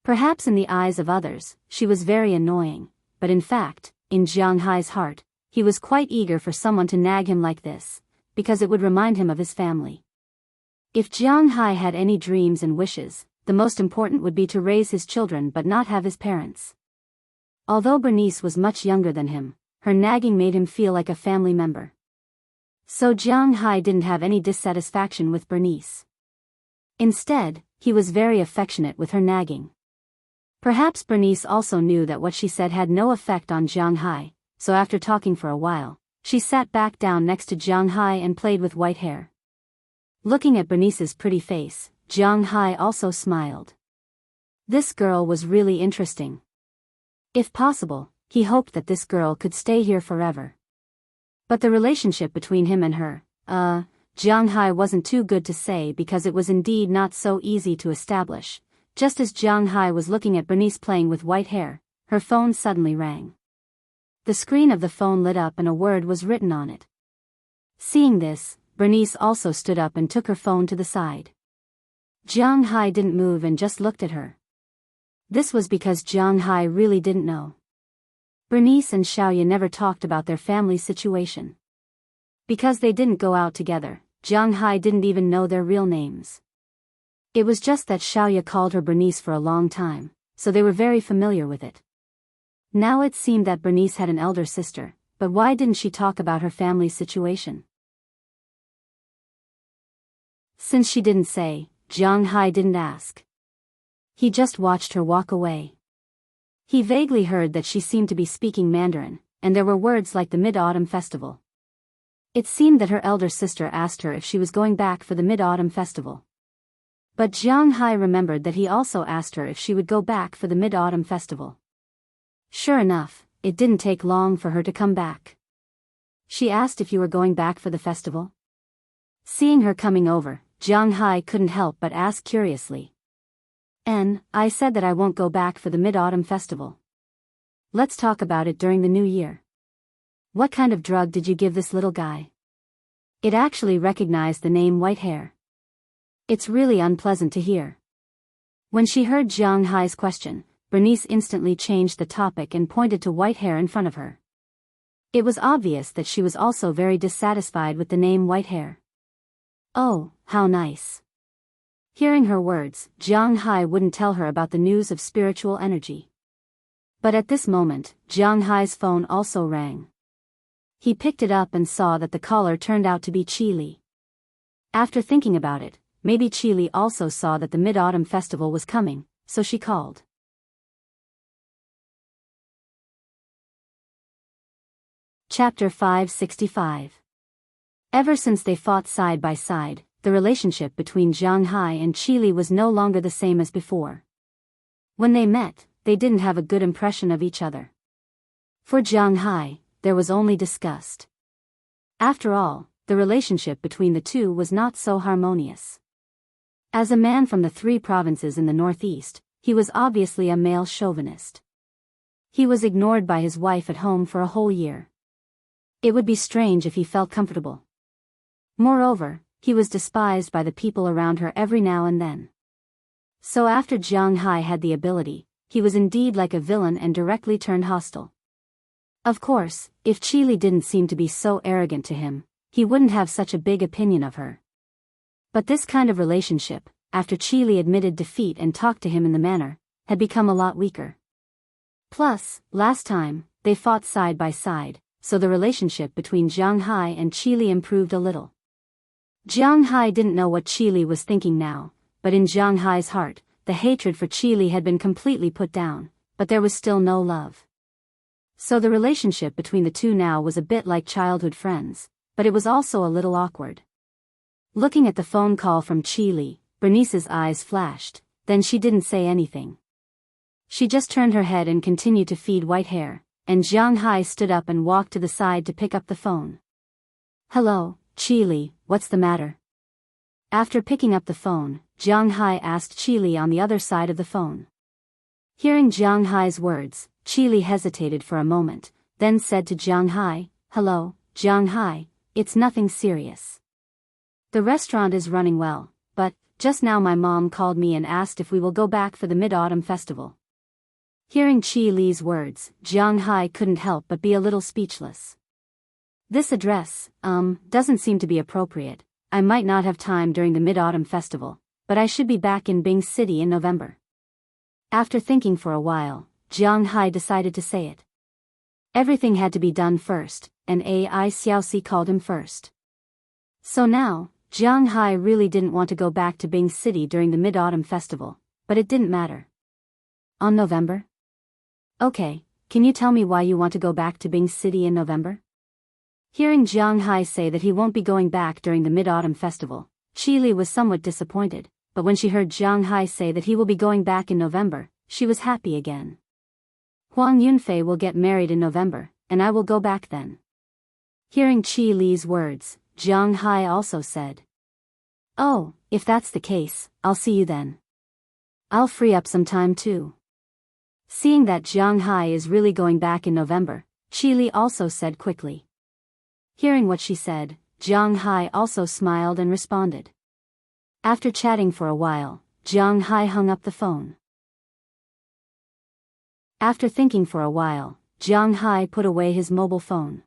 Perhaps in the eyes of others, she was very annoying, but in fact, in Jiang Hai's heart, he was quite eager for someone to nag him like this, because it would remind him of his family. If Jiang Hai had any dreams and wishes, the most important would be to raise his children but not have his parents. Although Bernice was much younger than him, her nagging made him feel like a family member. So Jiang Hai didn't have any dissatisfaction with Bernice. Instead, he was very affectionate with her nagging. Perhaps Bernice also knew that what she said had no effect on Jiang Hai, so after talking for a while, she sat back down next to Jiang Hai and played with Whitehair. Looking at Bernice's pretty face, Jiang Hai also smiled. This girl was really interesting. If possible, he hoped that this girl could stay here forever. But the relationship between him and her, Jiang Hai wasn't too good to say because it was indeed not so easy to establish. Just as Jiang Hai was looking at Bernice playing with Whitehair, her phone suddenly rang. The screen of the phone lit up and a word was written on it. Seeing this, Bernice also stood up and took her phone to the side. Jiang Hai didn't move and just looked at her. This was because Jiang Hai really didn't know. Bernice and Xiaoya never talked about their family situation. Because they didn't go out together, Jiang Hai didn't even know their real names. It was just that Xiaoya called her Bernice for a long time, so they were very familiar with it. Now it seemed that Bernice had an elder sister, but why didn't she talk about her family's situation? Since she didn't say, Jiang Hai didn't ask. He just watched her walk away. He vaguely heard that she seemed to be speaking Mandarin, and there were words like the Mid-Autumn Festival. It seemed that her elder sister asked her if she was going back for the Mid-Autumn Festival. But Jiang Hai remembered that he also asked her if she would go back for the Mid-Autumn Festival. Sure enough, it didn't take long for her to come back. She asked if you were going back for the festival. Seeing her coming over, Jiang Hai couldn't help but ask curiously. I said that I won't go back for the Mid-Autumn Festival. Let's talk about it during the new year. What kind of drug did you give this little guy? It actually recognized the name Whitehair. It's really unpleasant to hear. When she heard Jiang Hai's question, Bernice instantly changed the topic and pointed to Whitehair in front of her. It was obvious that she was also very dissatisfied with the name Whitehair. Oh, how nice. Hearing her words, Jiang Hai wouldn't tell her about the news of spiritual energy. But at this moment, Jiang Hai's phone also rang. He picked it up and saw that the caller turned out to be Qi. After thinking about it, maybe Qi also saw that the Mid-Autumn Festival was coming, so she called. Chapter 565. Ever since they fought side by side, the relationship between Jiang Hai and Qi was no longer the same as before. When they met, they didn't have a good impression of each other. For Jiang Hai, there was only disgust. After all, the relationship between the two was not so harmonious. As a man from the 3 provinces in the northeast, he was obviously a male chauvinist. He was ignored by his wife at home for a whole year. It would be strange if he felt comfortable. Moreover, he was despised by the people around her every now and then. So after Jiang Hai had the ability, he was indeed like a villain and directly turned hostile. Of course, if Qi didn't seem to be so arrogant to him, he wouldn't have such a big opinion of her. But this kind of relationship, after Qi admitted defeat and talked to him in the manner, had become a lot weaker. Plus, last time, they fought side by side, so the relationship between Jiang Hai and Qi Li improved a little. Jiang Hai didn't know what Qi Li was thinking now, but in Jiang Hai's heart, the hatred for Qi Li had been completely put down, but there was still no love. So the relationship between the two now was a bit like childhood friends, but it was also a little awkward. Looking at the phone call from Qi Li, Bernice's eyes flashed, then she didn't say anything. She just turned her head and continued to feed white hair, and Jiang Hai stood up and walked to the side to pick up the phone. "Hello, Qi Li, what's the matter?" After picking up the phone, Jiang Hai asked Qi Li on the other side of the phone. Hearing Jiang Hai's words, Qi Li hesitated for a moment, then said to Jiang Hai, "Hello, Jiang Hai, it's nothing serious. The restaurant is running well, but just now my mom called me and asked if we will go back for the Mid-Autumn Festival." Hearing Qi Li's words, Jiang Hai couldn't help but be a little speechless. "This address, doesn't seem to be appropriate. I might not have time during the Mid-Autumn Festival, but I should be back in Bing City in November." After thinking for a while, Jiang Hai decided to say it. Everything had to be done first, and Ai Xiaoxi called him first. So now, Jiang Hai really didn't want to go back to Bing City during the Mid-Autumn Festival, but it didn't matter. "On November? Okay, can you tell me why you want to go back to Bing City in November?" Hearing Jiang Hai say that he won't be going back during the Mid-Autumn Festival, Qi Li was somewhat disappointed, but when she heard Jiang Hai say that he will be going back in November, she was happy again. "Huang Yunfei will get married in November, and I will go back then." Hearing Qi Li's words, Jiang Hai also said, "Oh, if that's the case, I'll see you then. I'll free up some time too." Seeing that Jiang Hai is really going back in November, Qi Li also said quickly. Hearing what she said, Jiang Hai also smiled and responded. After chatting for a while, Jiang Hai hung up the phone. After thinking for a while, Jiang Hai put away his mobile phone.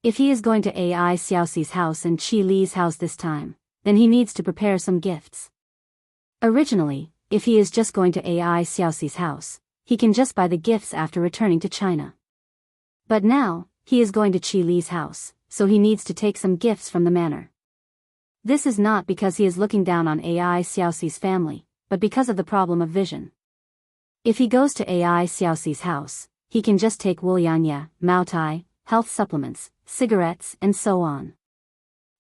If he is going to Ai Xiaoxi's house and Qi Li's house this time, then he needs to prepare some gifts. Originally, if he is just going to Ai Xiaoxi's house, he can just buy the gifts after returning to China. But now, he is going to Qi Li's house, so he needs to take some gifts from the manor. This is not because he is looking down on Ai Xiaoxi's family, but because of the problem of vision. If he goes to Ai Xiaoxi's house, he can just take Wulianya, Maotai, health supplements, cigarettes and so on.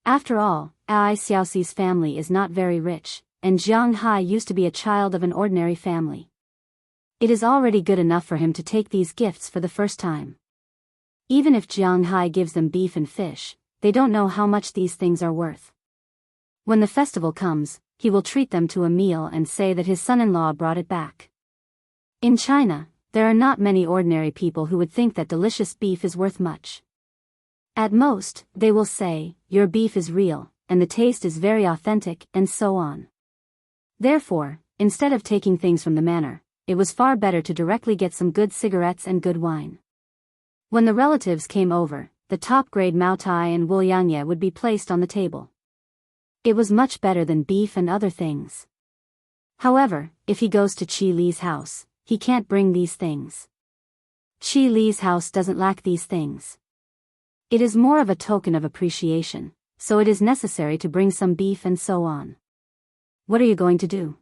After all, Ai Xiaoxi's family is not very rich, and Jiang Hai used to be a child of an ordinary family. It is already good enough for him to take these gifts for the first time. Even if Jiang Hai gives them beef and fish, they don't know how much these things are worth. When the festival comes, he will treat them to a meal and say that his son-in-law brought it back. In China, there are not many ordinary people who would think that delicious beef is worth much. At most, they will say, "Your beef is real, and the taste is very authentic," and so on. Therefore, instead of taking things from the manor, it was far better to directly get some good cigarettes and good wine. When the relatives came over, the top-grade Maotai and Wulianya would be placed on the table. It was much better than beef and other things. However, if he goes to Qi Li's house, he can't bring these things. Qi Li's house doesn't lack these things. It is more of a token of appreciation, so it is necessary to bring some beef and so on. What are you going to do?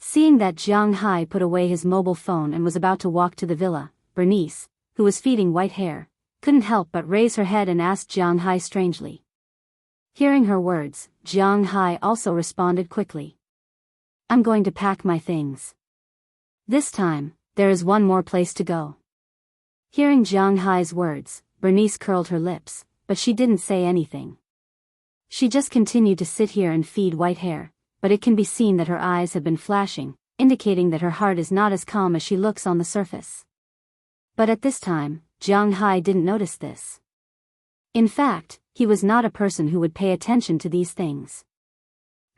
Seeing that Jiang Hai put away his mobile phone and was about to walk to the villa, Bernice, who was feeding white hair, couldn't help but raise her head and ask Jiang Hai strangely. Hearing her words, Jiang Hai also responded quickly. "I'm going to pack my things. This time, there is one more place to go." Hearing Jiang Hai's words, Bernice curled her lips, but she didn't say anything. She just continued to sit here and feed white hair, but it can be seen that her eyes have been flashing, indicating that her heart is not as calm as she looks on the surface. But at this time, Jiang Hai didn't notice this. In fact, he was not a person who would pay attention to these things.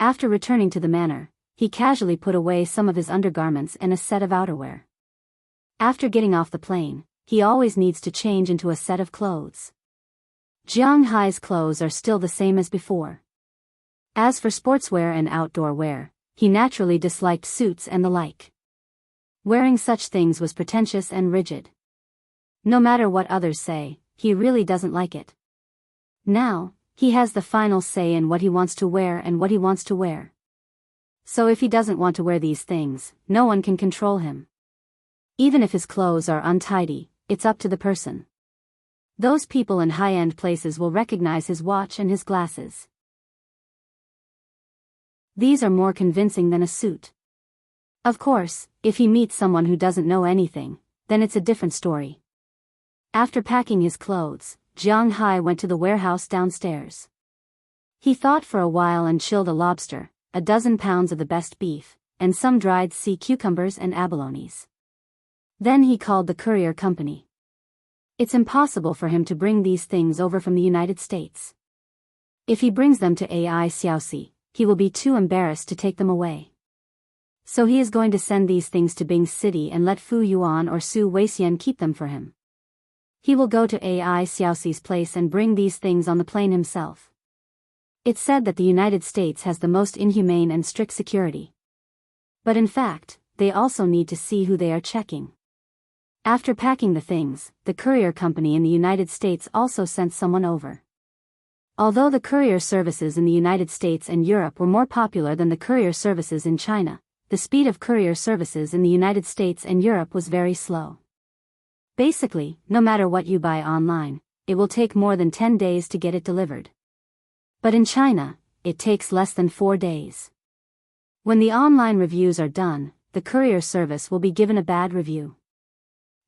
After returning to the manor, he casually put away some of his undergarments and a set of outerwear. After getting off the plane, he always needs to change into a set of clothes. Jiang Hai's clothes are still the same as before. As for sportswear and outdoor wear, he naturally disliked suits and the like. Wearing such things was pretentious and rigid. No matter what others say, he really doesn't like it. Now, he has the final say in what he wants to wear and what he wants to wear. So if he doesn't want to wear these things, no one can control him. Even if his clothes are untidy, it's up to the person. Those people in high-end places will recognize his watch and his glasses. These are more convincing than a suit. Of course, if he meets someone who doesn't know anything, then it's a different story. After packing his clothes, Jiang Hai went to the warehouse downstairs. He thought for a while and chilled a lobster, a dozen pounds of the best beef, and some dried sea cucumbers and abalones. Then he called the courier company. It's impossible for him to bring these things over from the United States. If he brings them to Ai Xiaoxi, he will be too embarrassed to take them away. So he is going to send these things to Bing City and let Fu Yuan or Su Weixian keep them for him. He will go to Ai Xiaoxi's place and bring these things on the plane himself. It's said that the United States has the most inhumane and strict security. But in fact, they also need to see who they are checking. After packing the things, the courier company in the United States also sent someone over. Although the courier services in the United States and Europe were more popular than the courier services in China, the speed of courier services in the United States and Europe was very slow. Basically, no matter what you buy online, it will take more than 10 days to get it delivered. But in China, it takes less than 4 days. When the online reviews are done, the courier service will be given a bad review.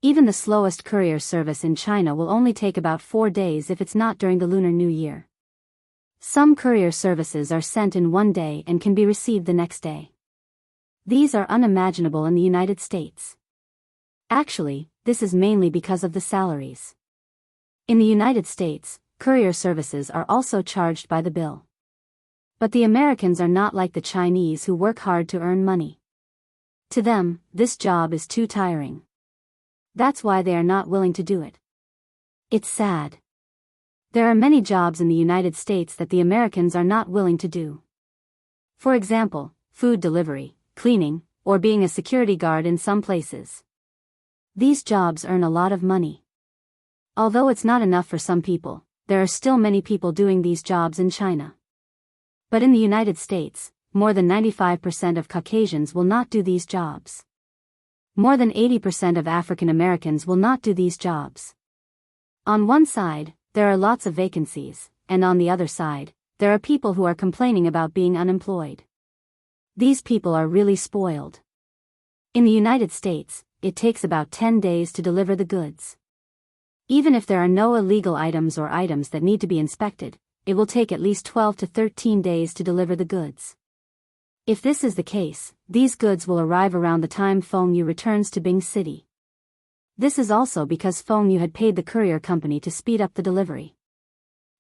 Even the slowest courier service in China will only take about 4 days if it's not during the Lunar New Year. Some courier services are sent in 1 day and can be received the next day. These are unimaginable in the United States. Actually, this is mainly because of the salaries. In the United States, courier services are also charged by the bill. But the Americans are not like the Chinese who work hard to earn money. To them, this job is too tiring. That's why they are not willing to do it. It's sad. There are many jobs in the United States that the Americans are not willing to do. For example, food delivery, cleaning, or being a security guard in some places. These jobs earn a lot of money. Although it's not enough for some people, there are still many people doing these jobs in China. But in the United States, more than 95% of Caucasians will not do these jobs. More than 80% of African Americans will not do these jobs. On one side, there are lots of vacancies, and on the other side, there are people who are complaining about being unemployed. These people are really spoiled. In the United States, it takes about 10 days to deliver the goods. Even if there are no illegal items or items that need to be inspected, it will take at least 12 to 13 days to deliver the goods. If this is the case, these goods will arrive around the time Feng Yu returns to Bing City. This is also because Feng Yu had paid the courier company to speed up the delivery.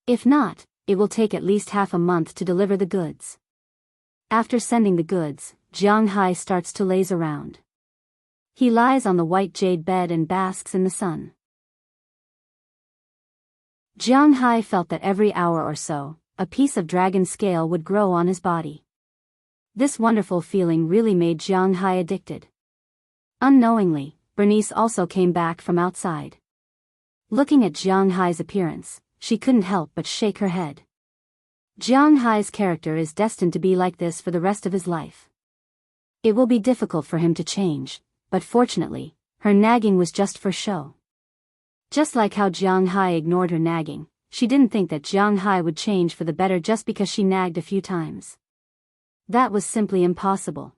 If not, it will take at least half a month to deliver the goods. After sending the goods, Jiang Hai starts to laze around. He lies on the white jade bed and basks in the sun. Jiang Hai felt that every hour or so, a piece of dragon scale would grow on his body. This wonderful feeling really made Jiang Hai addicted. Unknowingly, Bernice also came back from outside. Looking at Jiang Hai's appearance, she couldn't help but shake her head. Jiang Hai's character is destined to be like this for the rest of his life. It will be difficult for him to change, but fortunately, her nagging was just for show. Just like how Jiang Hai ignored her nagging, she didn't think that Jiang Hai would change for the better just because she nagged a few times. That was simply impossible.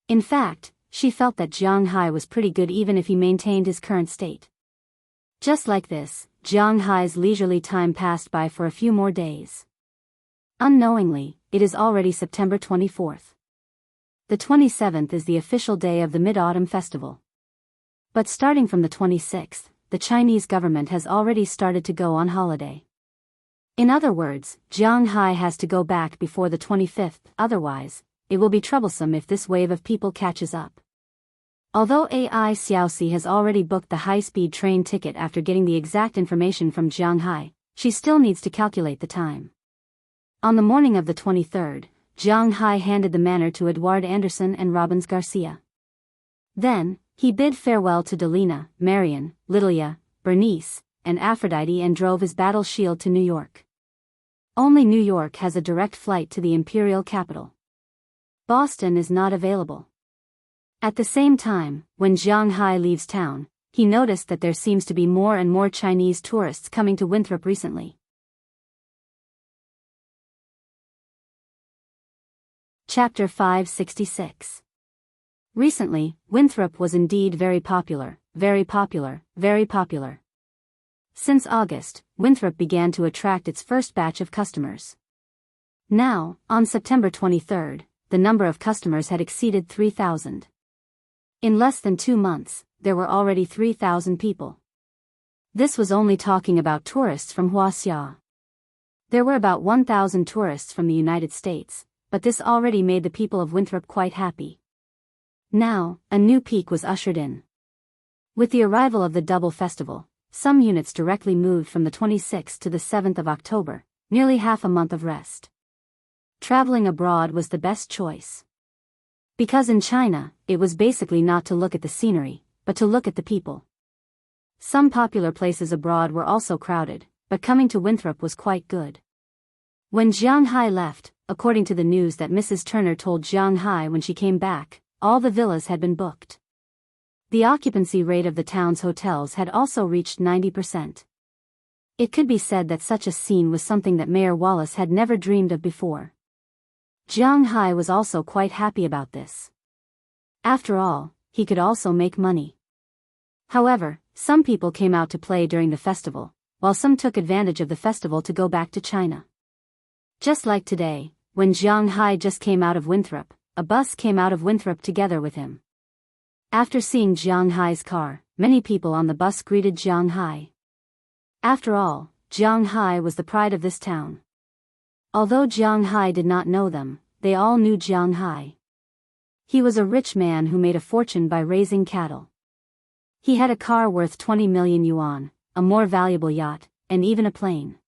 In fact, she felt that Jiang Hai was pretty good even if he maintained his current state. Just like this, Jiang Hai's leisurely time passed by for a few more days. Unknowingly, it is already September 24th. The 27th is the official day of the Mid-Autumn Festival. But starting from the 26th, the Chinese government has already started to go on holiday. In other words, Jiang Hai has to go back before the 25th, otherwise, it will be troublesome if this wave of people catches up. Although Ai Xiaoxi has already booked the high-speed train ticket after getting the exact information from Jiang Hai, she still needs to calculate the time. On the morning of the 23rd, Jiang Hai handed the manor to Eduard Anderson and Robbins Garcia. Then, he bid farewell to Delina, Marion, Lilia, Bernice, and Aphrodite and drove his battle shield to New York. Only New York has a direct flight to the imperial capital. Boston is not available. At the same time, when Jiang Hai leaves town, he noticed that there seems to be more and more Chinese tourists coming to Winthrop recently. Chapter 566. Recently, Winthrop was indeed very popular, very popular, very popular. Since August, Winthrop began to attract its first batch of customers. Now, on September 23rd, the number of customers had exceeded 3,000. In less than 2 months, there were already 3,000 people. This was only talking about tourists from Wuxia. There were about 1,000 tourists from the United States, but this already made the people of Winthrop quite happy. Now, a new peak was ushered in. With the arrival of the Double Festival, some units directly moved from the 26th to the 7th of October, nearly half a month of rest. Traveling abroad was the best choice. Because in China, it was basically not to look at the scenery, but to look at the people. Some popular places abroad were also crowded, but coming to Winthrop was quite good. When Jiang Hai left, according to the news that Mrs. Turner told Jiang Hai when she came back, all the villas had been booked. The occupancy rate of the town's hotels had also reached 90%. It could be said that such a scene was something that Mayor Wallace had never dreamed of before. Jiang Hai was also quite happy about this. After all, he could also make money. However, some people came out to play during the festival, while some took advantage of the festival to go back to China. Just like today, when Jiang Hai just came out of Winthrop, a bus came out of Winthrop together with him. After seeing Jiang Hai's car, many people on the bus greeted Jiang Hai. After all, Jiang Hai was the pride of this town. Although Jiang Hai did not know them, they all knew Jiang Hai. He was a rich man who made a fortune by raising cattle. He had a car worth 20 million yuan, a more valuable yacht, and even a plane.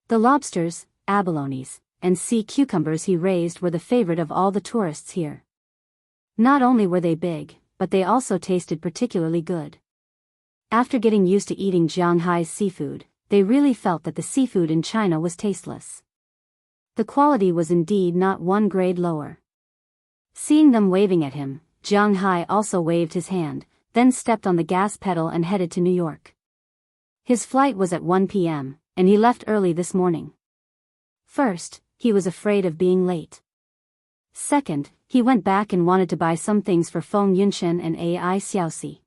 The lobsters, abalones, and sea cucumbers he raised were the favorite of all the tourists here. Not only were they big, but they also tasted particularly good. After getting used to eating Jiang Hai's seafood, they really felt that the seafood in China was tasteless. The quality was indeed not one grade lower. Seeing them waving at him, Jiang Hai also waved his hand, then stepped on the gas pedal and headed to New York. His flight was at 1 p.m., and he left early this morning. First, he was afraid of being late. Second, he went back and wanted to buy some things for Feng Yunshen and Ai Xiaoxi.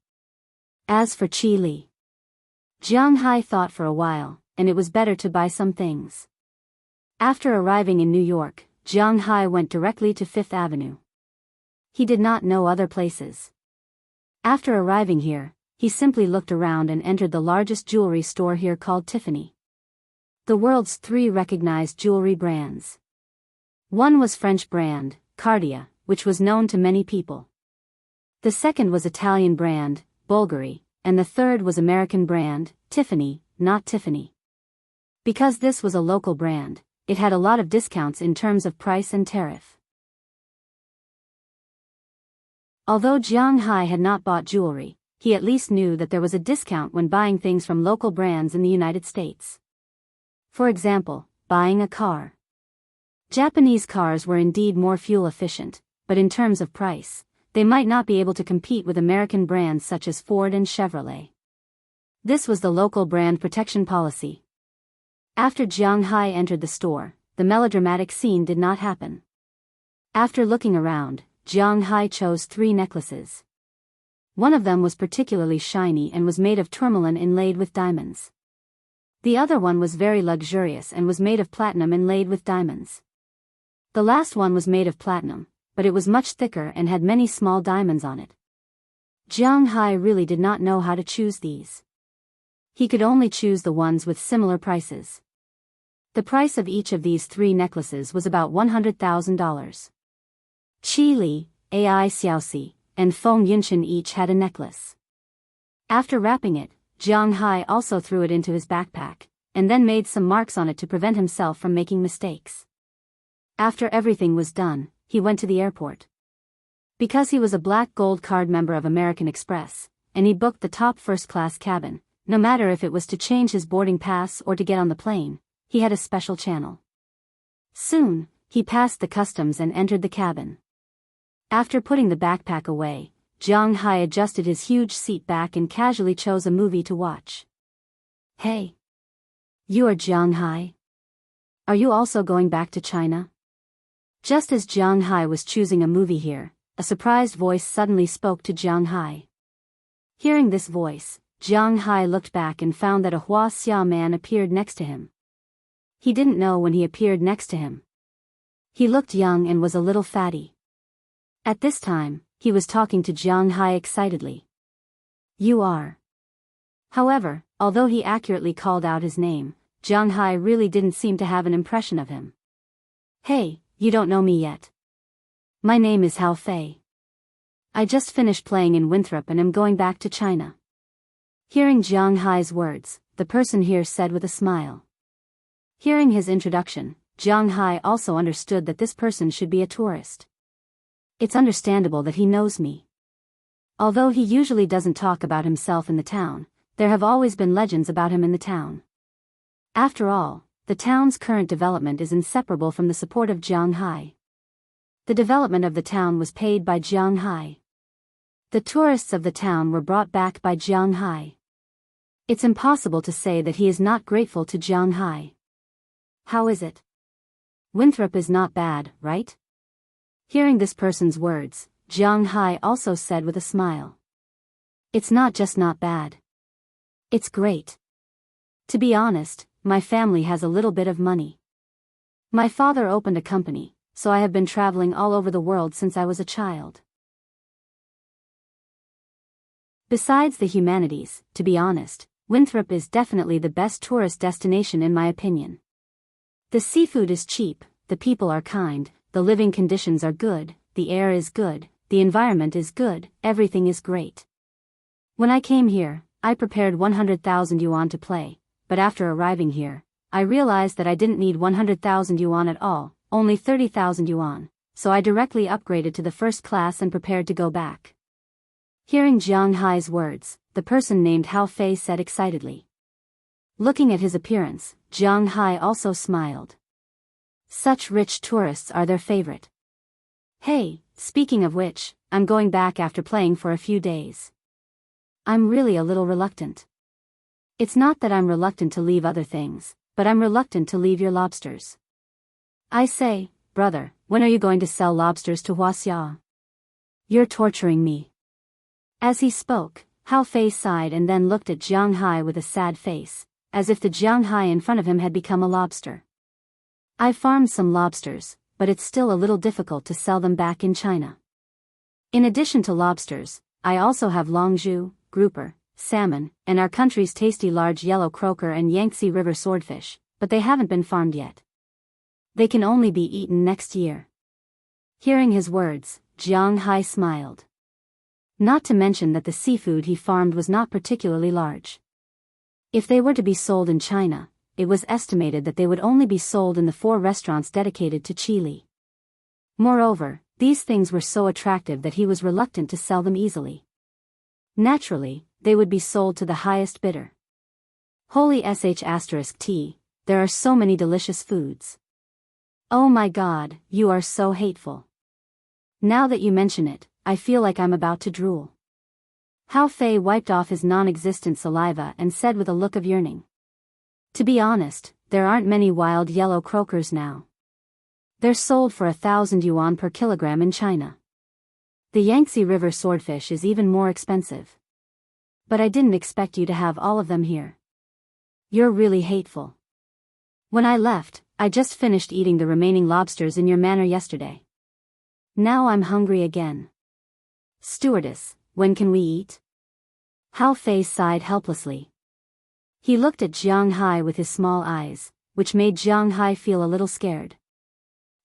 As for Qi Li, Jiang Hai thought for a while, and it was better to buy some things. After arriving in New York, Jiang Hai went directly to Fifth Avenue. He did not know other places. After arriving here, he simply looked around and entered the largest jewelry store here called Tiffany. The world's 3 recognized jewelry brands. One was French brand, Cartier, which was known to many people. The second was Italian brand, Bulgari, and the third was American brand, Tiffany, not Tiffany. Because this was a local brand, it had a lot of discounts in terms of price and tariff. Although Jiang Hai had not bought jewelry, he at least knew that there was a discount when buying things from local brands in the United States. For example, buying a car. Japanese cars were indeed more fuel efficient, but in terms of price, they might not be able to compete with American brands such as Ford and Chevrolet. This was the local brand protection policy. After Jiang Hai entered the store, the melodramatic scene did not happen. After looking around, Jiang Hai chose 3 necklaces. One of them was particularly shiny and was made of tourmaline inlaid with diamonds. The other one was very luxurious and was made of platinum inlaid with diamonds. The last one was made of platinum, but it was much thicker and had many small diamonds on it. Jiang Hai really did not know how to choose these. He could only choose the ones with similar prices. The price of each of these 3 necklaces was about $100,000. Qi Li, Ai Xiaoxi, and Feng Yunshen each had a necklace. After wrapping it, Jiang Hai also threw it into his backpack, and then made some marks on it to prevent himself from making mistakes. After everything was done, he went to the airport. Because he was a black gold card member of American Express, and he booked the top first-class cabin, no matter if it was to change his boarding pass or to get on the plane, he had a special channel. Soon, he passed the customs and entered the cabin. After putting the backpack away, Jiang Hai adjusted his huge seat back and casually chose a movie to watch. Hey! You are Jiang Hai? Are you also going back to China? Just as Jiang Hai was choosing a movie here, a surprised voice suddenly spoke to Jiang Hai. Hearing this voice, Jiang Hai looked back and found that a Wuxia man appeared next to him. He didn't know when he appeared next to him. He looked young and was a little fatty. At this time, he was talking to Jiang Hai excitedly. You are. However, although he accurately called out his name, Jiang Hai really didn't seem to have an impression of him. Hey, you don't know me yet. My name is Hao Fei. I just finished playing in Winthrop and am going back to China. Hearing Jiang Hai's words, the person here said with a smile. Hearing his introduction, Jiang Hai also understood that this person should be a tourist. It's understandable that he knows me. Although he usually doesn't talk about himself in the town, there have always been legends about him in the town. After all, the town's current development is inseparable from the support of Jiang Hai. The development of the town was paid by Jiang Hai. The tourists of the town were brought back by Jiang Hai. It's impossible to say that he is not grateful to Jiang Hai. How is it? Winthrop is not bad, right? Hearing this person's words, Jiang Hai also said with a smile. It's not just not bad. It's great. To be honest, my family has a little bit of money. My father opened a company, so I have been traveling all over the world since I was a child. Besides the humanities, to be honest, Winthrop is definitely the best tourist destination in my opinion. The seafood is cheap, the people are kind, the living conditions are good, the air is good, the environment is good, everything is great. When I came here, I prepared 100,000 yuan to play, but after arriving here, I realized that I didn't need 100,000 yuan at all, only 30,000 yuan, so I directly upgraded to the first class and prepared to go back. Hearing Jiang Hai's words, the person named Hao Fei said excitedly. Looking at his appearance, Jiang Hai also smiled. Such rich tourists are their favorite. Hey, speaking of which, I'm going back after playing for a few days. I'm really a little reluctant. It's not that I'm reluctant to leave other things, but I'm reluctant to leave your lobsters. I say, brother, when are you going to sell lobsters to Wuxia? You're torturing me. As he spoke, Hao Fei sighed and then looked at Jiang Hai with a sad face, as if the Jiang Hai in front of him had become a lobster. I farmed some lobsters, but it's still a little difficult to sell them back in China. In addition to lobsters, I also have longzhu, grouper, salmon, and our country's tasty large yellow croaker and Yangtze River swordfish, but they haven't been farmed yet. They can only be eaten next year. Hearing his words, Jiang Hai smiled. Not to mention that the seafood he farmed was not particularly large. If they were to be sold in China, it was estimated that they would only be sold in the 4 restaurants dedicated to chili. Moreover, these things were so attractive that he was reluctant to sell them easily. Naturally, they would be sold to the highest bidder. Holy **T, there are so many delicious foods. Oh my God, you are so hateful. Now that you mention it, I feel like I'm about to drool. Hao Fei wiped off his non-existent saliva and said with a look of yearning. To be honest, there aren't many wild yellow croakers now. They're sold for 1,000 yuan per kilogram in China. The Yangtze River swordfish is even more expensive. But I didn't expect you to have all of them here. You're really hateful. When I left, I just finished eating the remaining lobsters in your manor yesterday. Now I'm hungry again. Stewardess, when can we eat? Hao Fei sighed helplessly. He looked at Jiang Hai with his small eyes, which made Jiang Hai feel a little scared.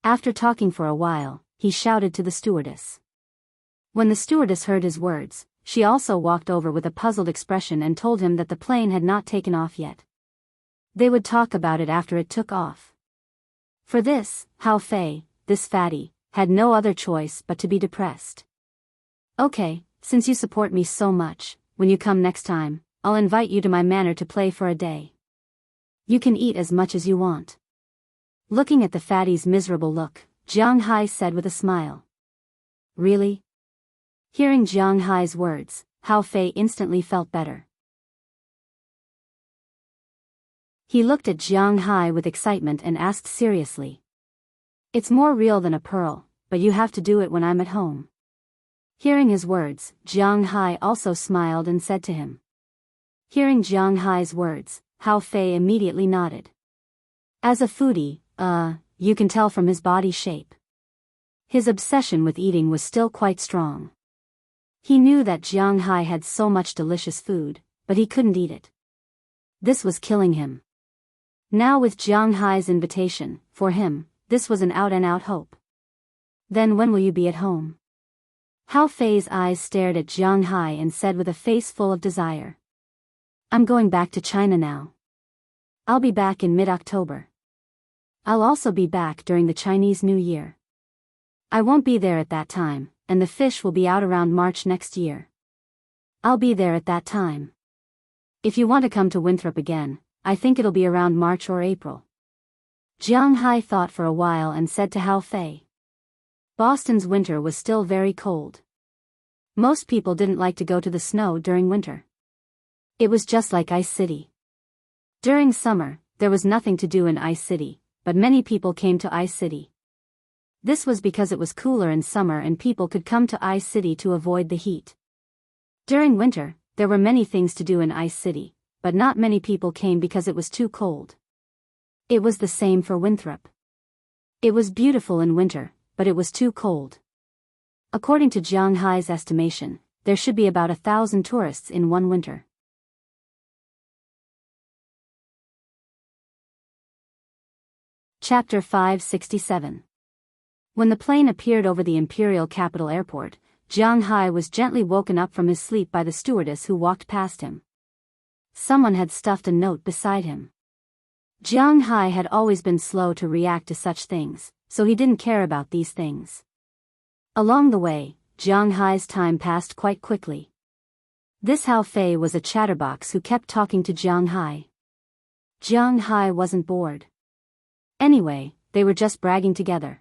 After talking for a while, he shouted to the stewardess. When the stewardess heard his words, she also walked over with a puzzled expression and told him that the plane had not taken off yet. They would talk about it after it took off. For this, Hao Fei, this fatty, had no other choice but to be depressed. Okay, since you support me so much, when you come next time, I'll invite you to my manor to play for a day. You can eat as much as you want. Looking at the fatty's miserable look, Jiang Hai said with a smile. Really? Hearing Jiang Hai's words, Hao Fei instantly felt better. He looked at Jiang Hai with excitement and asked seriously. It's more real than a pearl, but you have to do it when I'm at home. Hearing his words, Jiang Hai also smiled and said to him. Hearing Jiang Hai's words, Hao Fei immediately nodded. As a foodie, you can tell from his body shape. His obsession with eating was still quite strong. He knew that Jiang Hai had so much delicious food, but he couldn't eat it. This was killing him. Now with Jiang Hai's invitation, for him, this was an out-and-out hope. Then when will you be at home? Hao Fei's eyes stared at Jiang Hai and said with a face full of desire. I'm going back to China now. I'll be back in mid-October. I'll also be back during the Chinese New Year. I won't be there at that time, and the fish will be out around March next year. I'll be there at that time. If you want to come to Winthrop again, I think it'll be around March or April. Jiang Hai thought for a while and said to Hao Fei. Boston's winter was still very cold. Most people didn't like to go to the snow during winter. It was just like Ice City. During summer, there was nothing to do in Ice City, but many people came to Ice City. This was because it was cooler in summer and people could come to Ice City to avoid the heat. During winter, there were many things to do in Ice City, but not many people came because it was too cold. It was the same for Winthrop. It was beautiful in winter, but it was too cold. According to Jiang Hai's estimation, there should be about 1,000 tourists in one winter. Chapter 567. When the plane appeared over the Imperial Capital Airport, Jiang Hai was gently woken up from his sleep by the stewardess who walked past him. Someone had stuffed a note beside him. Jiang Hai had always been slow to react to such things, so he didn't care about these things. Along the way, Jiang Hai's time passed quite quickly. This Hao Fei was a chatterbox who kept talking to Jiang Hai. Jiang Hai wasn't bored. Anyway, they were just bragging together.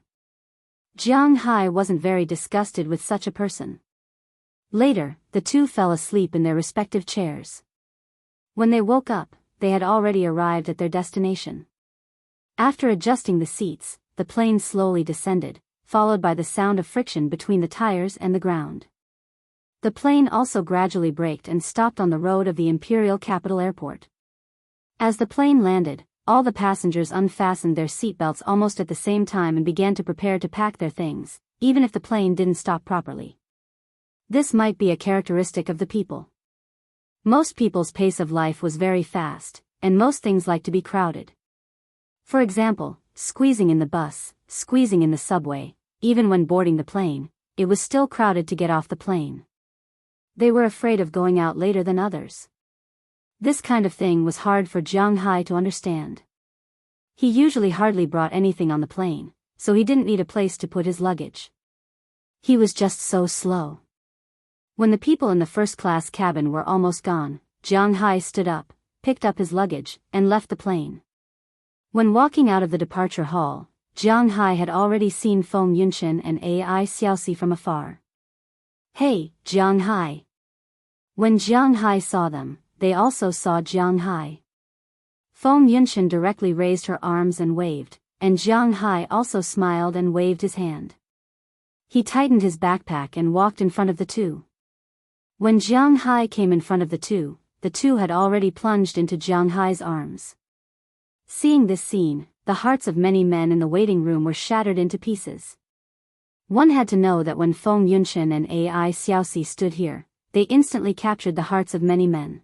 Jiang Hai wasn't very disgusted with such a person. Later, the two fell asleep in their respective chairs. When they woke up, they had already arrived at their destination. After adjusting the seats, the plane slowly descended, followed by the sound of friction between the tires and the ground. The plane also gradually braked and stopped on the road of the Imperial Capital Airport. As the plane landed, all the passengers unfastened their seatbelts almost at the same time and began to prepare to pack their things, even if the plane didn't stop properly. This might be a characteristic of the people. Most people's pace of life was very fast, and most things like to be crowded. For example, squeezing in the bus, squeezing in the subway, even when boarding the plane, it was still crowded to get off the plane. They were afraid of going out later than others. This kind of thing was hard for Jiang Hai to understand. He usually hardly brought anything on the plane, so he didn't need a place to put his luggage. He was just so slow. When the people in the first-class cabin were almost gone, Jiang Hai stood up, picked up his luggage, and left the plane. When walking out of the departure hall, Jiang Hai had already seen Feng Yunqian and Ai Xiaoxi from afar. Hey, Jiang Hai. When Jiang Hai saw them, they also saw Jiang Hai. Feng Yunqian directly raised her arms and waved, and Jiang Hai also smiled and waved his hand. He tightened his backpack and walked in front of the two. When Jiang Hai came in front of the two had already plunged into Jiang Hai's arms. Seeing this scene, the hearts of many men in the waiting room were shattered into pieces. One had to know that when Feng Yunqian and Ai Xiaoxi stood here, they instantly captured the hearts of many men.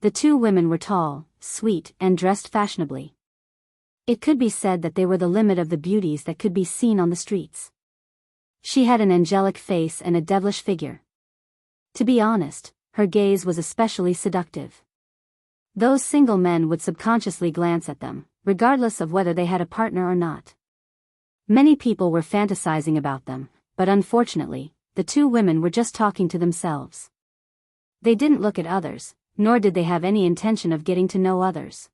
The two women were tall, sweet, and dressed fashionably. It could be said that they were the limit of the beauties that could be seen on the streets. She had an angelic face and a devilish figure. To be honest, her gaze was especially seductive. Those single men would subconsciously glance at them, regardless of whether they had a partner or not. Many people were fantasizing about them, but unfortunately, the two women were just talking to themselves. They didn't look at others, nor did they have any intention of getting to know others.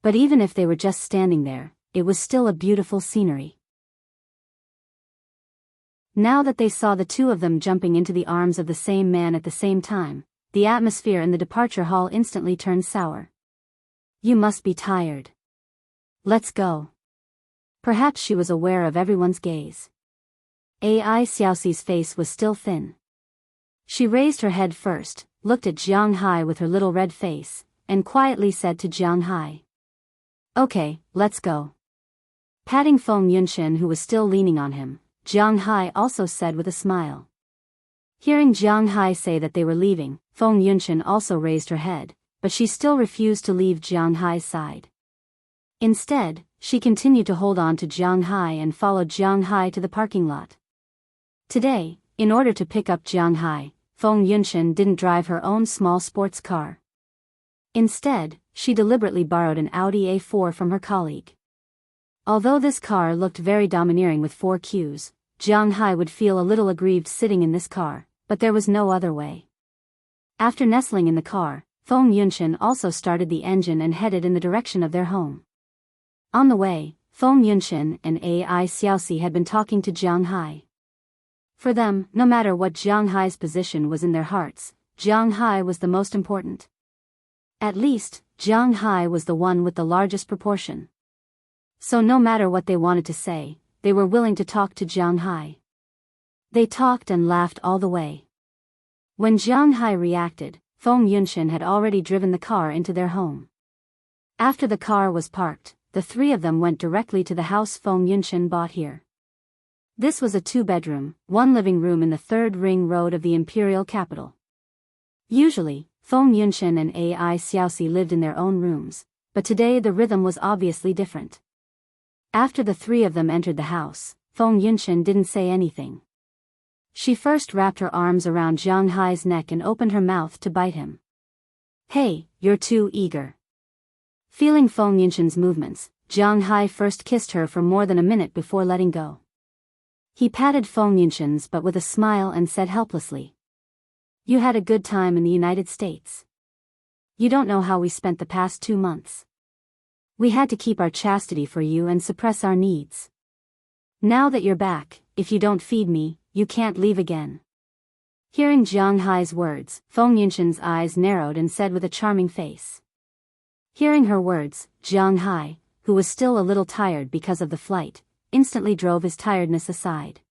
But even if they were just standing there, it was still a beautiful scenery. Now that they saw the two of them jumping into the arms of the same man at the same time, the atmosphere in the departure hall instantly turned sour. You must be tired. Let's go. Perhaps she was aware of everyone's gaze. Ai Xiaoxi's face was still thin. She raised her head first, looked at Jiang Hai with her little red face, and quietly said to Jiang Hai, "Okay, let's go." Patting Feng Yunshen, who was still leaning on him, Jiang Hai also said with a smile. Hearing Jiang Hai say that they were leaving, Feng Yunshen also raised her head, but she still refused to leave Jiang Hai's side. Instead, she continued to hold on to Jiang Hai and followed Jiang Hai to the parking lot. Today, in order to pick up Jiang Hai, Feng Yunshen didn't drive her own small sports car. Instead, she deliberately borrowed an Audi A4 from her colleague. Although this car looked very domineering with 4 queues, Jiang Hai would feel a little aggrieved sitting in this car, but there was no other way. After nestling in the car, Feng Yunshen also started the engine and headed in the direction of their home. On the way, Feng Yunshen and Ai Xiaoxi had been talking to Jiang Hai. For them, no matter what Jiang Hai's position was in their hearts, Jiang Hai was the most important. At least, Jiang Hai was the one with the largest proportion. So no matter what they wanted to say, they were willing to talk to Jiang Hai. They talked and laughed all the way. When Jiang Hai reacted, Feng Yunshen had already driven the car into their home. After the car was parked, the three of them went directly to the house Feng Yunshen bought here. This was a 2-bedroom, 1 living room in the 3rd ring road of the imperial capital. Usually, Feng Yunshen and Ai Xiaoxi lived in their own rooms, but today the rhythm was obviously different. After the three of them entered the house, Feng Yunshen didn't say anything. She first wrapped her arms around Jiang Hai's neck and opened her mouth to bite him. "Hey, you're too eager." Feeling Feng Yunshen's movements, Jiang Hai first kissed her for more than a minute before letting go. He patted Feng Yunshen's butt with a smile and said helplessly, "You had a good time in the United States. You don't know how we spent the past 2 months. We had to keep our chastity for you and suppress our needs. Now that you're back, if you don't feed me, you can't leave again." Hearing Jiang Hai's words, Feng Yunshen's eyes narrowed and said with a charming face. Hearing her words, Jiang Hai, who was still a little tired because of the flight, instantly drove his tiredness aside.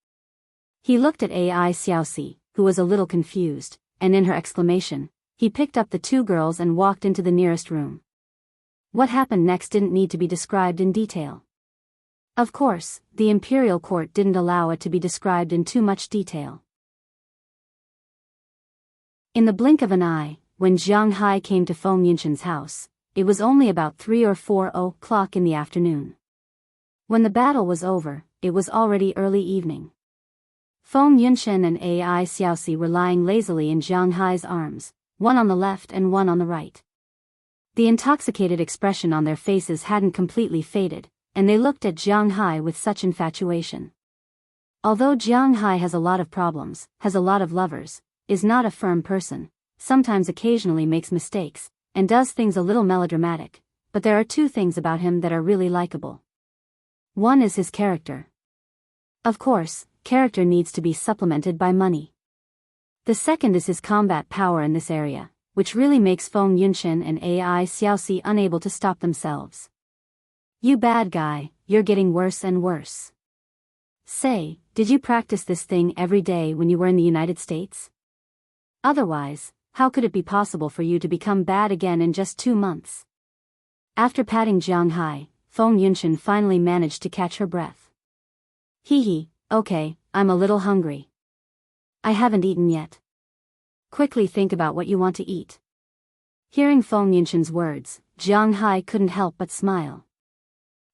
He looked at Ai Xiaoxi, who was a little confused, and in her exclamation, he picked up the 2 girls and walked into the nearest room. What happened next didn't need to be described in detail. Of course, the imperial court didn't allow it to be described in too much detail. In the blink of an eye, when Jiang Hai came to Feng Yunshen's house, it was only about 3 or 4 o'clock in the afternoon. When the battle was over, it was already early evening. Feng Yunshen and Ai Xiaoxi were lying lazily in Jiang Hai's arms, one on the left and one on the right. The intoxicated expression on their faces hadn't completely faded, and they looked at Jiang Hai with such infatuation. Although Jiang Hai has a lot of problems, has a lot of lovers, is not a firm person, sometimes occasionally makes mistakes, and does things a little melodramatic, but there are 2 things about him that are really likable. One is his character. Of course, character needs to be supplemented by money. The second is his combat power in this area, which really makes Feng Yunshen and Ai Xiaoxi unable to stop themselves. "You bad guy, you're getting worse and worse. Say, did you practice this thing every day when you were in the United States? Otherwise, how could it be possible for you to become bad again in just 2 months?" After patting Jiang Hai, Feng Yunshen finally managed to catch her breath. "Hee, okay, I'm a little hungry. I haven't eaten yet. Quickly think about what you want to eat." Hearing Feng Yunshen's words, Jiang Hai couldn't help but smile.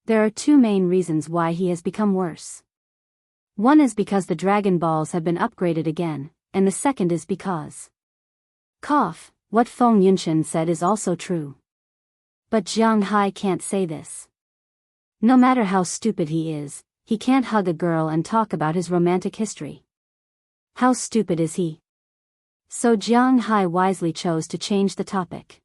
There are 2 main reasons why he has become worse. One is because the Dragon Balls have been upgraded again, and the second is because... What Feng Yunshen said is also true. But Jiang Hai can't say this. No matter how stupid he is, he can't hug a girl and talk about his romantic history. How stupid is he? So Jiang Hai wisely chose to change the topic.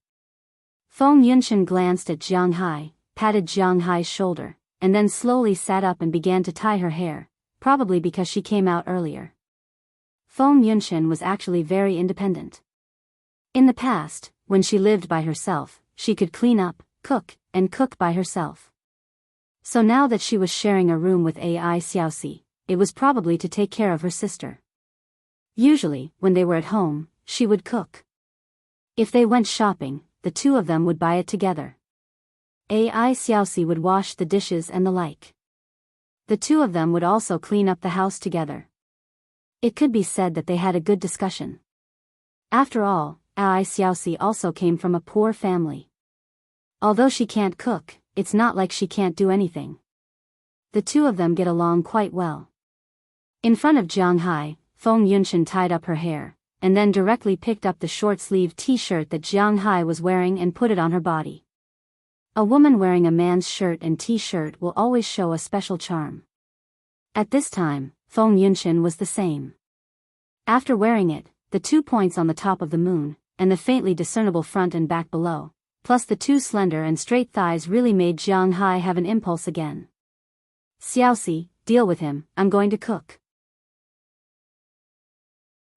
Feng Yunshan glanced at Jiang Hai, patted Jiang Hai's shoulder, and then slowly sat up and began to tie her hair, probably because she came out earlier. Feng Yunshan was actually very independent. In the past, when she lived by herself, she could clean up, cook, and cook by herself. So now that she was sharing a room with Ai Xiaoxi, it was probably to take care of her sister. Usually, when they were at home, she would cook. If they went shopping, the two of them would buy it together. Ai Xiaoxi would wash the dishes and the like. The two of them would also clean up the house together. It could be said that they had a good discussion. After all, Ai Xiaoxi also came from a poor family. Although she can't cook, it's not like she can't do anything. The two of them get along quite well. In front of Jiang Hai, Feng Yunshan tied up her hair, and then directly picked up the short-sleeved t-shirt that Jiang Hai was wearing and put it on her body. A woman wearing a man's shirt and t-shirt will always show a special charm. At this time, Feng Yunshan was the same. After wearing it, the 2 points on the top of the moon, and the faintly discernible front and back below, plus the 2 slender and straight thighs really made Jiang Hai have an impulse again. Xiaoxi, deal with him, I'm going to cook.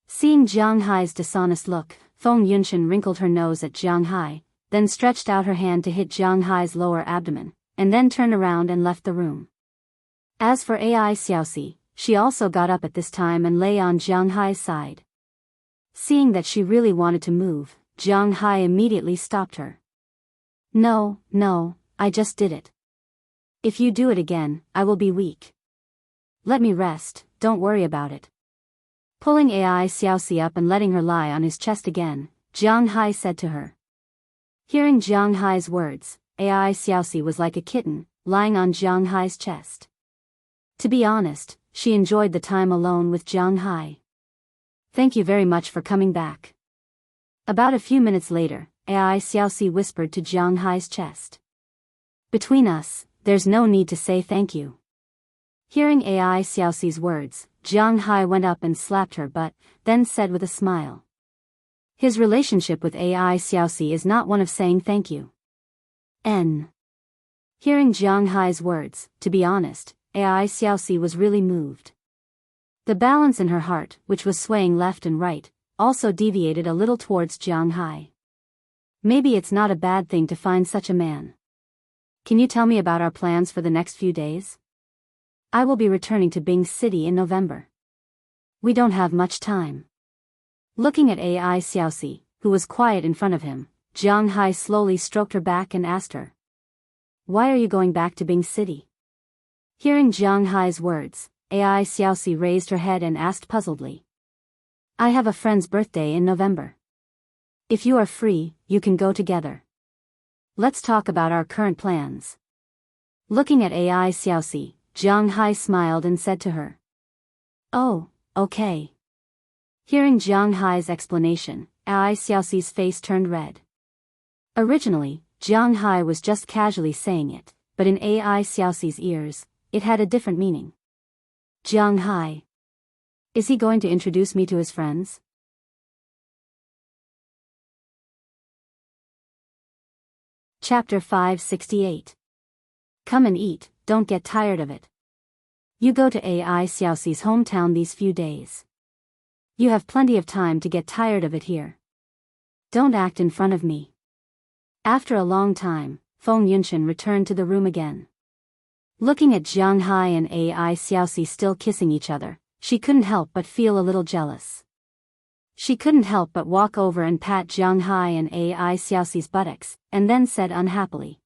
Seeing Jiang Hai's dishonest look, Feng Yunshan wrinkled her nose at Jiang Hai, then stretched out her hand to hit Jiang Hai's lower abdomen, and then turned around and left the room. As for Ai Xiaoxi, she also got up at this time and lay on Jiang Hai's side. Seeing that she really wanted to move, Jiang Hai immediately stopped her. No, I just did it. If you do it again, I will be weak. Let me rest, don't worry about it. Pulling Ai Xiaoxi up and letting her lie on his chest again, Jiang Hai said to her. Hearing Jiang Hai's words, Ai Xiaoxi was like a kitten, lying on Jiang Hai's chest. To be honest, she enjoyed the time alone with Jiang Hai. Thank you very much for coming back. About a few minutes later, Ai Xiaoxi whispered to Jiang Hai's chest. Between us, there's no need to say thank you. Hearing Ai Xiaoxi's words, Jiang Hai went up and slapped her butt, then said with a smile. His relationship with Ai Xiaoxi is not one of saying thank you. Hearing Jiang Hai's words, to be honest, Ai Xiaoxi was really moved. The balance in her heart, which was swaying left and right, also deviated a little towards Jiang Hai. Maybe it's not a bad thing to find such a man. Can you tell me about our plans for the next few days? I will be returning to Bing City in November. We don't have much time. Looking at Ai Xiaoxi, who was quiet in front of him, Jiang Hai slowly stroked her back and asked her. Why are you going back to Bing City? Hearing Jiang Hai's words, Ai Xiaoxi raised her head and asked puzzledly. I have a friend's birthday in November. If you are free, you can go together. Let's talk about our current plans. Looking at Ai Xiaoxi, Jiang Hai smiled and said to her. Oh, okay. Hearing Jiang Hai's explanation, Ai Xiaoxi's face turned red. Originally, Jiang Hai was just casually saying it, but in Ai Xiaoxi's ears, it had a different meaning. Jiang Hai. Is he going to introduce me to his friends? Chapter 568. Come and eat, don't get tired of it. You go to Ai Xiaoxi's hometown these few days. You have plenty of time to get tired of it here. Don't act in front of me. After a long time, Feng Yunshan returned to the room again. Looking at Jiang Hai and Ai Xiaoxi still kissing each other, she couldn't help but feel a little jealous. She couldn't help but walk over and pat Jiang Hai and Ai Xiaoxi's buttocks, and then said unhappily.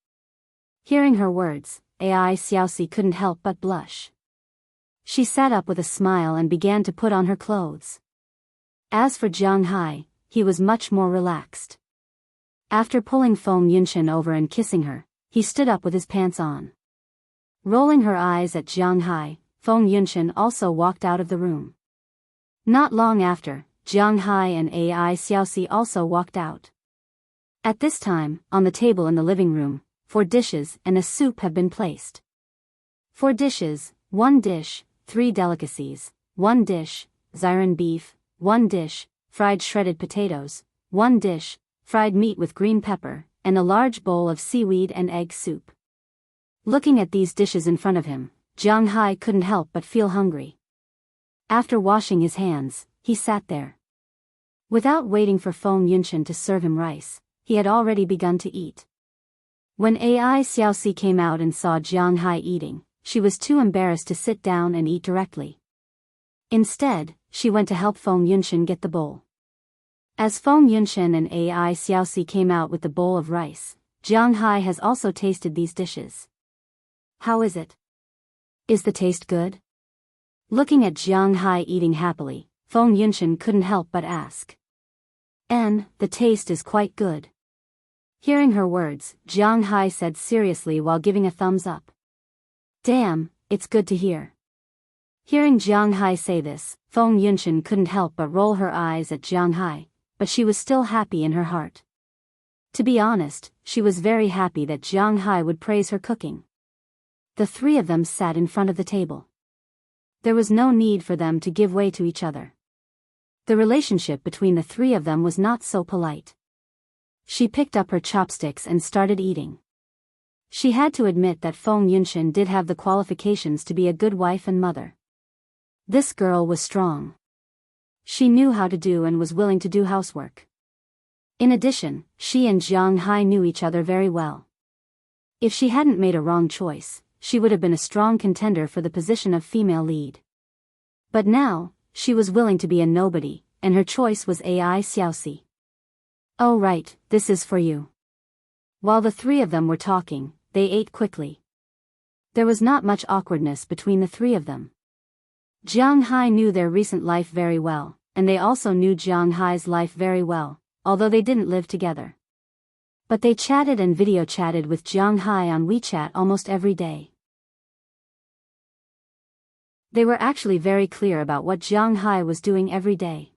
Hearing her words, Ai Xiaoxi couldn't help but blush. She sat up with a smile and began to put on her clothes. As for Jiang Hai, he was much more relaxed. After pulling Feng Yunshan over and kissing her, he stood up with his pants on. Rolling her eyes at Jiang Hai, Feng Yunshan also walked out of the room. Not long after, Jiang Hai and Ai Xiaoxi also walked out. At this time, on the table in the living room, 4 dishes and a soup have been placed. 4 dishes, 1 dish, 3 delicacies, 1 dish, Xiran beef, 1 dish, fried shredded potatoes, 1 dish, fried meat with green pepper, and a large bowl of seaweed and egg soup. Looking at these dishes in front of him, Jiang Hai couldn't help but feel hungry. After washing his hands, he sat there. Without waiting for Feng Yunshan to serve him rice, he had already begun to eat. When Ai Xiaoxi came out and saw Jiang Hai eating, she was too embarrassed to sit down and eat directly. Instead, she went to help Feng Yunshan get the bowl. As Feng Yunshan and Ai Xiaoxi came out with the bowl of rice, Jiang Hai has also tasted these dishes. How is it? Is the taste good? Looking at Jiang Hai eating happily, Feng Yunshan couldn't help but ask. The taste is quite good. Hearing her words, Jiang Hai said seriously while giving a thumbs up. Damn, it's good to hear. Hearing Jiang Hai say this, Feng Yunshan couldn't help but roll her eyes at Jiang Hai, but she was still happy in her heart. To be honest, she was very happy that Jiang Hai would praise her cooking. The three of them sat in front of the table. There was no need for them to give way to each other. The relationship between the three of them was not so polite. She picked up her chopsticks and started eating. She had to admit that Feng Yunshan did have the qualifications to be a good wife and mother. This girl was strong. She knew how to do and was willing to do housework. In addition, she and Jiang Hai knew each other very well. If she hadn't made a wrong choice, she would have been a strong contender for the position of female lead. But now, she was willing to be a nobody, and her choice was Ai Xiaoxi. Oh right, this is for you. While the three of them were talking, they ate quickly. There was not much awkwardness between the three of them. Jiang Hai knew their recent life very well, and they also knew Jiang Hai's life very well, although they didn't live together. But they chatted and video chatted with Jiang Hai on WeChat almost every day. They were actually very clear about what Jiang Hai was doing every day.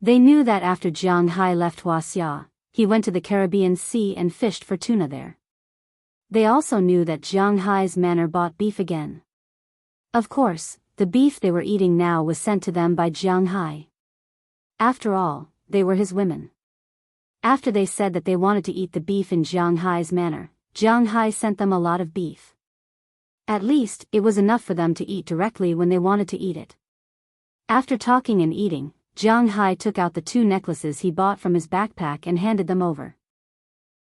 They knew that after Jiang Hai left Wuxia, he went to the Caribbean Sea and fished for tuna there. They also knew that Jiang Hai's manor bought beef again. Of course, the beef they were eating now was sent to them by Jiang Hai. After all, they were his women. After they said that they wanted to eat the beef in Jiang Hai's manor, Jiang Hai sent them a lot of beef. At least, it was enough for them to eat directly when they wanted to eat it. After talking and eating, Jiang Hai took out the 2 necklaces he bought from his backpack and handed them over.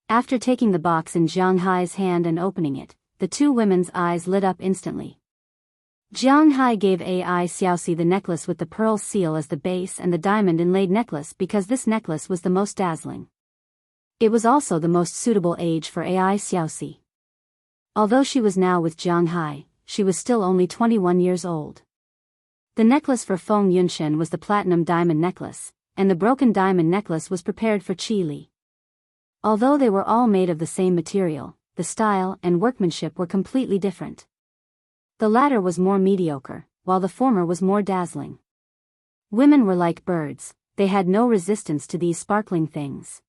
After taking the box in Jiang Hai's hand and opening it, the 2 women's eyes lit up instantly. Jiang Hai gave Ai Xiaoxi the necklace with the pearl seal as the base and the diamond inlaid necklace because this necklace was the most dazzling. It was also the most suitable age for Ai Xiaoxi. Although she was now with Jiang Hai, she was still only 21 years old. The necklace for Feng Yunshan was the platinum diamond necklace, and the broken diamond necklace was prepared for Qi Li. Although they were all made of the same material, the style and workmanship were completely different. The latter was more mediocre, while the former was more dazzling. Women were like birds, they had no resistance to these sparkling things.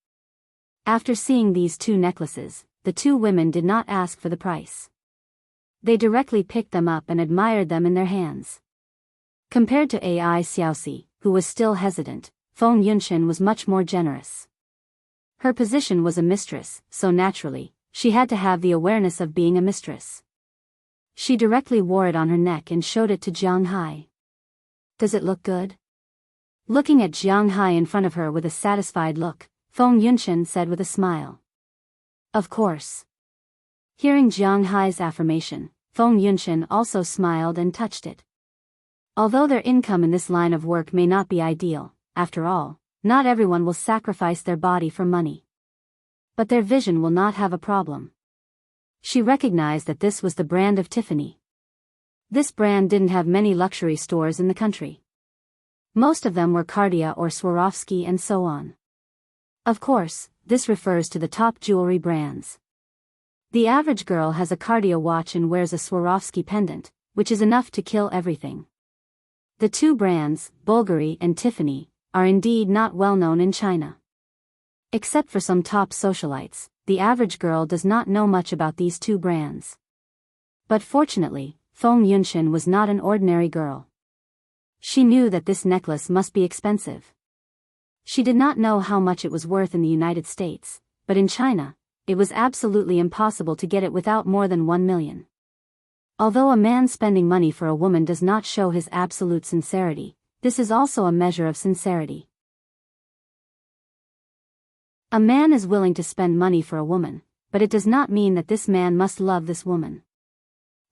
After seeing these 2 necklaces, the 2 women did not ask for the price. They directly picked them up and admired them in their hands. Compared to Ai Xiaoxi, who was still hesitant, Feng Yunshan was much more generous. Her position was a mistress, so naturally, she had to have the awareness of being a mistress. She directly wore it on her neck and showed it to Jiang Hai. Does it look good? Looking at Jiang Hai in front of her with a satisfied look, Feng Yunshan said with a smile. Of course. Hearing Jiang Hai's affirmation, Feng Yunshan also smiled and touched it. Although their income in this line of work may not be ideal, after all, not everyone will sacrifice their body for money. But their vision will not have a problem. She recognized that this was the brand of Tiffany. This brand didn't have many luxury stores in the country. Most of them were Cartier or Swarovski and so on. Of course, this refers to the top jewelry brands. The average girl has a Cartier watch and wears a Swarovski pendant, which is enough to kill everything. The 2 brands, Bulgari and Tiffany, are indeed not well known in China. Except for some top socialites, the average girl does not know much about these 2 brands. But fortunately, Feng Yunshan was not an ordinary girl. She knew that this necklace must be expensive. She did not know how much it was worth in the United States, but in China, it was absolutely impossible to get it without more than 1 million. Although a man spending money for a woman does not show his absolute sincerity, this is also a measure of sincerity. A man is willing to spend money for a woman, but it does not mean that this man must love this woman.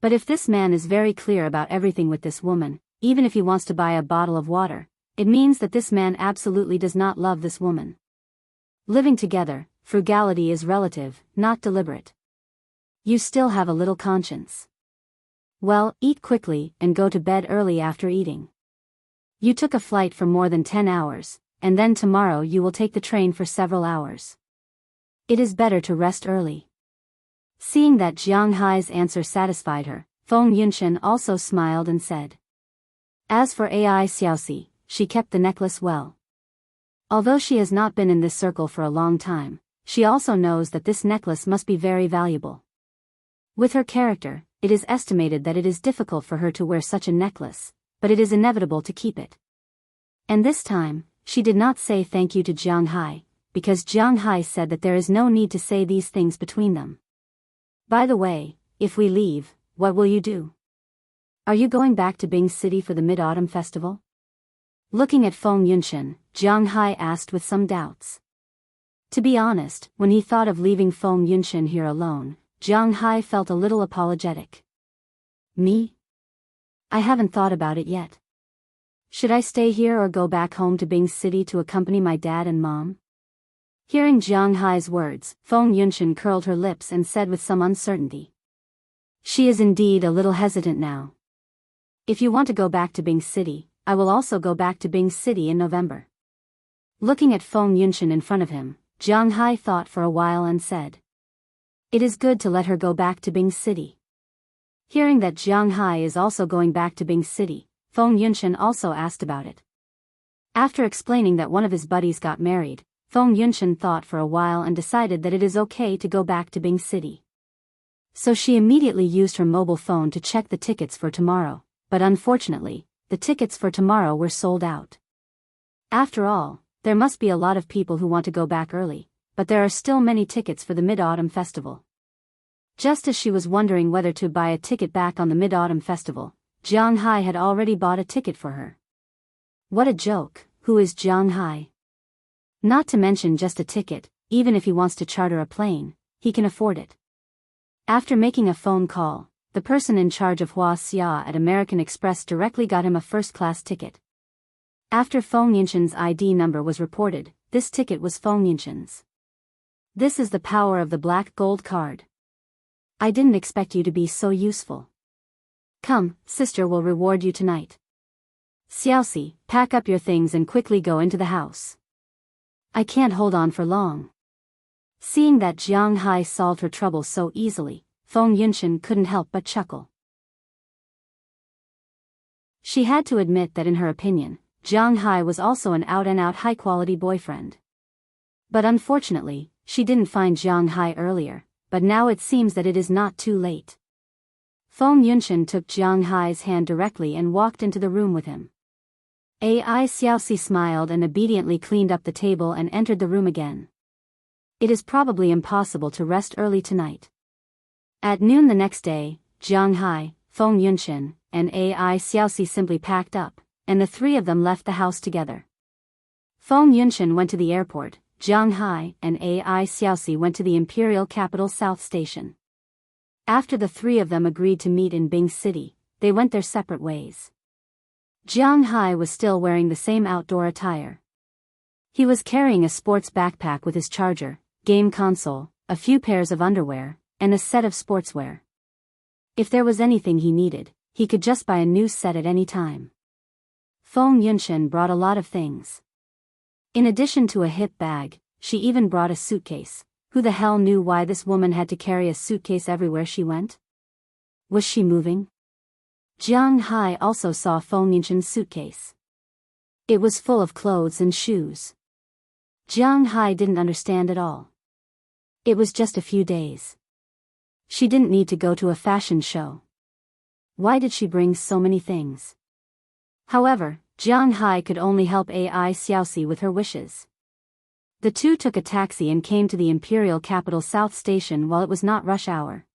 But if this man is very clear about everything with this woman, even if he wants to buy a bottle of water, it means that this man absolutely does not love this woman. Living together, frugality is relative, not deliberate. You still have a little conscience. Well, eat quickly and go to bed early after eating. You took a flight for more than 10 hours, and then tomorrow you will take the train for several hours. It is better to rest early. Seeing that Jiang Hai's answer satisfied her, Feng Yunshan also smiled and said. As for Ai Xiaoxi, she kept the necklace well. Although she has not been in this circle for a long time, she also knows that this necklace must be very valuable. With her character, it is estimated that it is difficult for her to wear such a necklace, but it is inevitable to keep it. And this time, she did not say thank you to Jiang Hai, because Jiang Hai said that there is no need to say these things between them. By the way, if we leave, what will you do? Are you going back to Bing City for the Mid-Autumn Festival? Looking at Feng Yunshan, Jiang Hai asked with some doubts. To be honest, when he thought of leaving Feng Yunshan here alone, Jiang Hai felt a little apologetic. Me? I haven't thought about it yet. Should I stay here or go back home to Bing City to accompany my dad and mom? Hearing Jiang Hai's words, Feng Yunshan curled her lips and said with some uncertainty. She is indeed a little hesitant now. If you want to go back to Bing City, I will also go back to Bing City in November. Looking at Feng Yunshan in front of him, Jiang Hai thought for a while and said. It is good to let her go back to Bing City. Hearing that Jiang Hai is also going back to Bing City, Feng Yunshan also asked about it. After explaining that one of his buddies got married, Feng Yunshan thought for a while and decided that it is okay to go back to Bing City. So she immediately used her mobile phone to check the tickets for tomorrow, but unfortunately, the tickets for tomorrow were sold out. After all, there must be a lot of people who want to go back early, but there are still many tickets for the Mid-Autumn Festival. Just as she was wondering whether to buy a ticket back on the Mid-Autumn Festival, Jiang Hai had already bought a ticket for her. What a joke, who is Jiang Hai? Not to mention just a ticket, even if he wants to charter a plane, he can afford it. After making a phone call, the person in charge of Wuxia at American Express directly got him a first-class ticket. After Feng Yunshan's ID number was reported, this ticket was Feng Yunshan's. This is the power of the black gold card. I didn't expect you to be so useful. Come, sister will reward you tonight. Xiaoxi, pack up your things and quickly go into the house. I can't hold on for long. Seeing that Jiang Hai solved her trouble so easily, Feng Yunshan couldn't help but chuckle. She had to admit that in her opinion, Jiang Hai was also an out-and-out high-quality boyfriend. But unfortunately, she didn't find Jiang Hai earlier, but now it seems that it is not too late. Feng Yunshan took Jiang Hai's hand directly and walked into the room with him. Ai Xiaoxi smiled and obediently cleaned up the table and entered the room again. It is probably impossible to rest early tonight. At noon the next day, Jiang Hai, Feng Yunshan, and Ai Xiaoxi simply packed up, and the three of them left the house together. Feng Yunshan went to the airport, Jiang Hai and Ai Xiaoxi went to the Imperial Capital South Station. After the three of them agreed to meet in Bing City, they went their separate ways. Jiang Hai was still wearing the same outdoor attire. He was carrying a sports backpack with his charger, game console, a few pairs of underwear, and a set of sportswear. If there was anything he needed, he could just buy a new set at any time. Feng Yunshan brought a lot of things. In addition to a hip bag, she even brought a suitcase. Who the hell knew why this woman had to carry a suitcase everywhere she went? Was she moving? Jiang Hai also saw Feng Yunshan's suitcase. It was full of clothes and shoes. Jiang Hai didn't understand at all. It was just a few days. She didn't need to go to a fashion show. Why did she bring so many things? However, Jiang Hai could only help AI Xiaoxi with her wishes. The two took a taxi and came to the imperial capital South Station while it was not rush hour.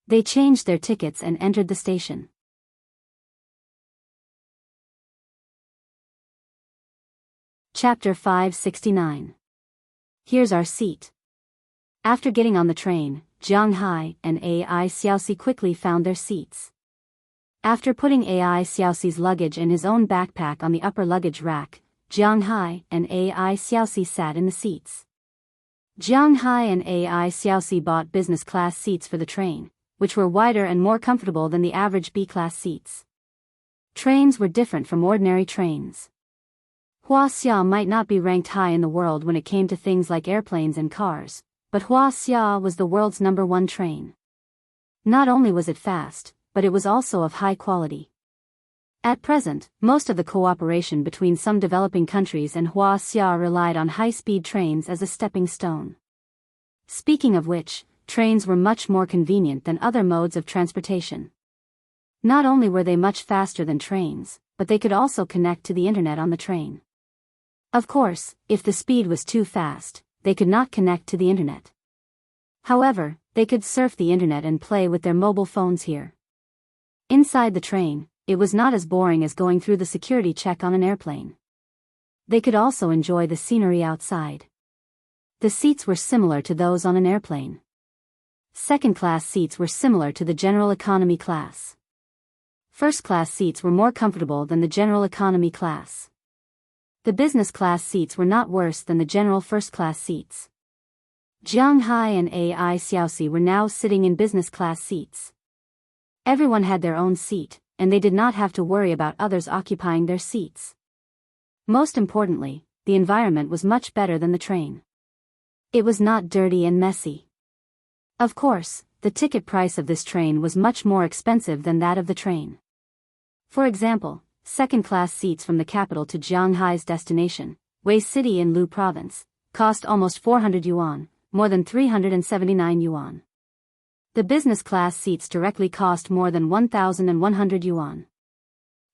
They changed their tickets and entered the station. Chapter 569. Here's our seat. After getting on the train, Jiang Hai and AI Xiaoxi quickly found their seats. After putting AI Xiaoxi's luggage and his own backpack on the upper luggage rack, Jiang Hai and AI Xiaoxi sat in the seats. Jiang Hai and AI Xiaoxi bought business class seats for the train, which were wider and more comfortable than the average B-class seats. Trains were different from ordinary trains. Wuxia might not be ranked high in the world when it came to things like airplanes and cars, but Wuxia was the world's #1 train. Not only was it fast, but it was also of high quality. At present, most of the cooperation between some developing countries and Wuxia relied on high-speed trains as a stepping stone. Speaking of which, trains were much more convenient than other modes of transportation. Not only were they much faster than trains, but they could also connect to the internet on the train. Of course, if the speed was too fast, they could not connect to the internet. However, they could surf the internet and play with their mobile phones here. Inside the train, it was not as boring as going through the security check on an airplane. They could also enjoy the scenery outside. The seats were similar to those on an airplane. Second-class seats were similar to the general economy class. First-class seats were more comfortable than the general economy class. The business class seats were not worse than the general first-class seats. Jiang Hai and AI Xiaoxi were now sitting in business class seats. Everyone had their own seat, and they did not have to worry about others occupying their seats. Most importantly, the environment was much better than the train. It was not dirty and messy. Of course, the ticket price of this train was much more expensive than that of the train. For example, second-class seats from the capital to Jiang Hai's destination, Wei City in Lu Province, cost almost 400 yuan, more than 379 yuan. The business class seats directly cost more than 1,100 yuan.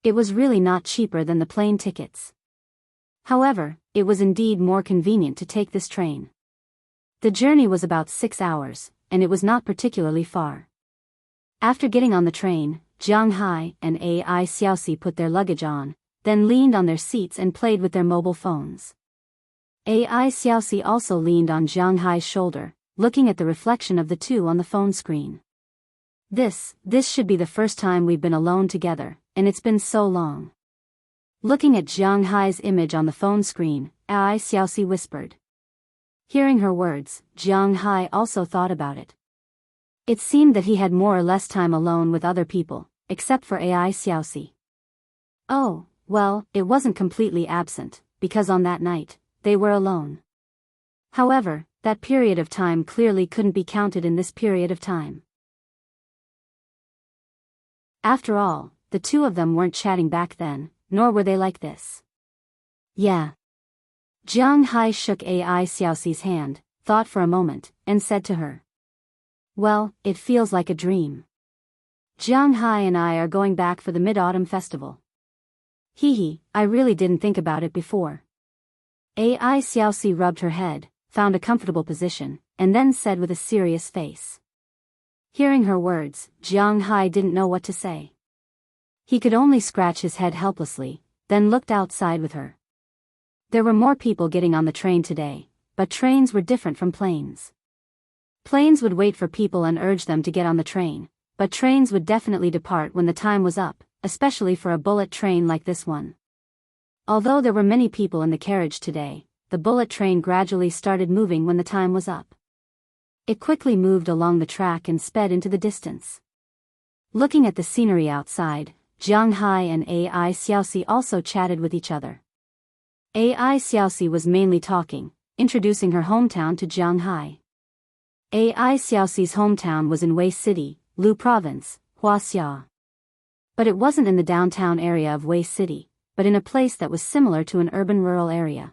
It was really not cheaper than the plane tickets. However, it was indeed more convenient to take this train. The journey was about 6 hours, and it was not particularly far. After getting on the train, Jiang Hai and AI Xiaoxi put their luggage on, then leaned on their seats and played with their mobile phones. AI Xiaoxi also leaned on Jiang Hai's shoulder, looking at the reflection of the two on the phone screen. This should be the first time we've been alone together, and it's been so long. Looking at Jiang Hai's image on the phone screen, AI Xiaoxi whispered. Hearing her words, Jiang Hai also thought about it. It seemed that he had more or less time alone with other people, except for AI Xiaoxi. Oh, well, it wasn't completely absent, because on that night, they were alone. However, that period of time clearly couldn't be counted in this period of time. After all, the two of them weren't chatting back then, nor were they like this. Yeah. Jiang Hai shook AI Xiaoxi's hand, thought for a moment, and said to her. Well, it feels like a dream. Jiang Hai and I are going back for the Mid-Autumn Festival. Hee, I really didn't think about it before. AI Xiaoxi rubbed her head, found a comfortable position, and then said with a serious face. Hearing her words, Jiang Hai didn't know what to say. He could only scratch his head helplessly, then looked outside with her. There were more people getting on the train today, but trains were different from planes. Planes would wait for people and urge them to get on the train, but trains would definitely depart when the time was up, especially for a bullet train like this one. Although there were many people in the carriage today, the bullet train gradually started moving when the time was up. It quickly moved along the track and sped into the distance. Looking at the scenery outside, Jiang Hai and AI Xiaoxi also chatted with each other. AI Xiaoxi was mainly talking, introducing her hometown to Jiang Hai. AI Xiaoxi's hometown was in Wei City, Lu Province, Wuxia. But it wasn't in the downtown area of Wei City, but in a place that was similar to an urban rural area.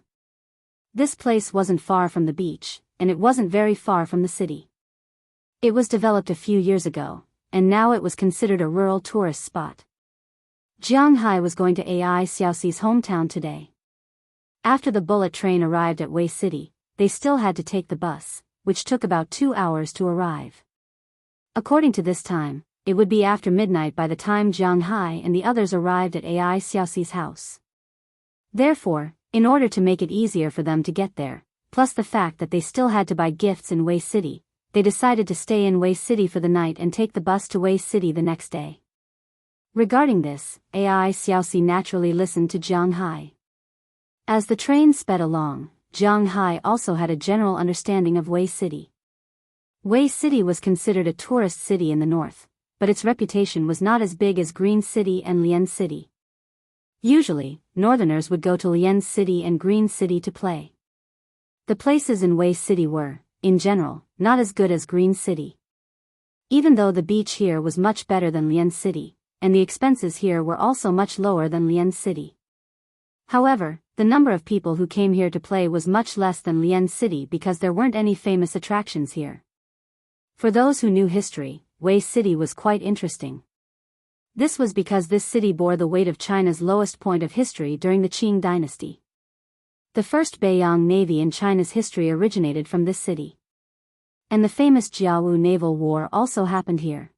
This place wasn't far from the beach, and it wasn't very far from the city. It was developed a few years ago, and now it was considered a rural tourist spot. Jiang Hai was going to Ai Xiaoxi's hometown today. After the bullet train arrived at Wei City, they still had to take the bus, which took about 2 hours to arrive. According to this time, it would be after midnight by the time Jiang Hai and the others arrived at Ai Xiaoxi's house. Therefore, in order to make it easier for them to get there, plus the fact that they still had to buy gifts in Wei City, they decided to stay in Wei City for the night and take the bus to Wei City the next day. Regarding this, Ai Xiaoxi naturally listened to Jiang Hai. As the train sped along, Jiang Hai also had a general understanding of Wei City. Wei City was considered a tourist city in the north, but its reputation was not as big as Green City and Lian City. Usually, northerners would go to Lian City and Green City to play. The places in Wei City were, in general, not as good as Green City. Even though the beach here was much better than Lian City, and the expenses here were also much lower than Lian City. However, the number of people who came here to play was much less than Lian City because there weren't any famous attractions here. For those who knew history, Wei City was quite interesting. This was because this city bore the weight of China's lowest point of history during the Qing dynasty. The first Beiyang Navy in China's history originated from this city. And the famous Jiawu Naval War also happened here.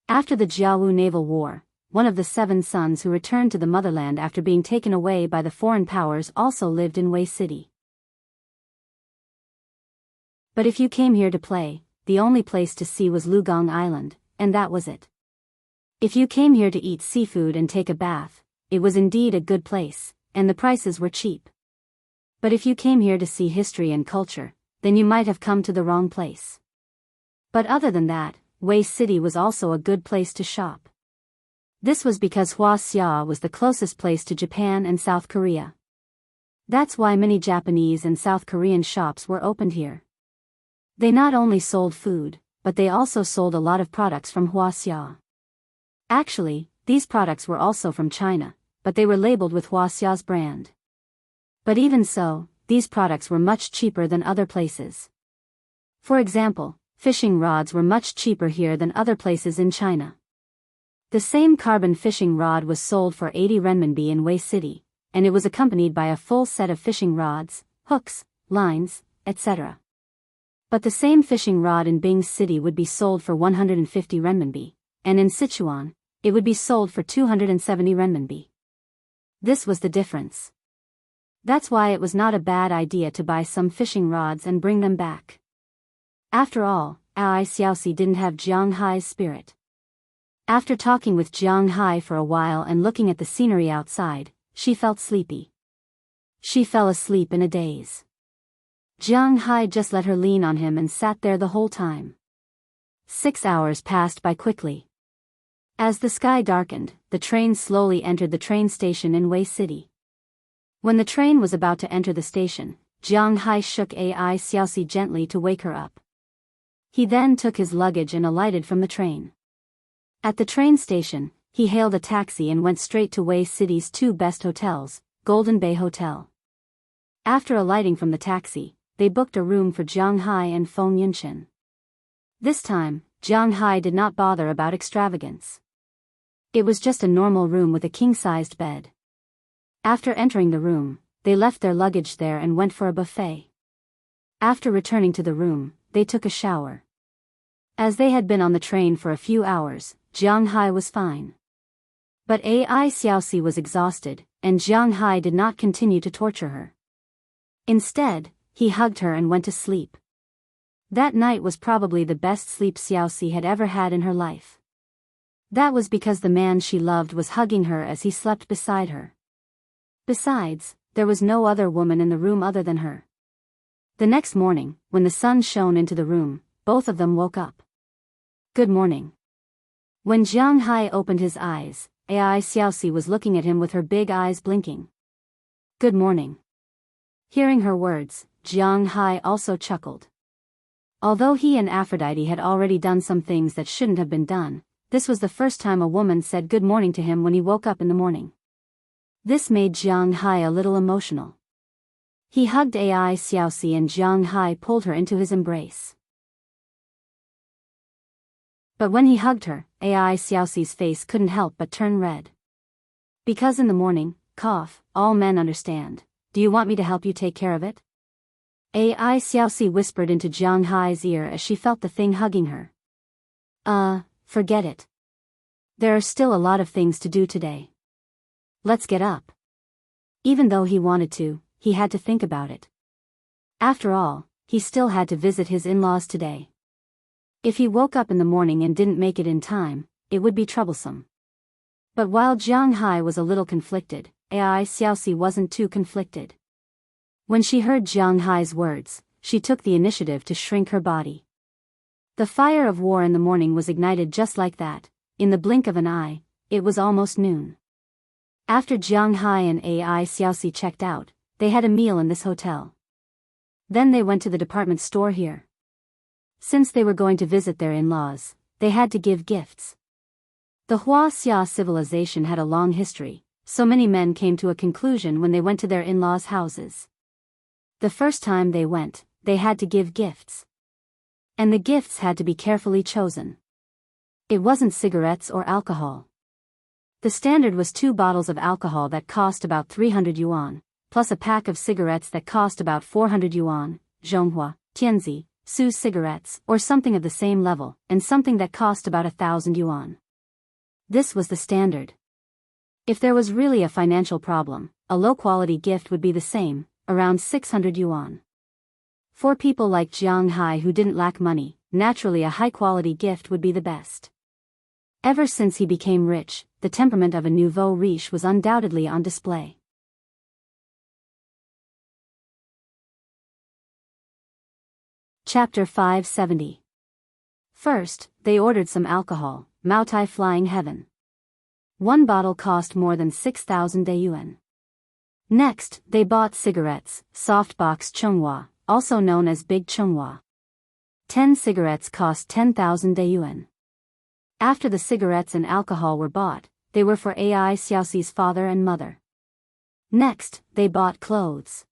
After the Jiawu Naval War, one of the 7 sons who returned to the motherland after being taken away by the foreign powers also lived in Wei City. But if you came here to play, the only place to see was Lugong Island, and that was it. If you came here to eat seafood and take a bath, it was indeed a good place, and the prices were cheap. But if you came here to see history and culture, then you might have come to the wrong place. But other than that, Wei City was also a good place to shop. This was because Wuxia was the closest place to Japan and South Korea. That's why many Japanese and South Korean shops were opened here. They not only sold food, but they also sold a lot of products from Wuxia. Actually, these products were also from China, but they were labeled with Wuxia's brand. But even so, these products were much cheaper than other places. For example, fishing rods were much cheaper here than other places in China. The same carbon fishing rod was sold for 80 renminbi in Wei City, and it was accompanied by a full set of fishing rods, hooks, lines, etc. But the same fishing rod in Bing City would be sold for 150 renminbi, and in Sichuan, it would be sold for 270 renminbi. This was the difference. That's why it was not a bad idea to buy some fishing rods and bring them back. After all, Ai Xiaoxi didn't have Jiang Hai's spirit. After talking with Jiang Hai for a while and looking at the scenery outside, she felt sleepy. She fell asleep in a daze. Jiang Hai just let her lean on him and sat there the whole time. 6 hours passed by quickly. As the sky darkened, the train slowly entered the train station in Wei City. When the train was about to enter the station, Jiang Hai shook Ai Xiaoxi gently to wake her up. He then took his luggage and alighted from the train. At the train station, he hailed a taxi and went straight to Wei City's 2 best hotels, Golden Bay Hotel. After alighting from the taxi, they booked a room for Jiang Hai and Feng Yunchen. This time, Jiang Hai did not bother about extravagance. It was just a normal room with a king-sized bed. After entering the room, they left their luggage there and went for a buffet. After returning to the room, they took a shower. As they had been on the train for a few hours, Jiang Hai was fine. But Ai Xiaoxi was exhausted, and Jiang Hai did not continue to torture her. Instead, he hugged her and went to sleep. That night was probably the best sleep Xiaoxi had ever had in her life. That was because the man she loved was hugging her as he slept beside her. Besides, there was no other woman in the room other than her. The next morning, when the sun shone into the room, both of them woke up. Good morning. When Jiang Hai opened his eyes, Ai Xiaoxi was looking at him with her big eyes blinking. Good morning. Hearing her words, Jiang Hai also chuckled. Although he and Aphrodite had already done some things that shouldn't have been done, this was the first time a woman said good morning to him when he woke up in the morning. This made Jiang Hai a little emotional. He hugged Ai Xiaoxi and Jiang Hai pulled her into his embrace. But when he hugged her, Ai Xiaoxi's face couldn't help but turn red. Because in the morning, cough, all men understand. Do you want me to help you take care of it? Ai Xiaoxi whispered into Jiang Hai's ear as she felt the thing hugging her. Forget it. There are still a lot of things to do today. Let's get up. Even though he wanted to, he had to think about it. After all, he still had to visit his in-laws today. If he woke up in the morning and didn't make it in time, it would be troublesome. But while Jiang Hai was a little conflicted, Ai Xiaoxi wasn't too conflicted. When she heard Jiang Hai's words, she took the initiative to shrink her body. The fire of war in the morning was ignited just like that. In the blink of an eye, it was almost noon. After Jiang Hai and Ai Xiaoxi checked out, they had a meal in this hotel. Then they went to the department store here. Since they were going to visit their in-laws, they had to give gifts. The Wuxia civilization had a long history, so many men came to a conclusion when they went to their in-laws' houses. The first time they went, they had to give gifts. And the gifts had to be carefully chosen. It wasn't cigarettes or alcohol. The standard was 2 bottles of alcohol that cost about 300 yuan, plus a pack of cigarettes that cost about 400 yuan, Zhonghua, Tianzi, Su cigarettes, or something of the same level, and something that cost about 1,000 yuan. This was the standard. If there was really a financial problem, a low-quality gift would be the same, around 600 yuan. For people like Jiang Hai who didn't lack money, naturally a high-quality gift would be the best. Ever since he became rich, the temperament of a nouveau riche was undoubtedly on display. Chapter 570. First, they ordered some alcohol, Maotai Flying Heaven. 1 bottle cost more than 6,000 yuan. Next, they bought cigarettes, softbox Chonghua, also known as Big Chonghua. 10 cigarettes cost 10,000 yuan. After the cigarettes and alcohol were bought, they were for Ai Xiaoxi's father and mother. Next, they bought clothes.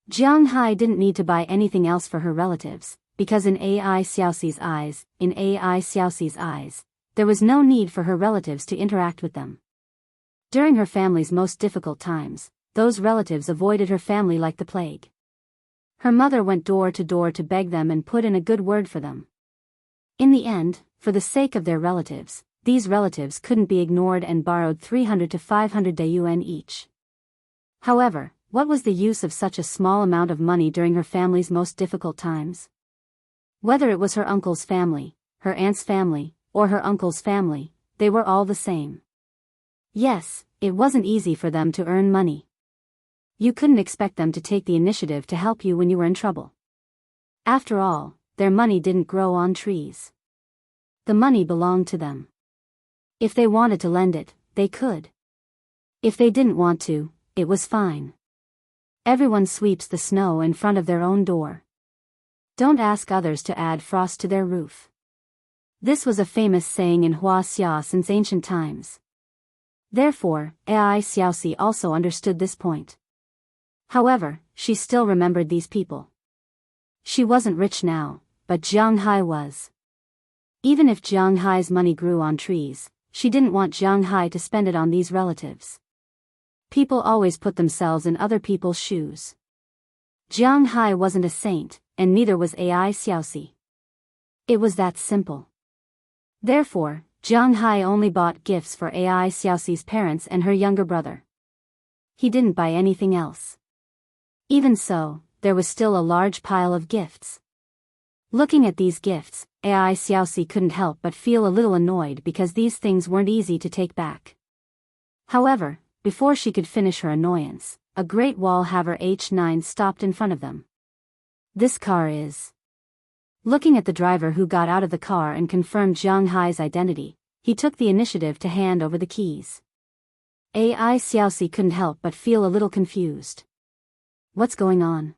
Jiang Hai didn't need to buy anything else for her relatives, because in Ai Xiaoxi's eyes, there was no need for her relatives to interact with them. During her family's most difficult times, those relatives avoided her family like the plague. Her mother went door to door to beg them and put in a good word for them. In the end, for the sake of their relatives, these relatives couldn't be ignored and borrowed 300 to 500 yuan each. However, what was the use of such a small amount of money during her family's most difficult times? Whether it was her uncle's family, her aunt's family, or her uncle's family, they were all the same. Yes, it wasn't easy for them to earn money. You couldn't expect them to take the initiative to help you when you were in trouble. After all, their money didn't grow on trees. The money belonged to them. If they wanted to lend it, they could. If they didn't want to, it was fine. Everyone sweeps the snow in front of their own door. Don't ask others to add frost to their roof. This was a famous saying in Wuxia since ancient times. Therefore, Ai Xiaoxi also understood this point. However, she still remembered these people. She wasn't rich now, but Jiang Hai was. Even if Jiang Hai's money grew on trees, she didn't want Jiang Hai to spend it on these relatives. People always put themselves in other people's shoes. Jiang Hai wasn't a saint, and neither was Ai Xiaoxi. It was that simple. Therefore, Jiang Hai only bought gifts for Ai Xiaoxi's parents and her younger brother. He didn't buy anything else. Even so, there was still a large pile of gifts. Looking at these gifts, Ai Xiaoxi couldn't help but feel a little annoyed because these things weren't easy to take back. However, before she could finish her annoyance, a great Wallhaver H9 stopped in front of them. This car is... Looking at the driver who got out of the car and confirmed Jiang Hai's identity, he took the initiative to hand over the keys. Ai Xiaoxi couldn't help but feel a little confused. What's going on?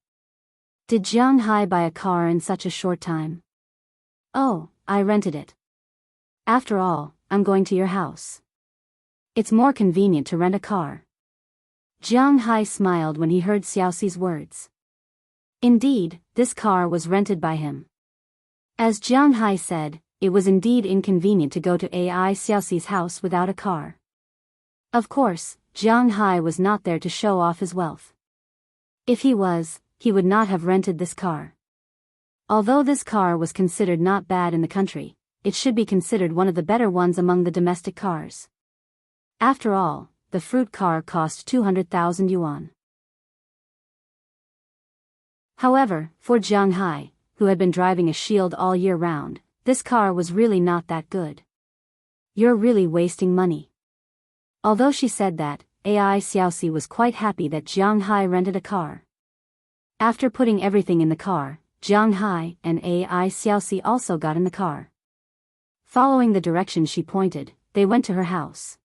Did Jiang Hai buy a car in such a short time? Oh, I rented it. After all, I'm going to your house. It's more convenient to rent a car. Jiang Hai smiled when he heard Xiaoxi's words. Indeed, this car was rented by him. As Jiang Hai said, it was indeed inconvenient to go to Ai Xiaoxi's house without a car. Of course, Jiang Hai was not there to show off his wealth. If he was, he would not have rented this car. Although this car was considered not bad in the country, it should be considered one of the better ones among the domestic cars. After all, the fruit car cost 200,000 yuan. However, for Jiang Hai, who had been driving a Shield all year round, this car was really not that good. You're really wasting money. Although she said that, Ai Xiaoxi was quite happy that Jiang Hai rented a car. After putting everything in the car, Jiang Hai and Ai Xiaoxi also got in the car. Following the direction she pointed, they went to her house.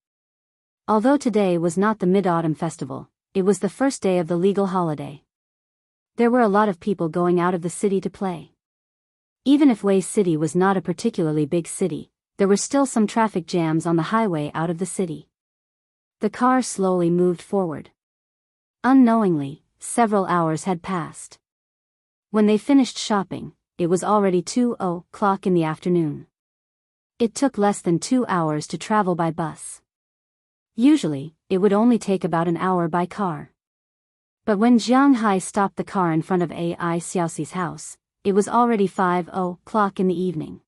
Although today was not the Mid-Autumn Festival, it was the first day of the legal holiday. There were a lot of people going out of the city to play. Even if Wei City was not a particularly big city, there were still some traffic jams on the highway out of the city. The car slowly moved forward. Unknowingly, several hours had passed. When they finished shopping, it was already 2:00 in the afternoon. It took less than 2 hours to travel by bus. Usually, it would only take about an hour by car. But when Jiang Hai stopped the car in front of Ai Xiaoxi's house, it was already 5:00 in the evening.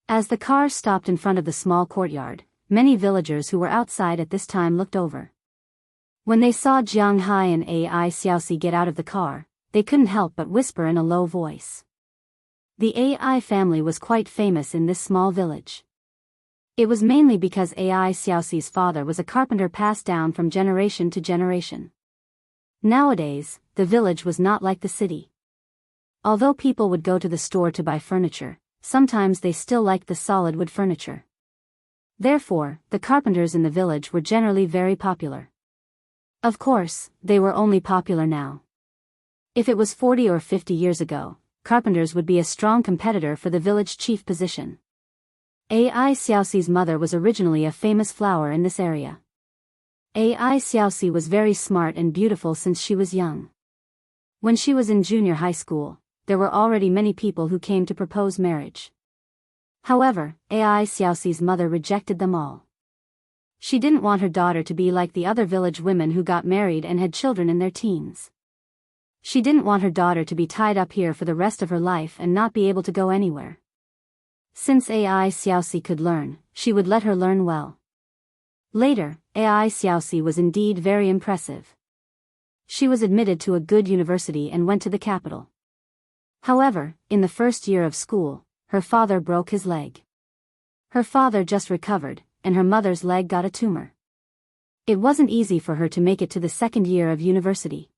As the car stopped in front of the small courtyard, many villagers who were outside at this time looked over. When they saw Jiang Hai and Ai Xiaoxi get out of the car, they couldn't help but whisper in a low voice. The Ai family was quite famous in this small village. It was mainly because Ai Xiaoxi's father was a carpenter passed down from generation to generation. Nowadays, the village was not like the city. Although people would go to the store to buy furniture, sometimes they still liked the solid wood furniture. Therefore, the carpenters in the village were generally very popular. Of course, they were only popular now. If it was 40 or 50 years ago, carpenters would be a strong competitor for the village chief position. Ai Xiaoxi's mother was originally a famous flower in this area. Ai Xiaoxi was very smart and beautiful since she was young. When she was in junior high school, there were already many people who came to propose marriage. However, Ai Xiaoxi's mother rejected them all. She didn't want her daughter to be like the other village women who got married and had children in their teens. She didn't want her daughter to be tied up here for the rest of her life and not be able to go anywhere. Since Ai Xiaoxi could learn, she would let her learn well. Later, Ai Xiaoxi was indeed very impressive. She was admitted to a good university and went to the capital. However, in the first year of school, her father broke his leg. Her father just recovered, and her mother's leg got a tumor. It wasn't easy for her to make it to the second year of university.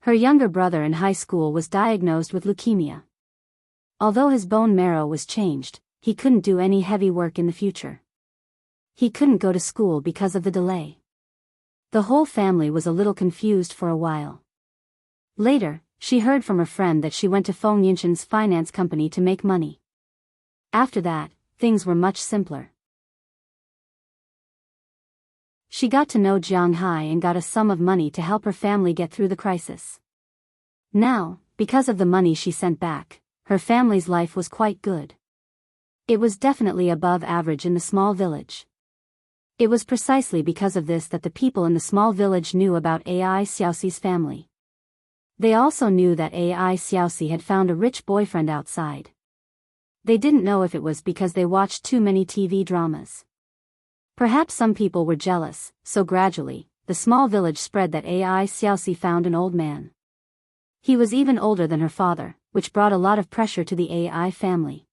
Her younger brother in high school was diagnosed with leukemia. Although his bone marrow was changed, he couldn't do any heavy work in the future. He couldn't go to school because of the delay. The whole family was a little confused for a while. Later, she heard from her friend that she went to Feng Yinshan's finance company to make money. After that, things were much simpler. She got to know Jiang Hai and got a sum of money to help her family get through the crisis. Now, because of the money she sent back, her family's life was quite good. It was definitely above average in the small village. It was precisely because of this that the people in the small village knew about Ai Xiaoxi's family. They also knew that Ai Xiaoxi had found a rich boyfriend outside. They didn't know if it was because they watched too many TV dramas. Perhaps some people were jealous, so gradually, the small village spread that Ai Xiaoxi found an old man. He was even older than her father, which brought a lot of pressure to the Ai family.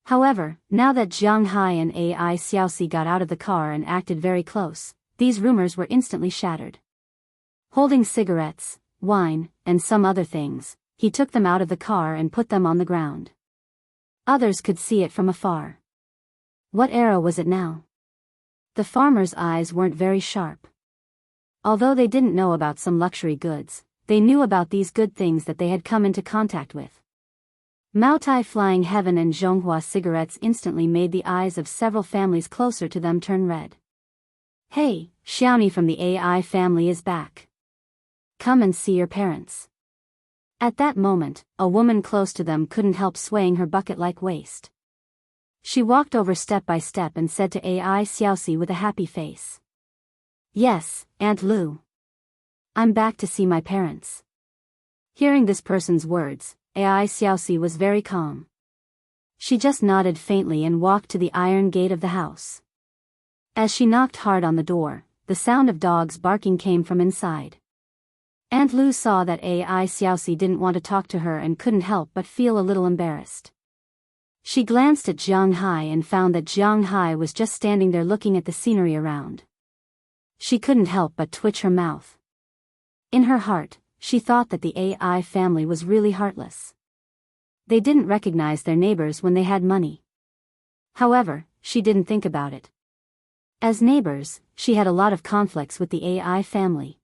However, now that Jiang Hai and Ai Xiaoxi got out of the car and acted very close, these rumors were instantly shattered. Holding cigarettes, wine, and some other things, he took them out of the car and put them on the ground. Others could see it from afar. What era was it now? The farmers' eyes weren't very sharp. Although they didn't know about some luxury goods, they knew about these good things that they had come into contact with. Maotai Flying Heaven and Zhonghua cigarettes instantly made the eyes of several families closer to them turn red. Hey, Xiaoni from the Ai family is back. Come and see your parents. At that moment, a woman close to them couldn't help swaying her bucket-like waist. She walked over step by step and said to Ai Xiaoxi with a happy face. Yes, Aunt Lu. I'm back to see my parents. Hearing this person's words, Ai Xiaoxi was very calm. She just nodded faintly and walked to the iron gate of the house. As she knocked hard on the door, the sound of dogs barking came from inside. Aunt Lu saw that Ai Xiaoxi didn't want to talk to her and couldn't help but feel a little embarrassed. She glanced at Zhang Hai and found that Zhang Hai was just standing there looking at the scenery around. She couldn't help but twitch her mouth. In her heart, she thought that the Ai family was really heartless. They didn't recognize their neighbors when they had money. However, she didn't think about it. As neighbors, she had a lot of conflicts with the Ai family.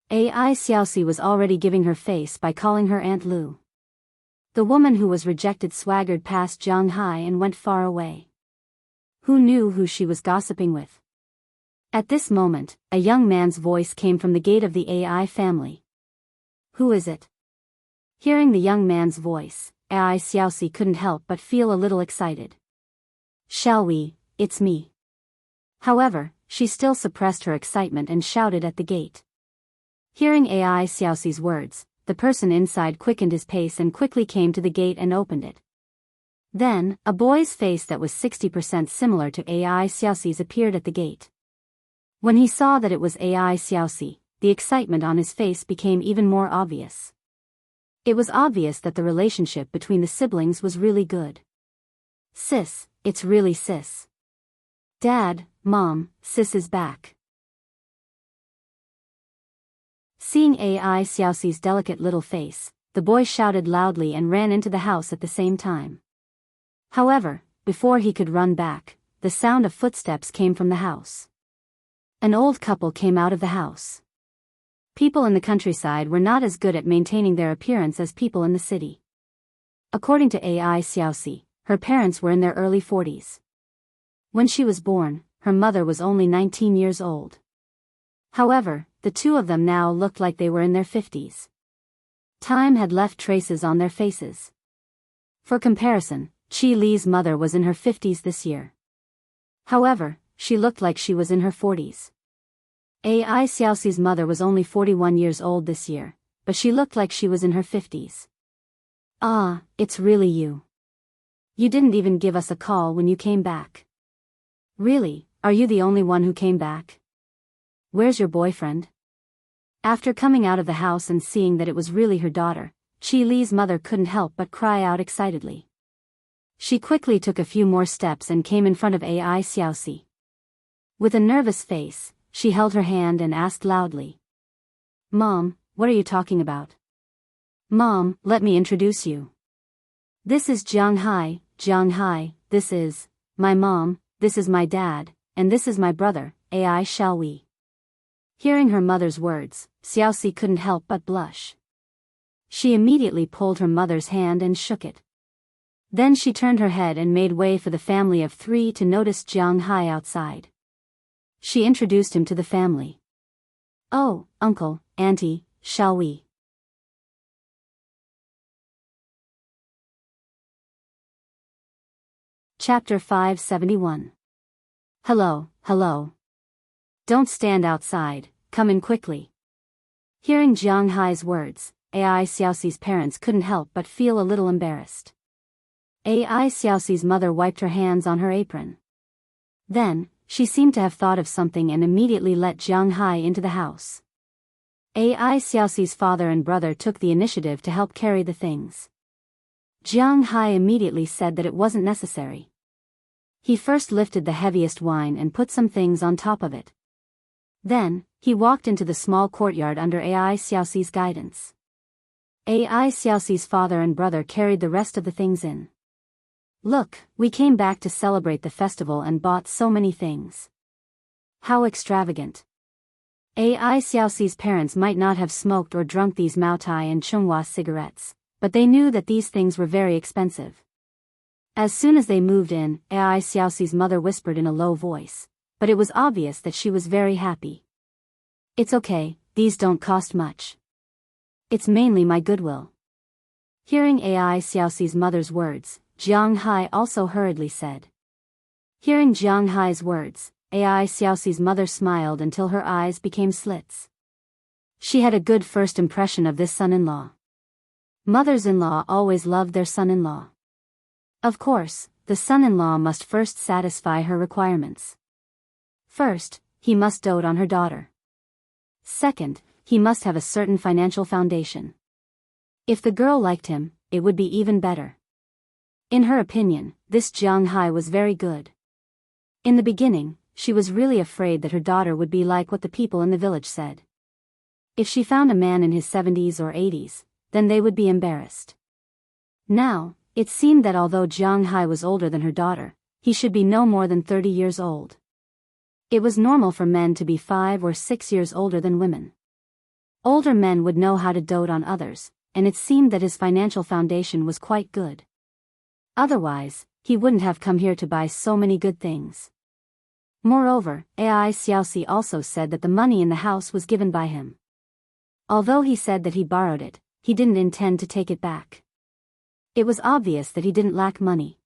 Ai Xiaoxi was already giving her face by calling her Aunt Lu. The woman who was rejected swaggered past Zhang Hai and went far away. Who knew who she was gossiping with? At this moment, a young man's voice came from the gate of the Ai family. Who is it? Hearing the young man's voice, Ai Xiaoxi couldn't help but feel a little excited. Shall we, it's me. However, she still suppressed her excitement and shouted at the gate. Hearing Ai Xiaoxi's words, the person inside quickened his pace and quickly came to the gate and opened it. Then, a boy's face that was 60% similar to Ai Xiaoxi's appeared at the gate. When he saw that it was Ai Xiaoxi, the excitement on his face became even more obvious. It was obvious that the relationship between the siblings was really good. Sis, it's really sis. Dad, Mom, sis is back. Seeing Ai Xiaoxi's delicate little face, the boy shouted loudly and ran into the house at the same time. However, before he could run back, the sound of footsteps came from the house. An old couple came out of the house. People in the countryside were not as good at maintaining their appearance as people in the city. According to Ai Xiaoxi, her parents were in their early 40s. When she was born, her mother was only 19 years old. However, the two of them now looked like they were in their 50s. Time had left traces on their faces. For comparison, Qi Li's mother was in her 50s this year. However, she looked like she was in her 40s. Ai Xiaoxi's mother was only 41 years old this year, but she looked like she was in her 50s. Ah, it's really you. You didn't even give us a call when you came back. Really, are you the only one who came back? Where's your boyfriend? After coming out of the house and seeing that it was really her daughter, Qi Li's mother couldn't help but cry out excitedly. She quickly took a few more steps and came in front of Ai Xiaoxi. With a nervous face, she held her hand and asked loudly. Mom, what are you talking about? Mom, let me introduce you. This is Zhang Hai, this is my mom, this is my dad, and this is my brother, Ai shall we? Hearing her mother's words, Xiaoxi couldn't help but blush. She immediately pulled her mother's hand and shook it. Then she turned her head and made way for the family of three to notice Zhang Hai outside. She introduced him to the family. Oh, uncle, auntie, shall we? Chapter 571. Hello, hello. Don't stand outside, come in quickly. Hearing Zhang Hai's words, Ai Xiaoxi's parents couldn't help but feel a little embarrassed. Ai Xiaoxi's mother wiped her hands on her apron. Then, she seemed to have thought of something and immediately let Zhang Hai into the house. Ai Xiaoxi's father and brother took the initiative to help carry the things. Zhang Hai immediately said that it wasn't necessary. He first lifted the heaviest wine and put some things on top of it. Then, he walked into the small courtyard under Ai Xiaoxi's guidance. Ai Xiaoxi's father and brother carried the rest of the things in. Look, we came back to celebrate the festival and bought so many things. How extravagant. Ai Xiaoxi's parents might not have smoked or drunk these Maotai and Chunghua cigarettes, but they knew that these things were very expensive. As soon as they moved in, Ai Xiaoxi's mother whispered in a low voice, but it was obvious that she was very happy. It's okay, these don't cost much. It's mainly my goodwill. Hearing Ai Xiaoxi's mother's words, Zhang Hai also hurriedly said. Hearing Zhang Hai's words, AI Xiaoxi's mother smiled until her eyes became slits. She had a good first impression of this son-in-law. Mothers-in-law always loved their son-in-law. Of course, the son-in-law must first satisfy her requirements. First, he must dote on her daughter. Second, he must have a certain financial foundation. If the girl liked him, it would be even better. In her opinion, this Jiang Hai was very good. In the beginning, she was really afraid that her daughter would be like what the people in the village said. If she found a man in his 70s or 80s, then they would be embarrassed. Now, it seemed that although Jiang Hai was older than her daughter, he should be no more than 30 years old. It was normal for men to be 5 or 6 years older than women. Older men would know how to dote on others, and it seemed that his financial foundation was quite good. Otherwise, he wouldn't have come here to buy so many good things. Moreover, AI Xiaoxi also said that the money in the house was given by him. Although he said that he borrowed it, he didn't intend to take it back. It was obvious that he didn't lack money.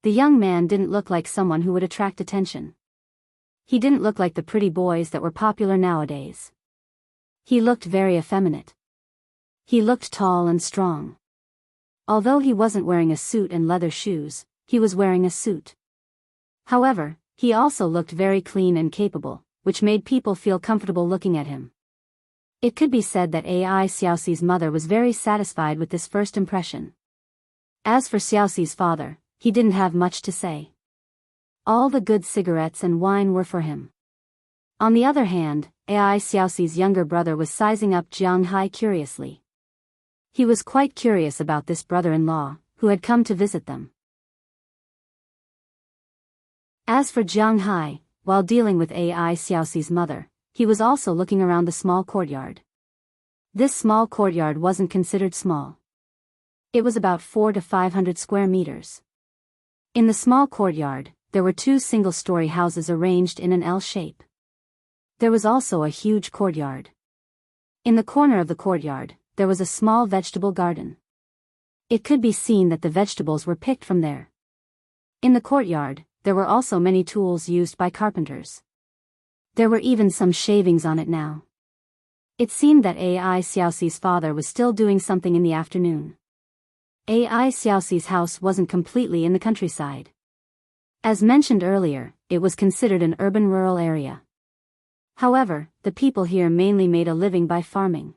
The young man didn't look like someone who would attract attention. He didn't look like the pretty boys that were popular nowadays. He looked very effeminate. He looked tall and strong. Although he wasn't wearing a suit and leather shoes, he was wearing a suit. However, he also looked very clean and capable, which made people feel comfortable looking at him. It could be said that AI Xiaoxi's mother was very satisfied with this first impression. As for Xiaoxi's father, he didn't have much to say. All the good cigarettes and wine were for him. On the other hand, AI Xiaoxi's younger brother was sizing up Jiang Hai curiously. He was quite curious about this brother-in-law, who had come to visit them. As for Jiang Hai, while dealing with AI Xiaoxi's mother, he was also looking around the small courtyard. This small courtyard wasn't considered small. It was about 400 to 500 square meters. In the small courtyard, there were 2 single-story houses arranged in an L shape. There was also a huge courtyard. In the corner of the courtyard, there was a small vegetable garden. It could be seen that the vegetables were picked from there. In the courtyard, there were also many tools used by carpenters. There were even some shavings on it now. It seemed that AI Xiaoxi's father was still doing something in the afternoon. AI Xiaoxi's house wasn't completely in the countryside. As mentioned earlier, it was considered an urban-rural area. However, the people here mainly made a living by farming.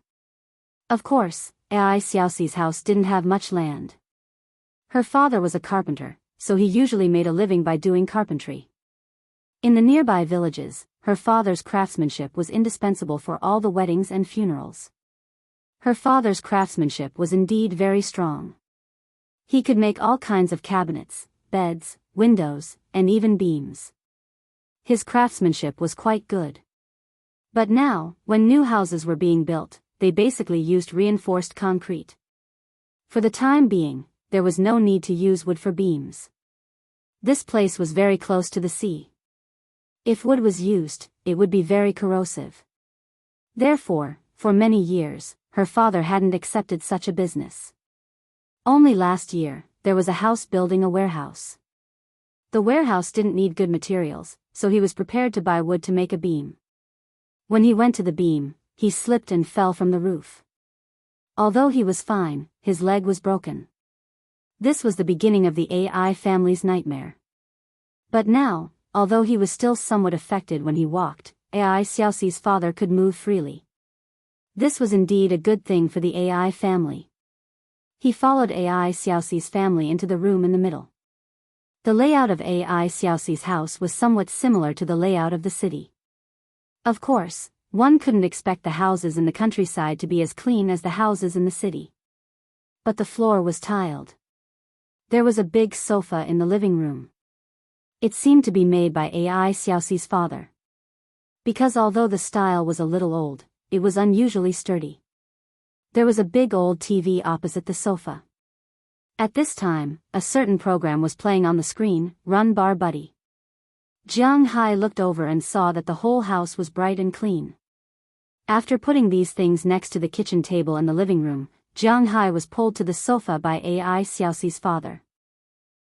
Of course, AI Xiaoxi's house didn't have much land. Her father was a carpenter, so he usually made a living by doing carpentry. In the nearby villages, her father's craftsmanship was indispensable for all the weddings and funerals. Her father's craftsmanship was indeed very strong. He could make all kinds of cabinets, beds, windows, and even beams. His craftsmanship was quite good. But now, when new houses were being built, they basically used reinforced concrete. For the time being, there was no need to use wood for beams. This place was very close to the sea. If wood was used, it would be very corrosive. Therefore, for many years, her father hadn't accepted such a business. Only last year, there was a house building a warehouse. The warehouse didn't need good materials, so he was prepared to buy wood to make a beam. When he went to the beam, he slipped and fell from the roof. Although he was fine, his leg was broken. This was the beginning of the AI family's nightmare. But now, although he was still somewhat affected when he walked, AI Xiaoxi's father could move freely. This was indeed a good thing for the AI family. He followed AI Xiaoxi's family into the room in the middle. The layout of AI Xiaoxi's house was somewhat similar to the layout of the city. Of course, one couldn't expect the houses in the countryside to be as clean as the houses in the city. But the floor was tiled. There was a big sofa in the living room. It seemed to be made by AI Xiaoxi's father. Because although the style was a little old, it was unusually sturdy. There was a big old TV opposite the sofa. At this time, a certain program was playing on the screen, Run Bar Buddy. Jiang Hai looked over and saw that the whole house was bright and clean. After putting these things next to the kitchen table in the living room, Jiang Hai was pulled to the sofa by AI Xiaoxi's father.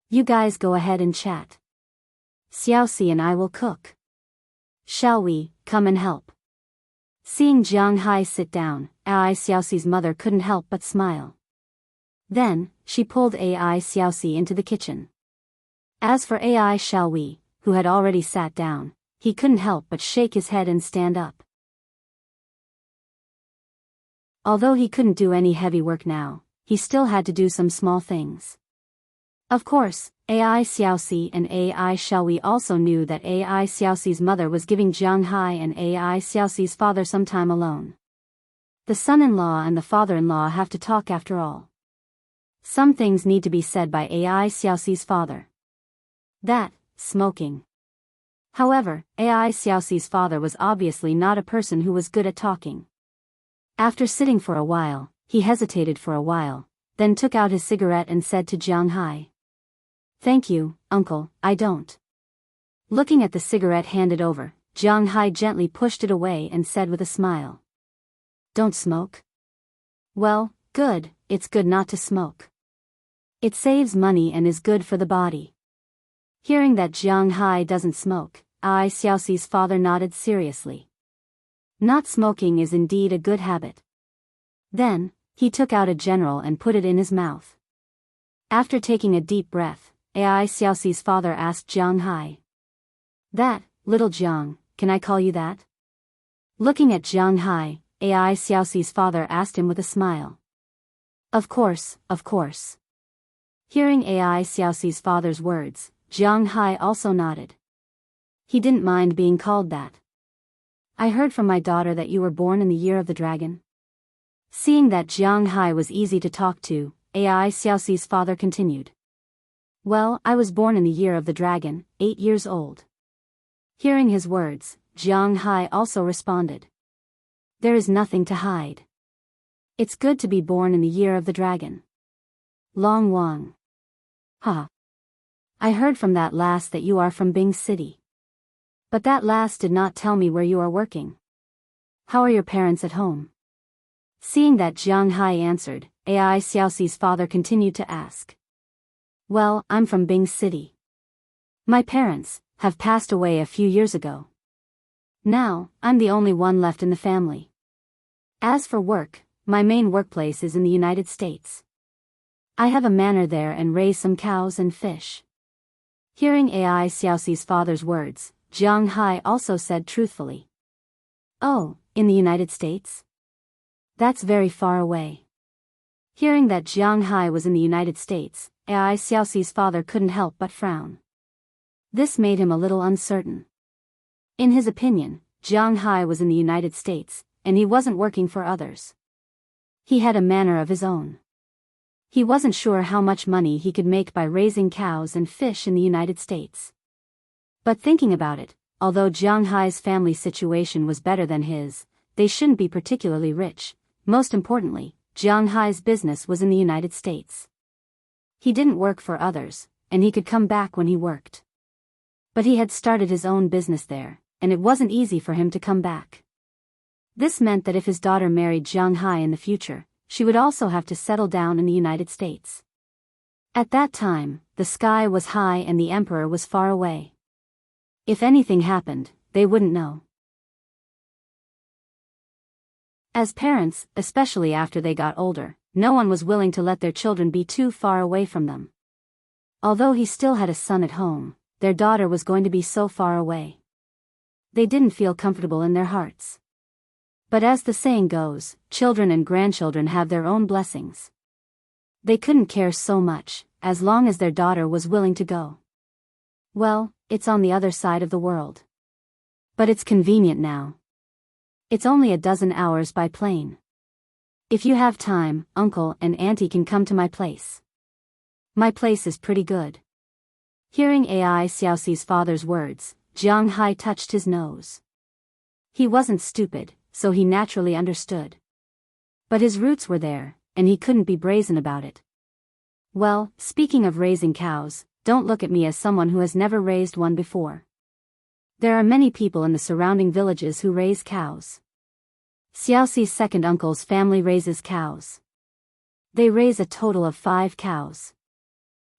"You guys go ahead and chat. Xiaoxi and I will cook." shall we, come and help? Seeing Jiang Hai sit down, Ai Xiaoxi's mother couldn't help but smile. Then, she pulled Ai Xiaoxi into the kitchen. As for Ai shall we, who had already sat down, he couldn't help but shake his head and stand up. Although he couldn't do any heavy work now, he still had to do some small things. Of course, Ai Xiaoxi and Ai shall we also knew that Ai Xiaoxi's mother was giving Jiang Hai and Ai Xiaoxi's father some time alone. The son-in-law and the father-in-law have to talk after all. Some things need to be said by Ai Xiaoxi's father. That, smoking. However, Ai Xiaoxi's father was obviously not a person who was good at talking. After sitting for a while, he hesitated for a while, then took out his cigarette and said to Jiang Hai, "Thank you, uncle, I don't." Looking at the cigarette handed over, Jiang Hai gently pushed it away and said with a smile, "Don't smoke?" "Well, good, it's good not to smoke. It saves money and is good for the body." Hearing that Jiang Hai doesn't smoke, Ai Xiaoxi's father nodded seriously. Not smoking is indeed a good habit. Then, he took out a general and put it in his mouth. After taking a deep breath, Ai Xiaoxi's father asked Jiang Hai, "That, little Jiang, can I call you that?" Looking at Jiang Hai, Ai Xiaoxi's father asked him with a smile. Of course, of course." Hearing Ai Xiaoxi's father's words, Jiang Hai also nodded. He didn't mind being called that. "I heard from my daughter that you were born in the year of the dragon." Seeing that Jiang Hai was easy to talk to, Ai Xiaoxi's father continued. "Well, I was born in the year of the dragon, 8 years old." Hearing his words, Jiang Hai also responded. "There is nothing to hide. It's good to be born in the year of the dragon." Long Wang. "Ha. I heard from that last that you are from Bing City. But that last did not tell me where you are working. How are your parents at home?" Seeing that Jiang Hai answered, Ai Xiaoxi's father continued to ask. "Well, I'm from Bing City. My parents have passed away a few years ago. Now, I'm the only one left in the family. As for work, my main workplace is in the United States. I have a manor there and raise some cows and fish." Hearing Ai Xiaoxi's father's words, Jiang Hai also said truthfully. "Oh, in the United States? That's very far away." Hearing that Jiang Hai was in the United States, Ai Xiaoxi's father couldn't help but frown. This made him a little uncertain. In his opinion, Jiang Hai was in the United States, and he wasn't working for others. He had a manor of his own. He wasn't sure how much money he could make by raising cows and fish in the United States. But thinking about it, although Jiang Hai's family situation was better than his, they shouldn't be particularly rich. Most importantly, Jiang Hai's business was in the United States. He didn't work for others, and he could come back when he worked. But he had started his own business there, and it wasn't easy for him to come back. This meant that if his daughter married Jiang Hai in the future, she would also have to settle down in the United States. At that time, the sky was high and the emperor was far away. If anything happened, they wouldn't know. As parents, especially after they got older, no one was willing to let their children be too far away from them. Although he still had a son at home, their daughter was going to be so far away. They didn't feel comfortable in their hearts. But as the saying goes, children and grandchildren have their own blessings. They couldn't care so much, as long as their daughter was willing to go. Well, it's on the other side of the world. But it's convenient now. It's only a dozen hours by plane. If you have time, uncle and auntie can come to my place. My place is pretty good." Hearing Ai Xiaoxi's father's words, Jiang Hai touched his nose. He wasn't stupid, so he naturally understood. But his roots were there, and he couldn't be brazen about it. "Well, speaking of raising cows, don't look at me as someone who has never raised one before. There are many people in the surrounding villages who raise cows. Xiaoxi's second uncle's family raises cows. They raise a total of 5 cows.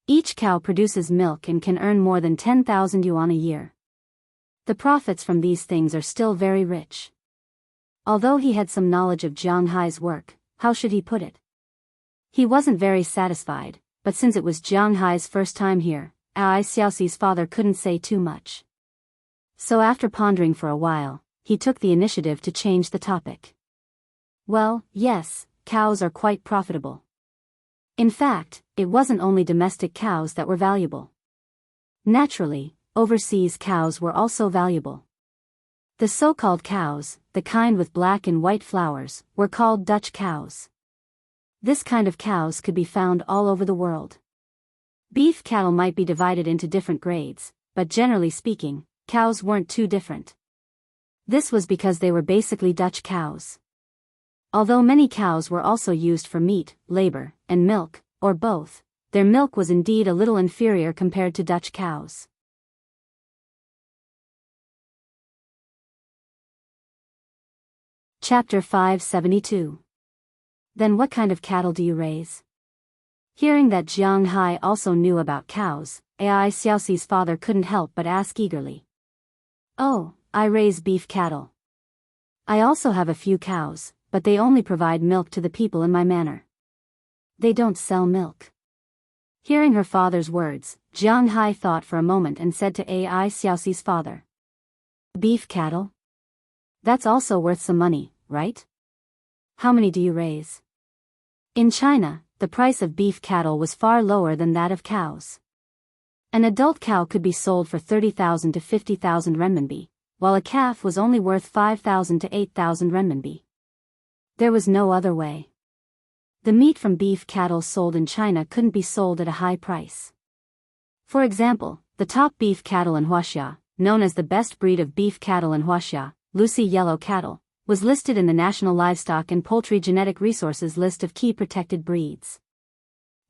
Each cow produces milk and can earn more than 10,000 yuan a year. The profits from these things are still very rich. Although he had some knowledge of Jiang Hai's work, how should he put it? He wasn't very satisfied, but since it was Jiang Hai's first time here, Ai Xiaoxi's father couldn't say too much. So after pondering for a while, he took the initiative to change the topic. Well, yes, cows are quite profitable. In fact, it wasn't only domestic cows that were valuable. Naturally, overseas cows were also valuable. The so-called cows, the kind with black and white flowers, were called Dutch cows. This kind of cows could be found all over the world. Beef cattle might be divided into different grades, but generally speaking, cows weren't too different. This was because they were basically Dutch cows. Although many cows were also used for meat, labor, and milk, or both, their milk was indeed a little inferior compared to Dutch cows. Chapter 572. Then what kind of cattle do you raise? Hearing that Jiang Hai also knew about cows, Ai Xiaoxi's father couldn't help but ask eagerly. Oh, I raise beef cattle. I also have a few cows, but they only provide milk to the people in my manor. They don't sell milk. Hearing her father's words, Jiang Hai thought for a moment and said to Ai Xiaoxi's father. Beef cattle? That's also worth some money, right? How many do you raise? In China, the price of beef cattle was far lower than that of cows. An adult cow could be sold for 30,000 to 50,000 renminbi, while a calf was only worth 5,000 to 8,000 renminbi. There was no other way. The meat from beef cattle sold in China couldn't be sold at a high price. For example, the top beef cattle in Wuxia, known as the best breed of beef cattle in Wuxia, Lucy yellow cattle, was listed in the National Livestock and Poultry Genetic Resources list of key protected breeds.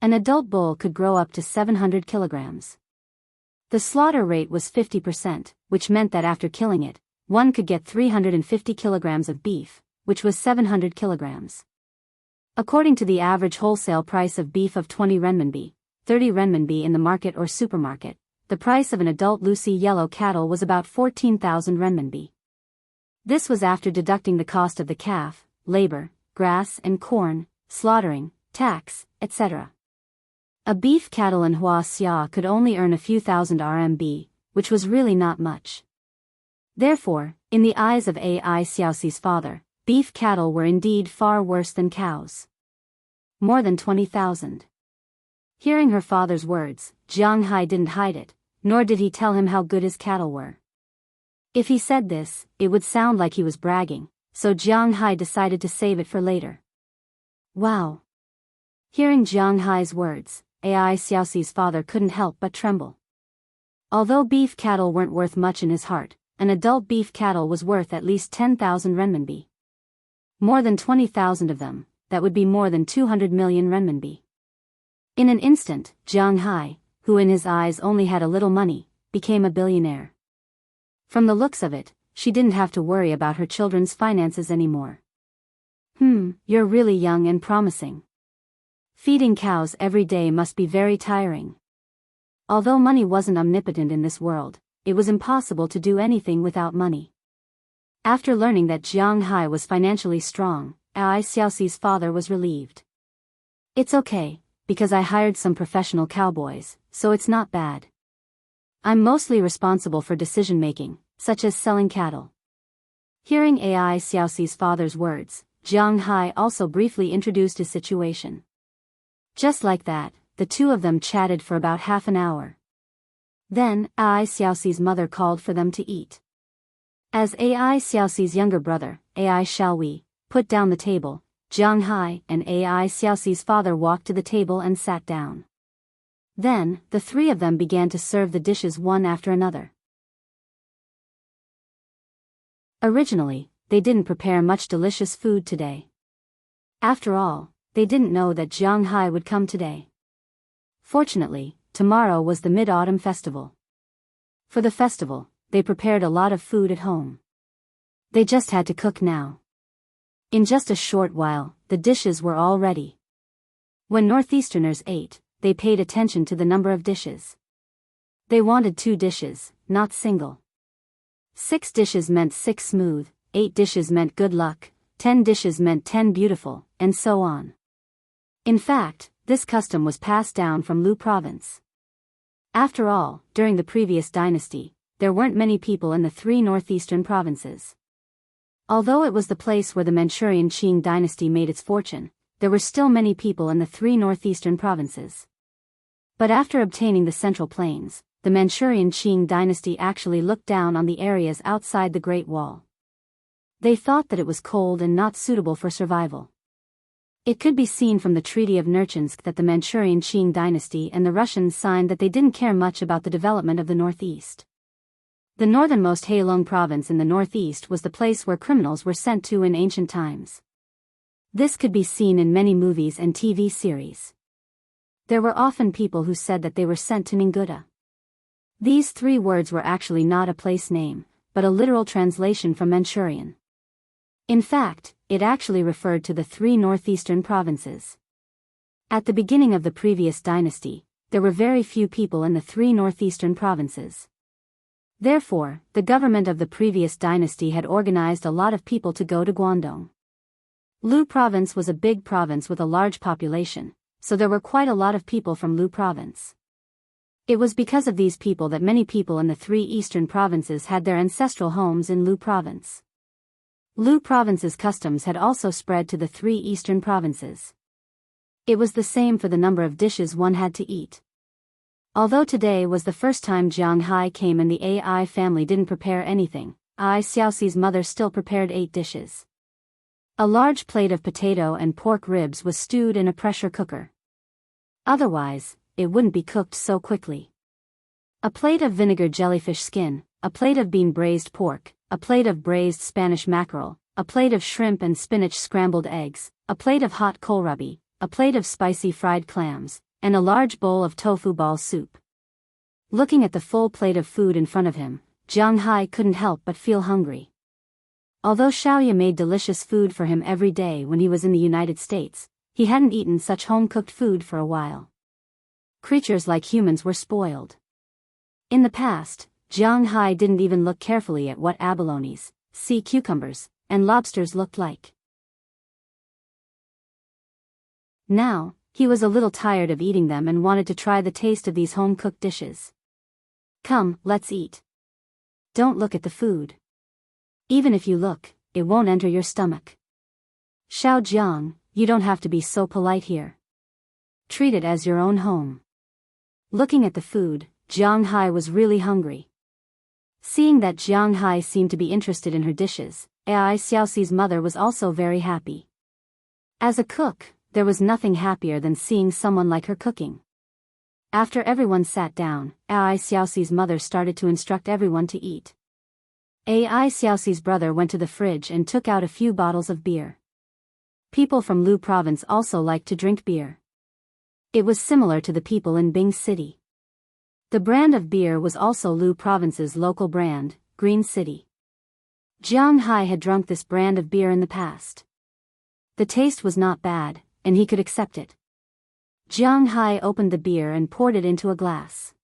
An adult bull could grow up to 700 kilograms. The slaughter rate was 50%, which meant that after killing it, one could get 350 kilograms of beef, which was 700 kilograms. According to the average wholesale price of beef of 20 renminbi, 30 renminbi in the market or supermarket, the price of an adult Lucy yellow cattle was about 14,000 renminbi. This was after deducting the cost of the calf, labor, grass and corn, slaughtering, tax, etc. A beef cattle in Wuxia could only earn a few thousand RMB, which was really not much. Therefore, in the eyes of Ai Xiaoxi's father, beef cattle were indeed far worse than cows. More than 20,000. Hearing her father's words, Jiang Hai didn't hide it, nor did he tell him how good his cattle were. If he said this, it would sound like he was bragging, so Jiang Hai decided to save it for later. Wow! Hearing Jiang Hai's words, Ai Xiaoxi's father couldn't help but tremble. Although beef cattle weren't worth much in his heart, an adult beef cattle was worth at least 10,000 renminbi. More than 20,000 of them, that would be more than 200 million renminbi. In an instant, Jiang Hai, who in his eyes only had a little money, became a billionaire. From the looks of it, she didn't have to worry about her children's finances anymore. You're really young and promising. Feeding cows every day must be very tiring. Although money wasn't omnipotent in this world, it was impossible to do anything without money. After learning that Jiang Hai was financially strong, Ai Xiaoxi's father was relieved. It's okay, because I hired some professional cowboys, so it's not bad. I'm mostly responsible for decision-making, such as selling cattle. Hearing Ai Xiaoxi's father's words, Jiang Hai also briefly introduced his situation. Just like that, the two of them chatted for about half an hour. Then, Ai Xiaoxi's mother called for them to eat. As Ai Xiaoxi's younger brother, Ai Xiaohui, put down the table, Jiang Hai and Ai Xiaoxi's father walked to the table and sat down. Then, the three of them began to serve the dishes one after another. Originally, they didn't prepare much delicious food today. After all, they didn't know that Jiang Hai would come today. Fortunately, tomorrow was the Mid-Autumn Festival. For the festival, they prepared a lot of food at home. They just had to cook now. In just a short while, the dishes were all ready. When Northeasterners ate, they paid attention to the number of dishes. They wanted 2 dishes, not single. 6 dishes meant 6 smooth, 8 dishes meant good luck, 10 dishes meant 10 beautiful, and so on. In fact, this custom was passed down from Lu province. After all, during the previous dynasty, there weren't many people in the 3 northeastern provinces. Although it was the place where the Manchurian Qing dynasty made its fortune, there were still many people in the 3 northeastern provinces. But after obtaining the Central Plains, the Manchurian Qing dynasty actually looked down on the areas outside the Great Wall. They thought that it was cold and not suitable for survival. It could be seen from the Treaty of Nerchinsk that the Manchurian Qing dynasty and the Russians signed that they didn't care much about the development of the northeast. The northernmost Heilong province in the northeast was the place where criminals were sent to in ancient times. This could be seen in many movies and TV series. There were often people who said that they were sent to Ninguda. These 3 words were actually not a place name, but a literal translation from Manchurian. In fact, it actually referred to the 3 northeastern provinces. At the beginning of the previous dynasty, there were very few people in the 3 northeastern provinces. Therefore, the government of the previous dynasty had organized a lot of people to go to Guangdong. Lu province was a big province with a large population, so there were quite a lot of people from Lu province. It was because of these people that many people in the 3 eastern provinces had their ancestral homes in Lu province. Lu province's customs had also spread to the 3 eastern provinces. It was the same for the number of dishes one had to eat. Although today was the first time Jiang Hai came and the Ai family didn't prepare anything, Ai Xiaoxi's mother still prepared 8 dishes. A large plate of potato and pork ribs was stewed in a pressure cooker. Otherwise, it wouldn't be cooked so quickly. A plate of vinegar jellyfish skin, a plate of bean braised pork, a plate of braised Spanish mackerel, a plate of shrimp and spinach scrambled eggs, a plate of hot kohlrabi, a plate of spicy fried clams, and a large bowl of tofu ball soup. Looking at the full plate of food in front of him, Jiang Hai couldn't help but feel hungry. Although Xiaoya made delicious food for him every day when he was in the United States, he hadn't eaten such home-cooked food for a while. Creatures like humans were spoiled. In the past, Jiang Hai didn't even look carefully at what abalones, sea cucumbers, and lobsters looked like. Now, he was a little tired of eating them and wanted to try the taste of these home-cooked dishes. Come, let's eat. Don't look at the food. Even if you look, it won't enter your stomach. Xiao Jiang, you don't have to be so polite here. Treat it as your own home. Looking at the food, Jiang Hai was really hungry. Seeing that Jiang Hai seemed to be interested in her dishes, Ai Xiaoxi's mother was also very happy. As a cook, there was nothing happier than seeing someone like her cooking. After everyone sat down, Ai Xiaoxi's mother started to instruct everyone to eat. Ai Xiaoxi's brother went to the fridge and took out a few bottles of beer. People from Lu province also liked to drink beer. It was similar to the people in Bing City. The brand of beer was also Lu province's local brand, Green City. Jiang Hai had drunk this brand of beer in the past. The taste was not bad, and he could accept it. Jiang Hai opened the beer and poured it into a glass.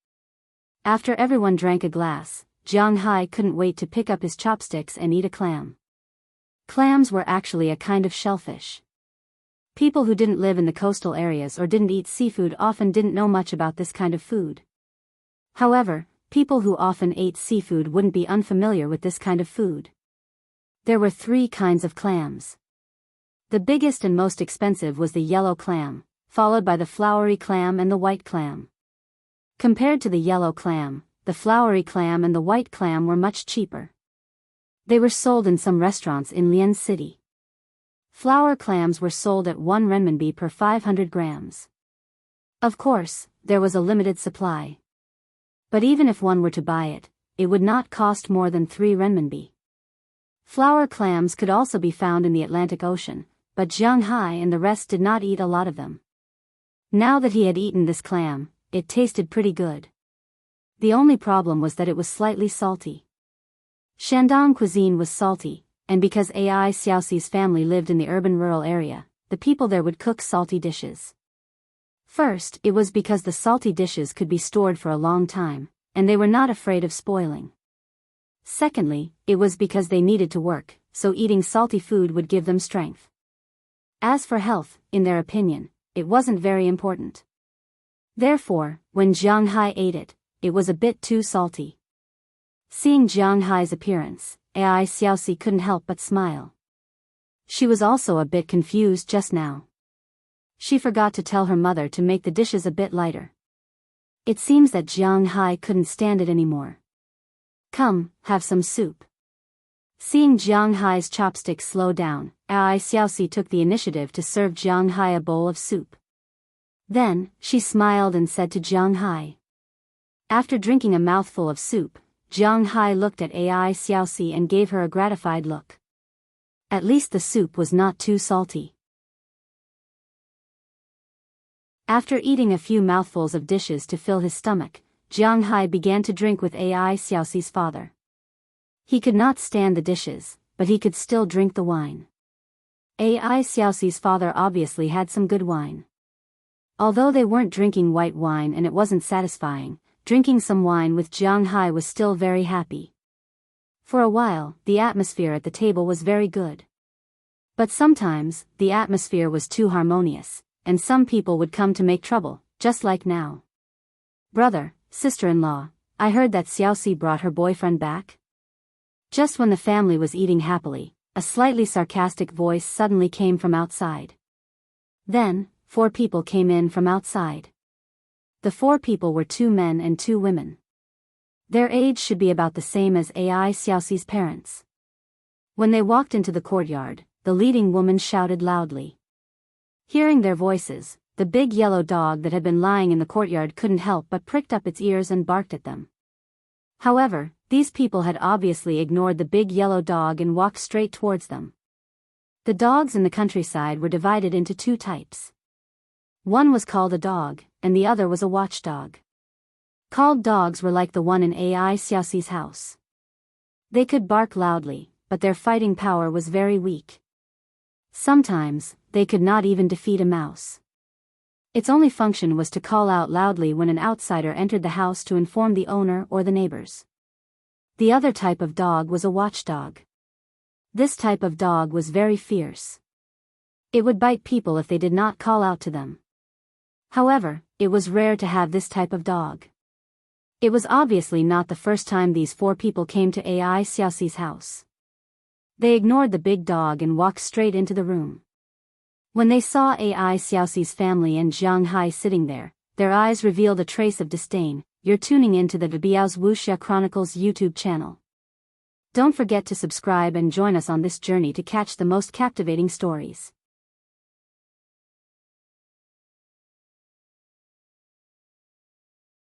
After everyone drank a glass, Jiang Hai couldn't wait to pick up his chopsticks and eat a clam. Clams were actually a kind of shellfish. People who didn't live in the coastal areas or didn't eat seafood often didn't know much about this kind of food. However, people who often ate seafood wouldn't be unfamiliar with this kind of food. There were 3 kinds of clams. The biggest and most expensive was the yellow clam, followed by the flowery clam and the white clam. Compared to the yellow clam, the flowery clam and the white clam were much cheaper. They were sold in some restaurants in Lian City. Flower clams were sold at 1 renminbi per 500 grams. Of course, there was a limited supply. But even if one were to buy it, it would not cost more than 3 renminbi. Flower clams could also be found in the Atlantic Ocean, but Jiang Hai and the rest did not eat a lot of them. Now that he had eaten this clam, it tasted pretty good. The only problem was that it was slightly salty. Shandong cuisine was salty, and because Ai Xiaoxi's family lived in the urban rural area, the people there would cook salty dishes. First, it was because the salty dishes could be stored for a long time, and they were not afraid of spoiling. Secondly, it was because they needed to work, so eating salty food would give them strength. As for health, in their opinion, it wasn't very important. Therefore, when Jiang Hai ate it, it was a bit too salty. Seeing Jiang Hai's appearance, Ai Xiaoxi couldn't help but smile. She was also a bit confused just now. She forgot to tell her mother to make the dishes a bit lighter. It seems that Jiang Hai couldn't stand it anymore. Come, have some soup. Seeing Jiang Hai's chopsticks slow down, Ai Xiaoxi took the initiative to serve Jiang Hai a bowl of soup. Then, she smiled and said to Jiang Hai. After drinking a mouthful of soup, Jiang Hai looked at Ai Xiaoxi and gave her a gratified look. At least the soup was not too salty. After eating a few mouthfuls of dishes to fill his stomach, Jiang Hai began to drink with Ai Xiaoxi's father. He could not stand the dishes, but he could still drink the wine. Ai Xiaoxi's father obviously had some good wine. Although they weren't drinking white wine and it wasn't satisfying, drinking some wine with Jiang Hai was still very happy. For a while, the atmosphere at the table was very good. But sometimes, the atmosphere was too harmonious, and some people would come to make trouble, just like now. Brother, sister-in-law, I heard that Xiaoxi brought her boyfriend back. Just when the family was eating happily, a slightly sarcastic voice suddenly came from outside. Then, 4 people came in from outside. The 4 people were 2 men and 2 women. Their age should be about the same as Ai Xiaoxi's parents. When they walked into the courtyard, the leading woman shouted loudly. Hearing their voices, the big yellow dog that had been lying in the courtyard couldn't help but pricked up its ears and barked at them. However, these people had obviously ignored the big yellow dog and walked straight towards them. The dogs in the countryside were divided into 2 types. One was called a dog, and the other was a watchdog. Called dogs were like the one in Ai Xiaoxi's house. They could bark loudly, but their fighting power was very weak. Sometimes, they could not even defeat a mouse. Its only function was to call out loudly when an outsider entered the house to inform the owner or the neighbors. The other type of dog was a watchdog. This type of dog was very fierce. It would bite people if they did not call out to them. However, it was rare to have this type of dog. It was obviously not the first time these 4 people came to Ai Xiaoxi's house. They ignored the big dog and walked straight into the room. When they saw Ai Xiaoxi's family and Jiang Hai sitting there, their eyes revealed a trace of disdain. You're tuning into the Biyao's Wuxia Chronicles YouTube channel. Don't forget to subscribe and join us on this journey to catch the most captivating stories.